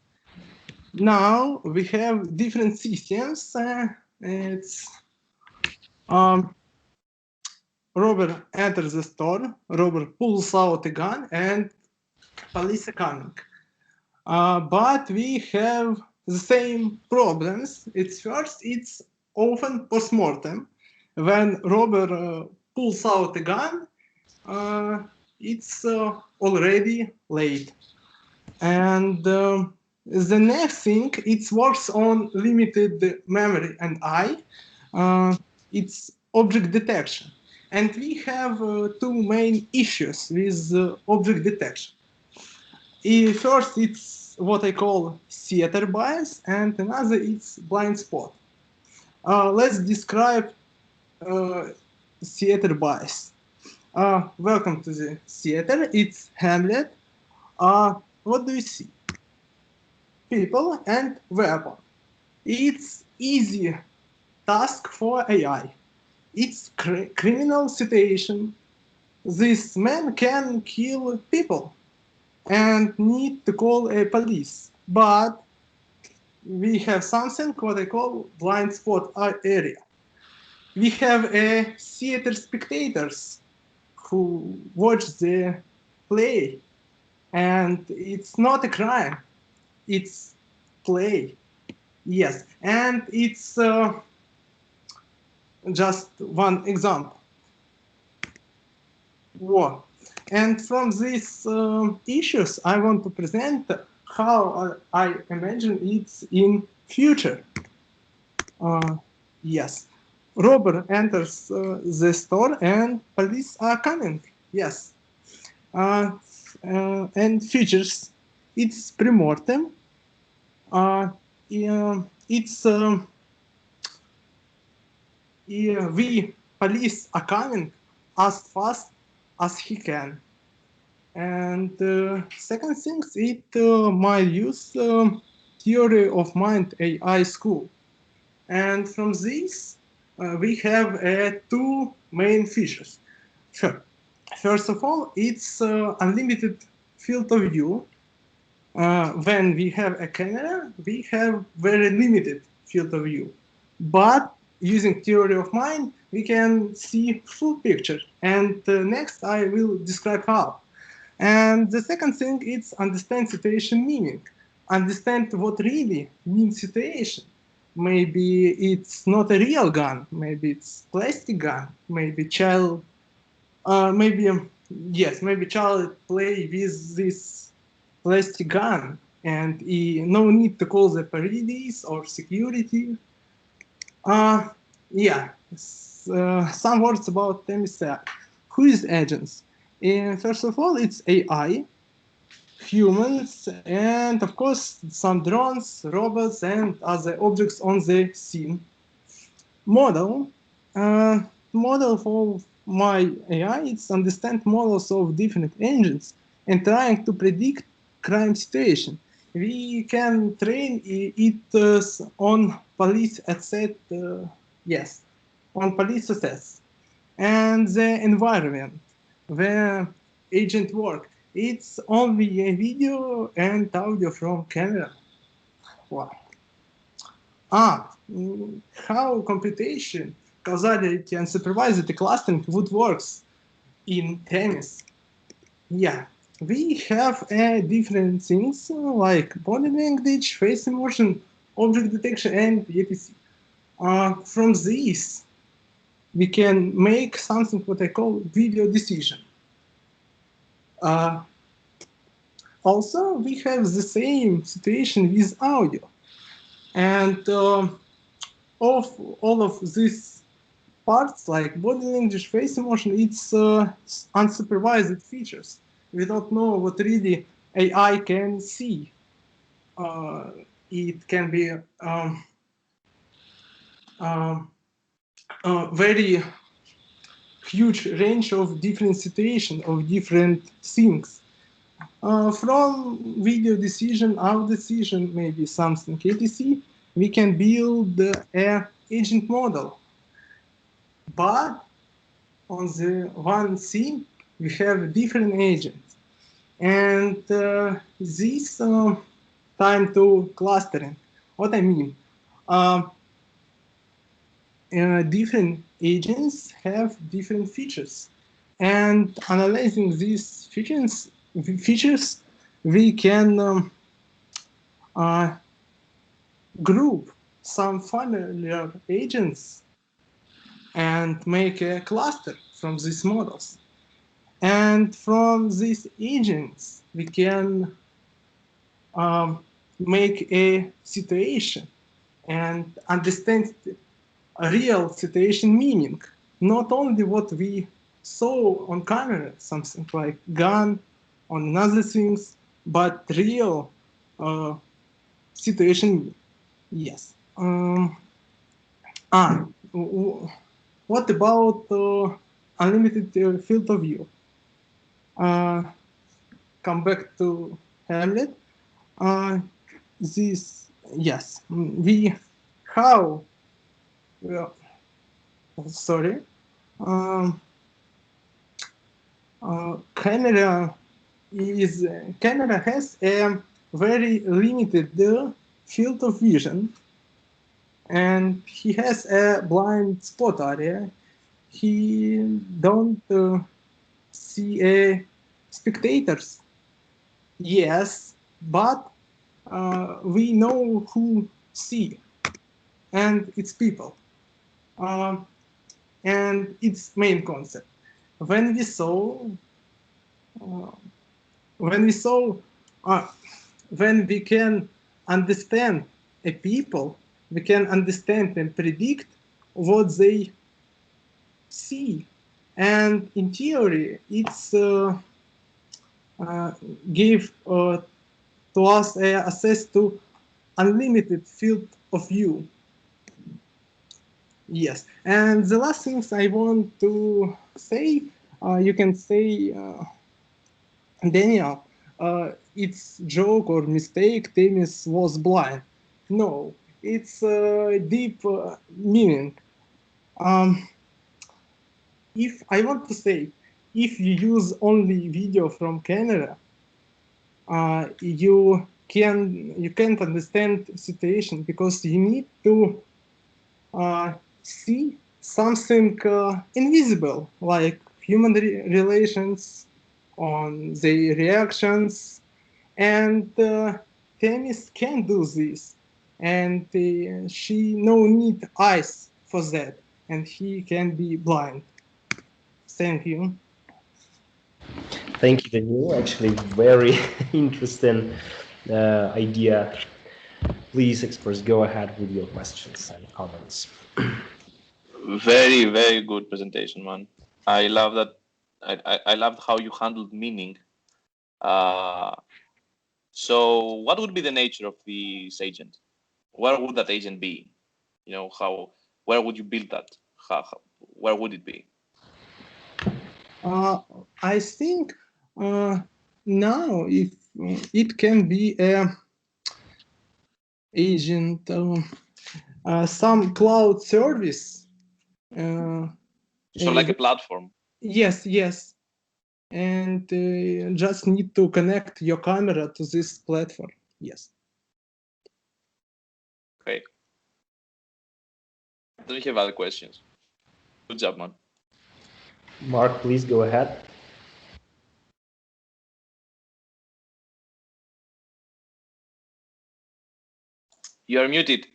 Now we have different systems. It's robber enters the store, robber pulls out a gun, and police are coming. But we have the same problems. It's often post-mortem. When robber pulls out a gun, it's already late. And the next thing, it works on limited memory and eye. It's object detection. And we have two main issues with object detection. First, it's what I call theater bias, and another it's blind spot. Let's describe theater bias. Welcome to the theater. It's Hamlet. What do you see? People and weapon. It's easy task for AI. It's criminal situation. This man can kill people and need to call a police. But we have something what I call blind spot area. We have a theater spectators who watch the play, and it's not a crime. It's play. Yes, and it's just one example. War. And from these issues, I want to present how I imagine it's in future. Yes, robber enters the store and police are coming. Yes, and features. It's pre-mortem. It's we police are coming as fast as he can. And second thing, it might use theory of mind AI school. And from this, we have two main features. Sure. First of all, it's unlimited field of view. When we have a camera, we have very limited field of view. But using theory of mind, we can see full picture. And next, I will describe how. And the second thing is understand situation meaning. Understand what really means situation. Maybe it's not a real gun. Maybe it's plastic gun. Maybe child. Maybe child play with this plastic gun, and no need to call the police or security. Some words about Themis AI. Who is agents? First of all, it's AI, humans, and of course some drones, robots, and other objects on the scene. model. Model for my AI, it's understand models of different engines and trying to predict crime situation. We can train it on police asset, yes, on police assets, and the environment where agent work. It's only a video and audio from camera. Wow. How computation, causality, and supervised clustering would works in tennis. Yeah, we have different things like body language, face emotion, object detection, and etc. From this, we can make something what I call video decision. Also, we have the same situation with audio. And of all of these parts, like body language, face emotion, it's unsupervised features. We don't know what really AI can see. It can be very huge range of different situations, of different things. From video decision, our decision, maybe something etc., we can build a agent model. But on the one thing, we have different agents. And this time to clustering. What I mean, different agents have different features. And analyzing these features, we can group some familiar agents and make a cluster from these models. And from these agents, we can make a situation and understand a real situation meaning, not only what we saw on camera, something like gun or other things, but real situation. Yes. What about unlimited field of view? Come back to Hamlet. This, yes, we how. Well, sorry. Camera has a very limited field of vision, and he has a blind spot area. He don't see spectators. Yes, but we know who see, and it's people. And its main concept. When we can understand a people, we can understand and predict what they see. And in theory, it's give to us access to unlimited field of view. Yes, and the last things I want to say, you can say, Daniel, it's joke or mistake, Themis was blind. No, it's deep meaning. If I want to say, if you use only video from camera, you can't understand situation because you need to see something invisible, like human relations, on the reactions, and Themis can do this, and she no need eyes for that, and he can be blind. Thank you. Thank you, Daniel. Actually, very interesting idea. Please, experts, go ahead with your questions and comments. Very, very good presentation, man. I love that. I loved how you handled meaning. So what would be the nature of this agent? Where would that agent be? You know, where would you build that? Where would it be? I think now if it can be a agent, some cloud service. So like a platform. Yes, yes. And just need to connect your camera to this platform. Yes. Okay. Do you have other questions? Good job, man. Mark, please go ahead. You are muted.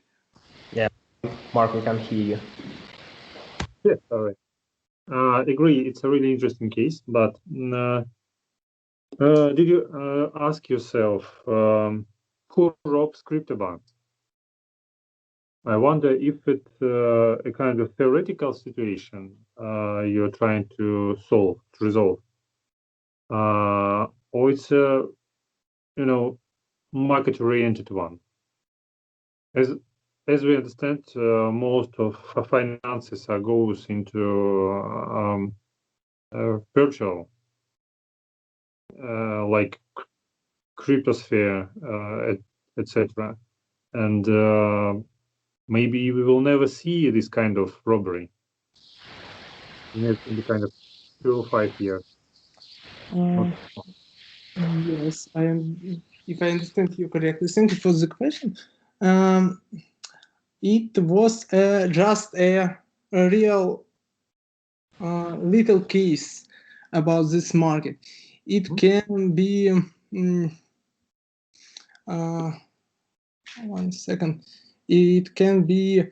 Yeah, Mark, we can hear you. Yeah, sorry. Agree, it's a really interesting case, but did you ask yourself who robs CryptoBank? I wonder if it's a kind of theoretical situation you're trying to resolve, or it's a market-oriented one. As we understand, most of finances goes into virtual, like cryptosphere, etc. And maybe we will never see this kind of robbery in the kind of 2 or 5 years. Yes, I am. If I understand you correctly, thank you for the question. It was just a real little case about this market. It can be. One second. It can be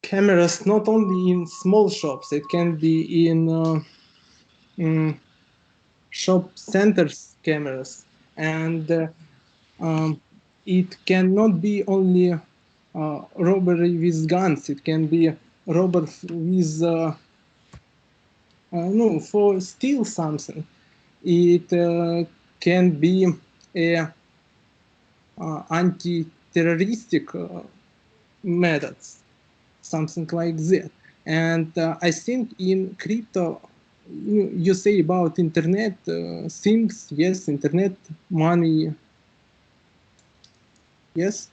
cameras not only in small shops. It can be in shop centers cameras, and it cannot be only robbery with guns. It can be robbery with for steal something. It can be a anti-terroristic methods, something like that. And I think in crypto, you say about internet things. Yes, internet money. Yes.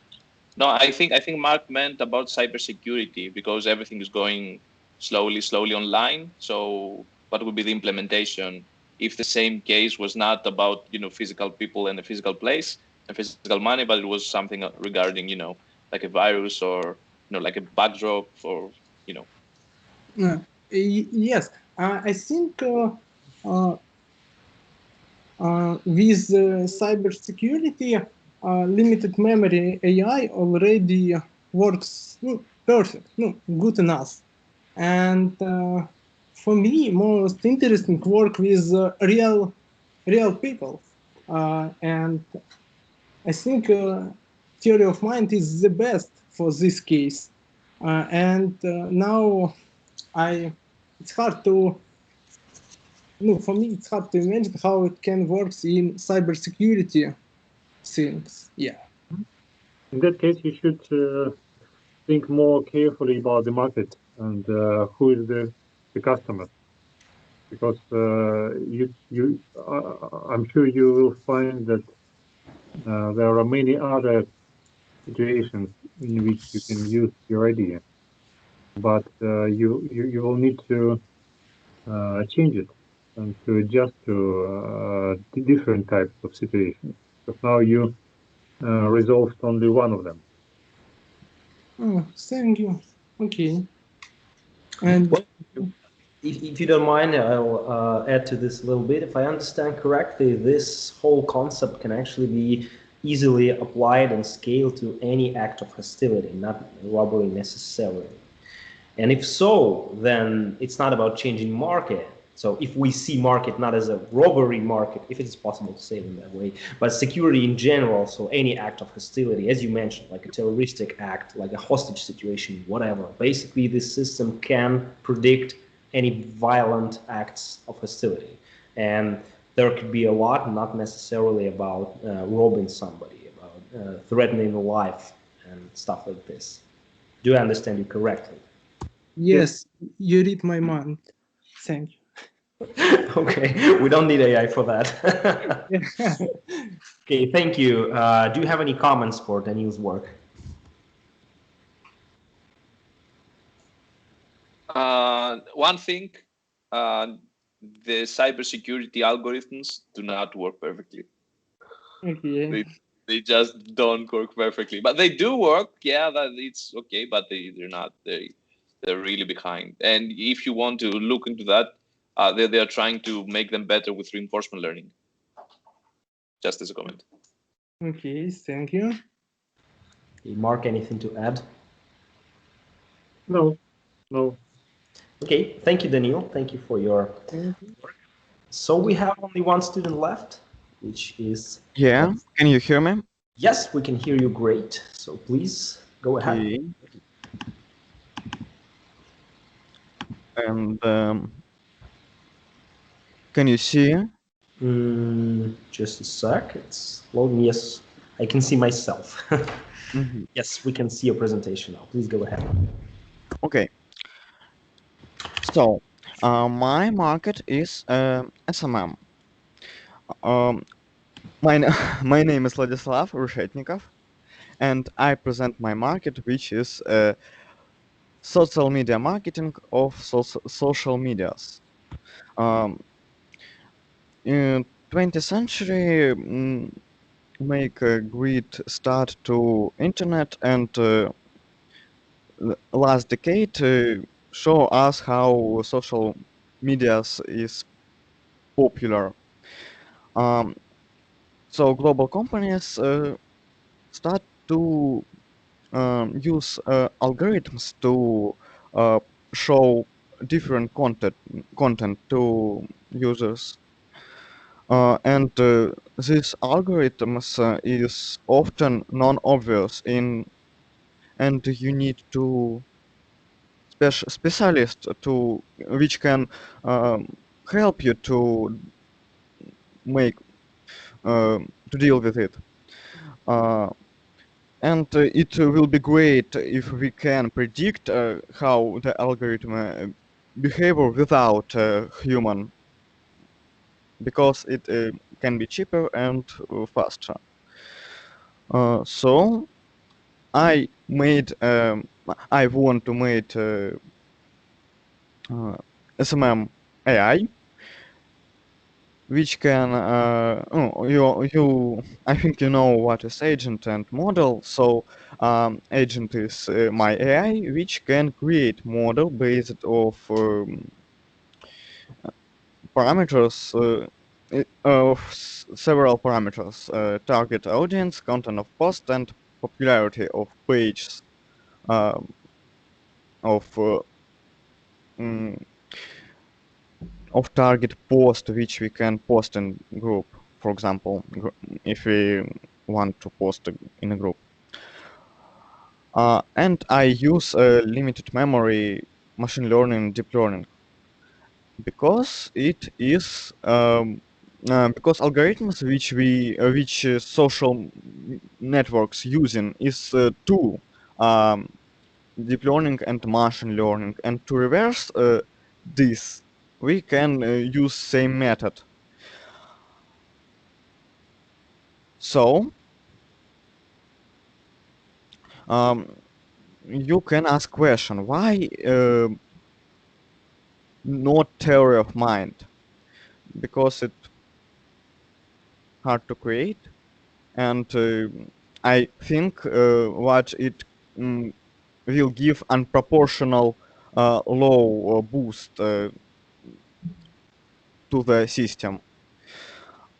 No, I think Mark meant about cybersecurity, because everything is going slowly online. So what would be the implementation if the same case was not about physical people and a physical place and physical money, but it was something regarding like a virus or like a backdrop or Yes, I think with cybersecurity, limited memory AI already works perfect, good enough. And for me, most interesting work with real people. And I think theory of mind is the best for this case. And now it's hard to. No, for me, it's hard to imagine how it can work in cybersecurity things. Yeah. In that case, you should think more carefully about the market and who is the customer, because I'm sure you will find that there are many other situations in which you can use your idea, but you will need to change it and to adjust to different types of situations. Because now you resolved only one of them. Oh, thank you. Okay. And if you don't mind, I'll add to this a little bit. If I understand correctly, this whole concept can actually be easily applied and scaled to any act of hostility, not robbery necessarily. And if so, then it's not about changing market. So if we see market not as a robbery market, if it's possible to say it in that way, but security in general, so any act of hostility, as you mentioned, like a terroristic act, like a hostage situation, whatever, basically this system can predict any violent acts of hostility. And there could be a lot, not necessarily about robbing somebody, about threatening life and stuff like this. Do I understand you correctly? Yes, you read my mind. Thank you. Okay, we don't need AI for that. Okay, thank you. Do you have any comments for Daniel's work? One thing, the cybersecurity algorithms do not work perfectly. Okay. They just don't work perfectly, but they do work. Yeah, that it's okay, but they're not. They're really behind. And if you want to look into that, they are trying to make them better with reinforcement learning. Just as a comment. Okay, thank you. Mark, anything to add? No, no. Okay, thank you, Daniel. Thank you for your work. So we have only one student left, which is... Yeah, can you hear me? Yes, we can hear you great. So please go ahead. Okay. And can you see? Just a sec. It's loading. Yes, I can see myself. Yes, we can see your presentation now. Please go ahead. Okay. So my market is SMM. My name is Vladislav Rushetnikov, and I present my market, which is social media marketing of social medias. In 20th century, make a great start to internet, and last decade show us how social medias is popular. So global companies start to use algorithms to show different content to users. And these algorithms is often non-obvious and you need to specialist to which can help you to make to deal with it. And it will be great if we can predict how the algorithm behavior without human, because it can be cheaper and faster. So I want to make SMM AI, which can I think you know what is agent and model. So agent is my AI, which can create model based of parameters of several parameters: target audience, content of post, and popularity of pages of target post which we can post in group. For example, if we want to post in a group. And I use limited memory machine learning, deep learning, because it is because algorithms which social networks using is two, deep learning and machine learning, and to reverse this we can use same method. So you can ask question, why not theory of mind? Because it's hard to create, and I think what it will give unproportional low boost to the system.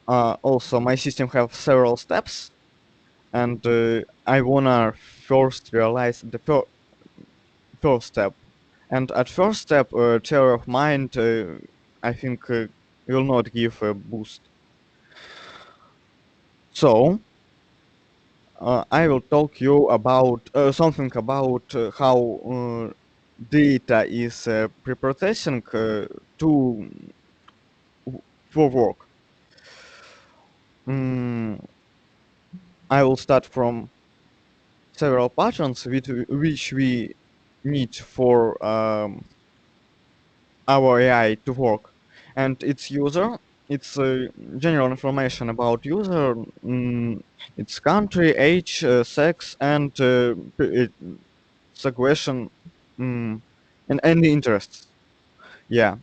Also, my system have several steps, and I wanna first realize the first step. And at first step, theory of mind, I think will not give a boost. So I will talk you about something about how data is pre-processing for work. I will start from several patterns which we need for our AI to work, and its user, its general information about user, its country, age, sex, and question, and any interests. Yeah.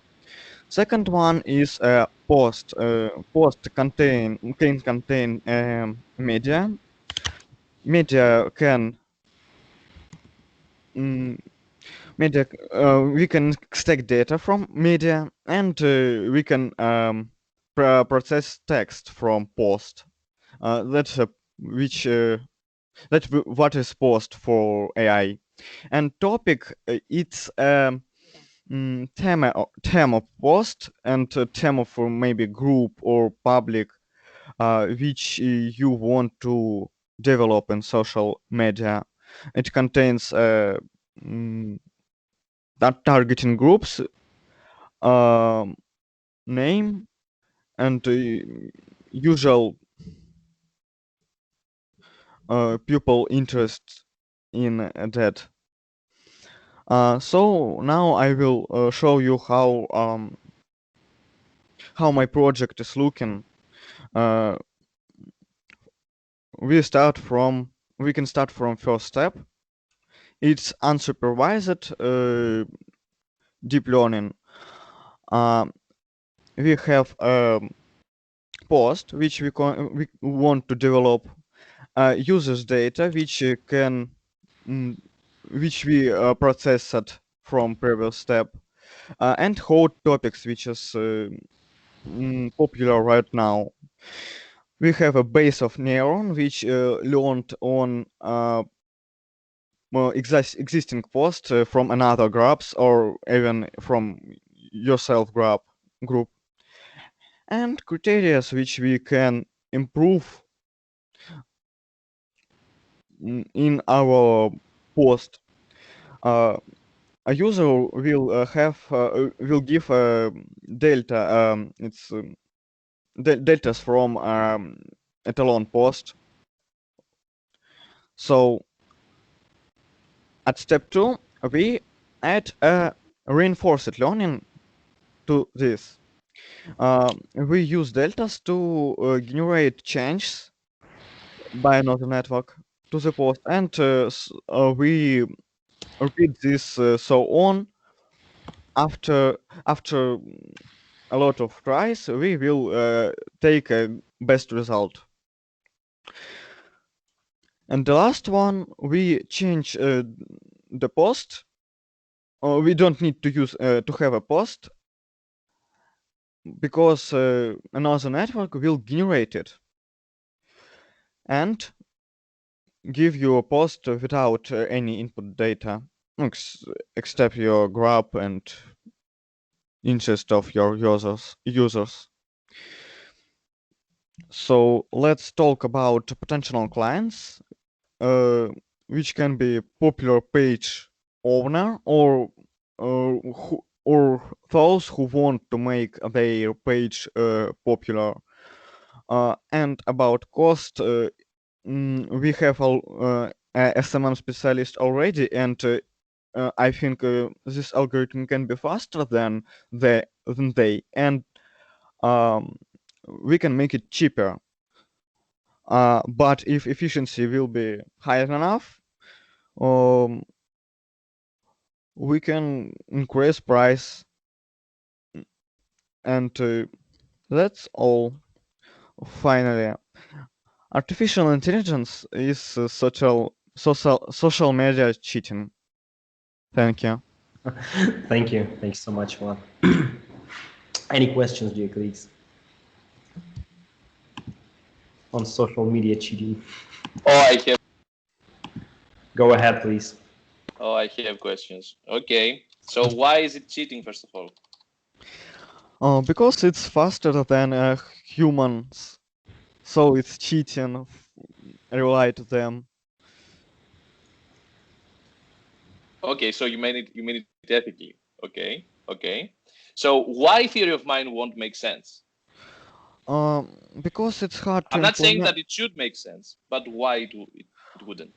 Second one is post. Post can contain media. Media can media. We can extract data from media, and we can process text from post. That's which what is post for AI. And topic, it's theme of post, and theme of maybe group or public, which you want to develop in social media. It contains that targeting groups, name, and usual pupil interest in that. So now I will show you how my project is looking. We can start from first step. It's unsupervised deep learning. We have post, which we want to develop, users data, which which we processed from previous step, and hot topics, which is popular right now. We have a base of neuron, which learned on existing post from another groups, or even from yourself group, and criteria which we can improve in our post. A user will give delta. It's deltas from etalon post. So at step 2, we add a reinforced learning to this. We use deltas to generate changes by another network to the post, and we repeat this so on. After a lot of tries, we will take a best result. And the last one, we change the post. We don't need to use to have a post, because another network will generate it and give you a post without any input data, except your graph and interest of your users. So let's talk about potential clients, which can be popular page owner, or those who want to make their page popular. And about cost, we have a SMM specialist already, and I think this algorithm can be faster than they, and we can make it cheaper. But if efficiency will be high enough, we can increase price, and that's all. Finally, artificial intelligence is social media cheating. Thank you. Thank you. Thanks so much, Vlad. Any questions, dear colleagues, on social media cheating? Oh, I have. Go ahead, please. Oh, I have questions. Okay. So why is it cheating, first of all? Because it's faster than humans, so it's cheating. Rely to them. Okay, so you made it ethically. Okay. So why theory of mind won't make sense? Because it's hard to I'm not saying that it should make sense, but why it wouldn't?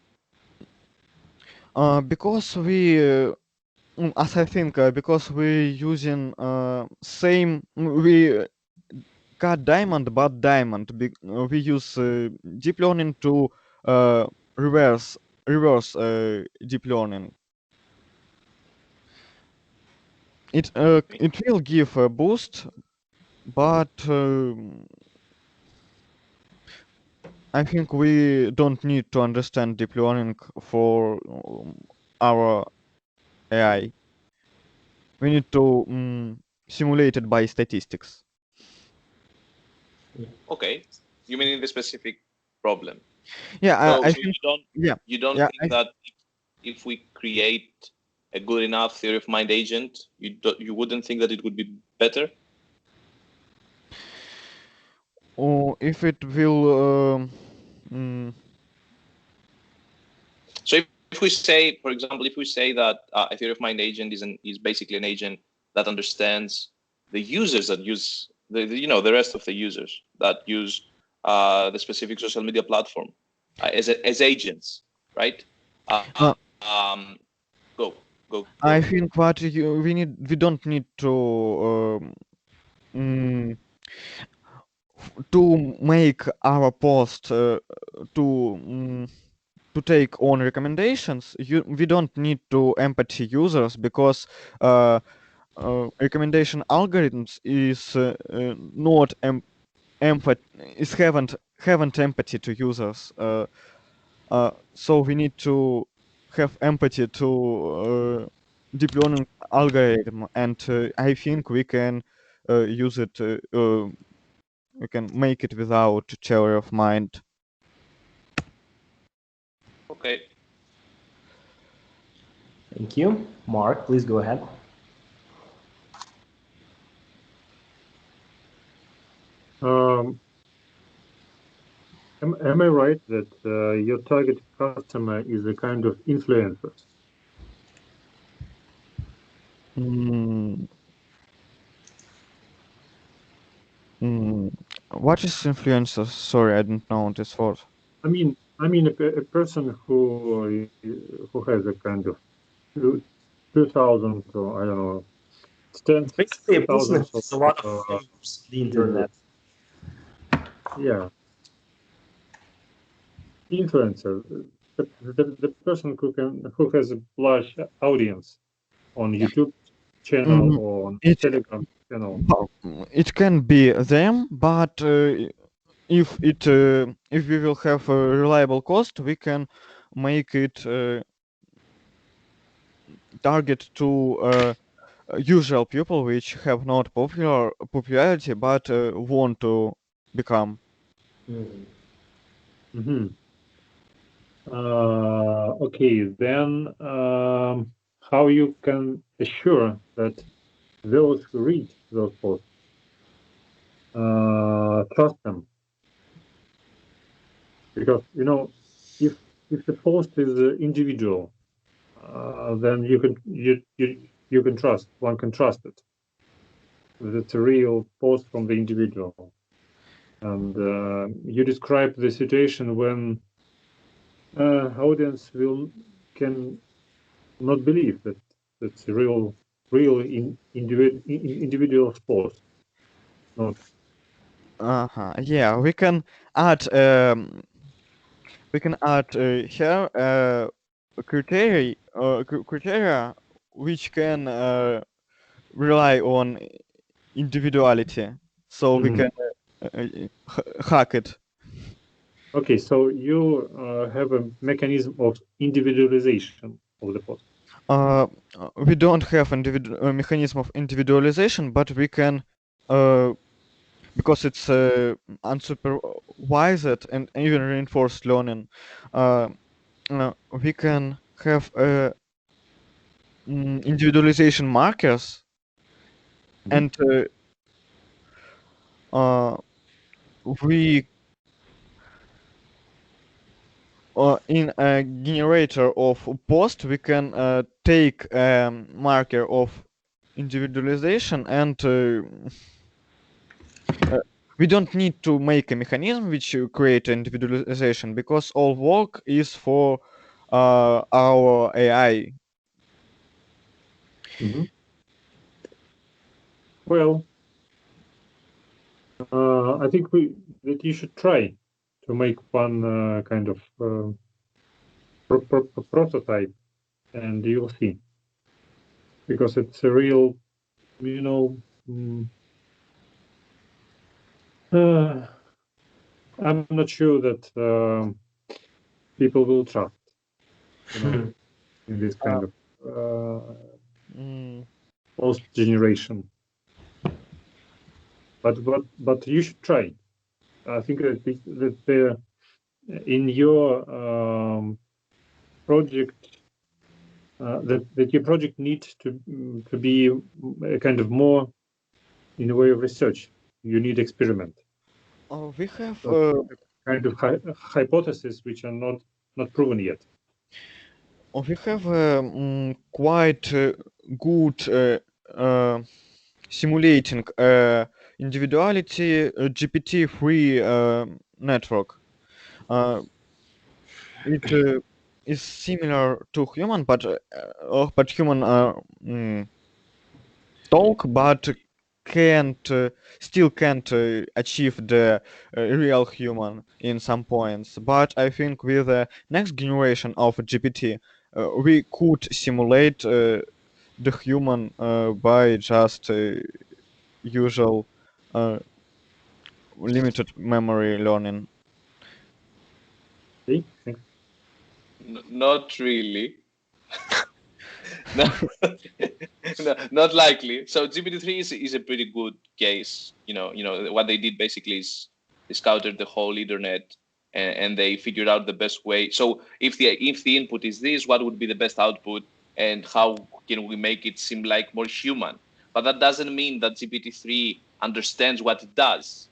Because we, as I think, because we using same, we got diamond, but diamond. We use deep learning to reverse deep learning. It will give a boost, but I think we don't need to understand deep learning for our AI. We need to simulate it by statistics. Okay, you mean in the specific problem? Yeah, So, I so think. you don't Yeah, think that if we create a good enough theory of mind agent, you wouldn't think that it would be better? Or if it will. So if we say, for example, if we say that a theory of mind agent is basically an agent that understands the users that use the rest of the users that use the specific social media platform as agents, right? Go. I think what we don't need to make our post to take on recommendations. We don't need to empathy users because recommendation algorithms is not haven't empathy to users. So we need to have empathy to deep learning algorithm, and I think we can use it. We can make it without theory of mind. Okay. Thank you. Mark, please go ahead. Am I right that your target customer is a kind of influencer? What is influencer? Sorry, I didn't know this word. I mean a person who has a kind of 2,000 or I don't know, tens, basically a person who thousands has a lot of followers on the internet. Yeah, influencer, the person who has a large audience on YouTube channel or on Telegram channel. It can be them, but if we will have a reliable cost, we can make it target to usual people which have not popularity but want to become. Okay, then how you can assure that those who read those posts trust them? Because if the post is individual, then you can trust. One can trust it. It's a real post from the individual. And you describe the situation when audience can not believe that it's a real individual post. Not. Yeah, we can add here criteria which can rely on individuality, so we can hack it. Okay, so you have a mechanism of individualization of the post. We don't have a mechanism of individualization, but we can, because it's unsupervised and even reinforced learning, we can have individualization markers, and we in a generator of post we can take a marker of individualization, and we don't need to make a mechanism which create individualization, because all work is for our AI? Well, I think that you should try to make one kind of prototype, and you'll see, because it's a real, I'm not sure that people will trust, in this kind of post generation. But you should try. I think that in your project, that your project needs to be a kind of more in a way of research. You need experiment. We have kind of hypotheses which are not proven yet. We have quite good simulating individuality GPT-3 network. It is similar to human, but human talk, but still can't achieve the real human in some points. But I think with the next generation of GPT, we could simulate the human by just usual limited memory learning. Not really. No, not likely. So GPT-3 is a pretty good case. What they did basically is they scouted the whole internet and they figured out the best way. So if the input is this, what would be the best output, and how can we make it seem like more human? But that doesn't mean that GPT-3 understands what it does,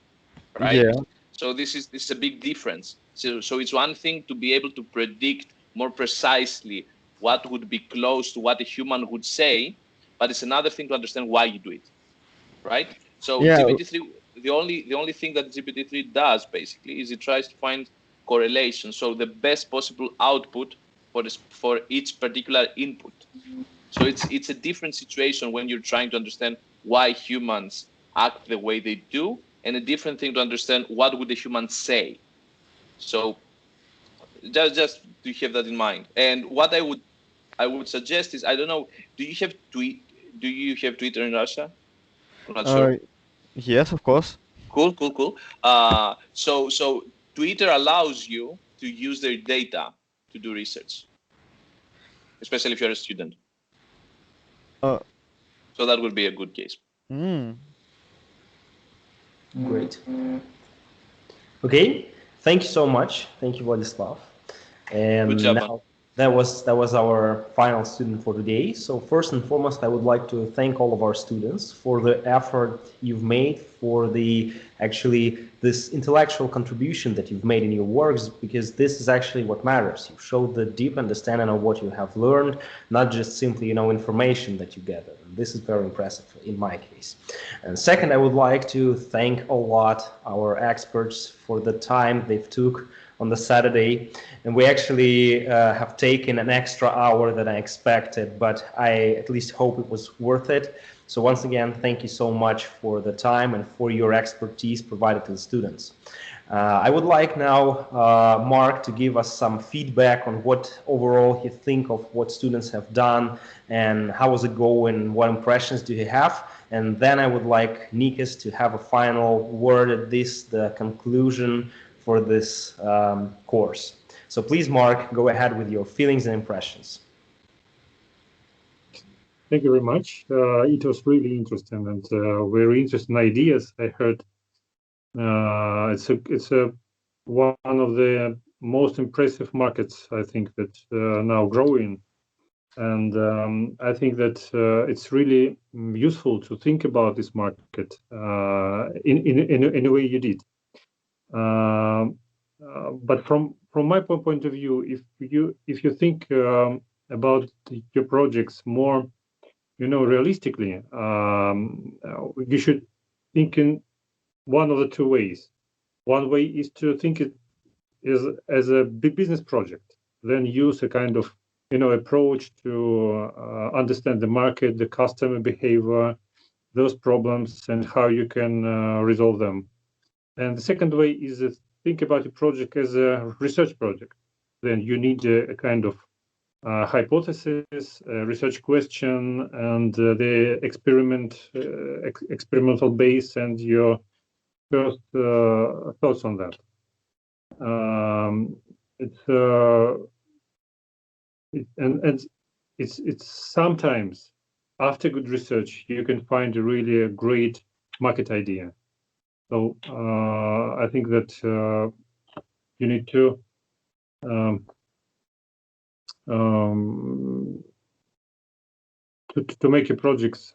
right? Yeah. So this is a big difference. So it's one thing to be able to predict more precisely what would be close to what a human would say, but it's another thing to understand why you do it, right? So Yeah. GPT-3, the only thing that GPT-3 does basically is it tries to find correlation, so the best possible output for each particular input. So it's a different situation when you're trying to understand why humans act the way they do, and a different thing to understand what would the human say. So just to have that in mind. And what I would suggest is, I don't know, do you have Twitter in Russia? I'm not sure. Yes, of course. Cool. So Twitter allows you to use their data to do research, especially if you're a student. So that would be a good case. Great. Okay, thank you so much. Thank you, Vladislav. And good job, now, that was our final student for today. So first and foremost, I would like to thank all of our students for the effort you've made, for this intellectual contribution that you've made in your works, because this is actually what matters. You showed the deep understanding of what you have learned, not just simply, information that you gathered. And this is very impressive in my case. And second, I would like to thank a lot our experts for the time they've took on the Saturday, and we actually have taken an extra hour than I expected, but I at least hope it was worth it. So once again, thank you so much for the time and for your expertise provided to the students. I would like now Mark to give us some feedback on what overall you think of what students have done and how was it going, what impressions do you have? And then I would like Nikos to have a final word at the conclusion for this course. So please, Mark, go ahead with your feelings and impressions. Thank you very much. It was really interesting and very interesting ideas I heard. It's one of the most impressive markets, I think, that now growing. And I think that it's really useful to think about this market in a way you did. But from my point of view, if you think about your projects more, realistically, you should think in one of the two ways. One way is to think it as a big business project, then use a kind of approach to understand the market, the customer behavior, those problems, and how you can resolve them. And the second way is think about a project as a research project. Then you need a kind of hypothesis, research question, and the experimental base, and your first thoughts on that. It's sometimes after good research you can find a really great market idea. So I think that you need to make your projects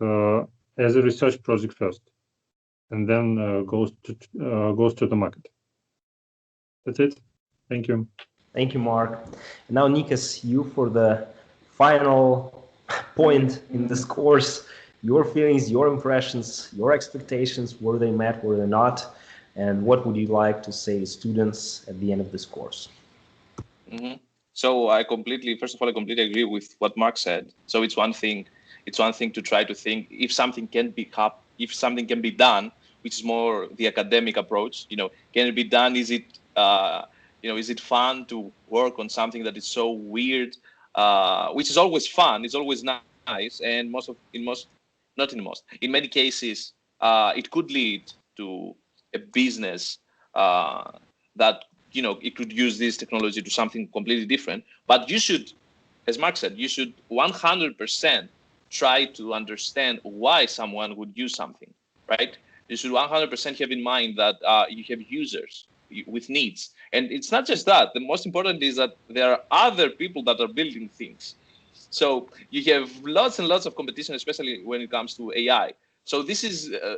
as a research project first, and then goes to the market. That's it. Thank you. Thank you, Mark. And now, Nikos, you for the final point in this course. Your feelings, your impressions, your expectations, were they met, were they not? And what would you like to say to students at the end of this course? Mm-hmm. So first of all, I completely agree with what Mark said. So it's one thing to try to think if something can be done, which is more the academic approach. Can it be done? Is it is it fun to work on something that is so weird? Which is always fun. It's always nice, and in many cases, it could lead to a business that it could use this technology to something completely different. But you should, as Mark said, you should 100% try to understand why someone would use something, right? You should 100% have in mind that you have users with needs. And it's not just that. The most important is that there are other people that are building things. So you have lots and lots of competition, especially when it comes to AI. So this is a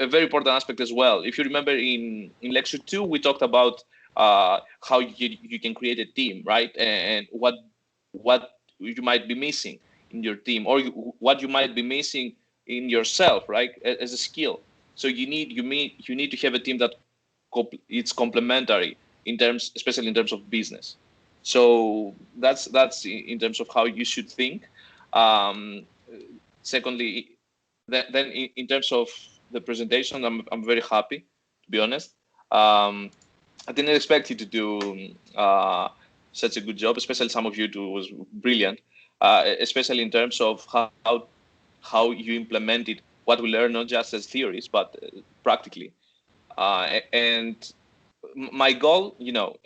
very important aspect as well. If you remember in lecture 2, we talked about how you can create a team, right? And what you might be missing in your team, or what you might be missing in yourself, right? As a skill. So you need to have a team that it's complementary especially in terms of business. So that's in terms of how you should think. Secondly, then in terms of the presentation, I'm very happy, to be honest. I didn't expect you to do such a good job, especially some of you was brilliant, especially in terms of how you implemented what we learn, not just as theories, but practically. And my goal,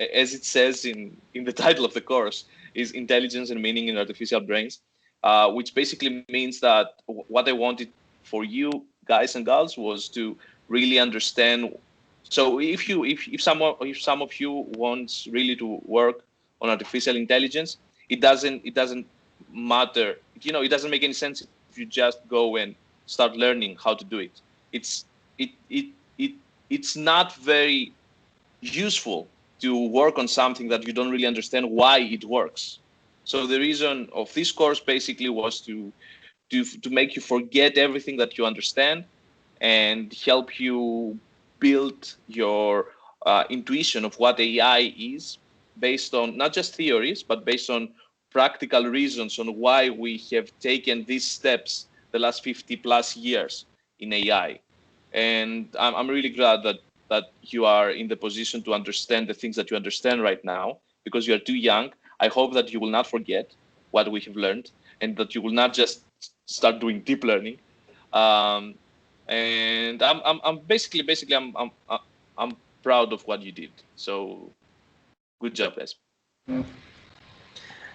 as it says in the title of the course, is intelligence and meaning in artificial brains, which basically means that what I wanted for you guys and girls was to really understand. So if some of you wants really to work on artificial intelligence, it doesn't matter. It doesn't make any sense if you just go and start learning how to do it. It's not very useful to work on something that you don't really understand why it works. So the reason of this course basically was to make you forget everything that you understand and help you build your intuition of what AI is, based on not just theories, but based on practical reasons on why we have taken these steps the last 50 plus years in AI. And I'm really glad that you are in the position to understand the things that you understand right now, because you are too young. I hope that you will not forget what we have learned, and that you will not just start doing deep learning. And I'm basically I'm proud of what you did. So good job, guys.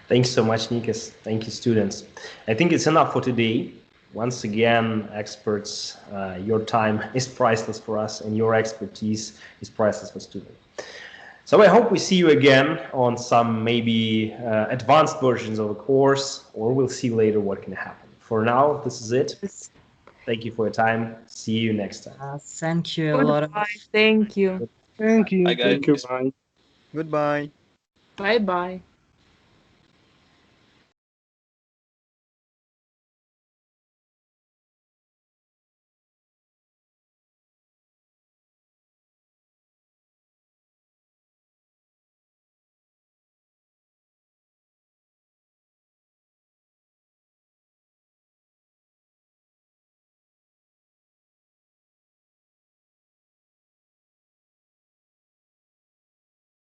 Thanks so much, Nikos. Thank you, students. I think it's enough for today. Once again, experts, your time is priceless for us, and your expertise is priceless for students. So I hope we see you again on some maybe advanced versions of the course, or we'll see later what can happen. For now, this is it. Thank you for your time. See you next time. Thank you a lot. Thank you. Thank you. Bye, guys. Thank you. Bye. Goodbye. Bye-bye.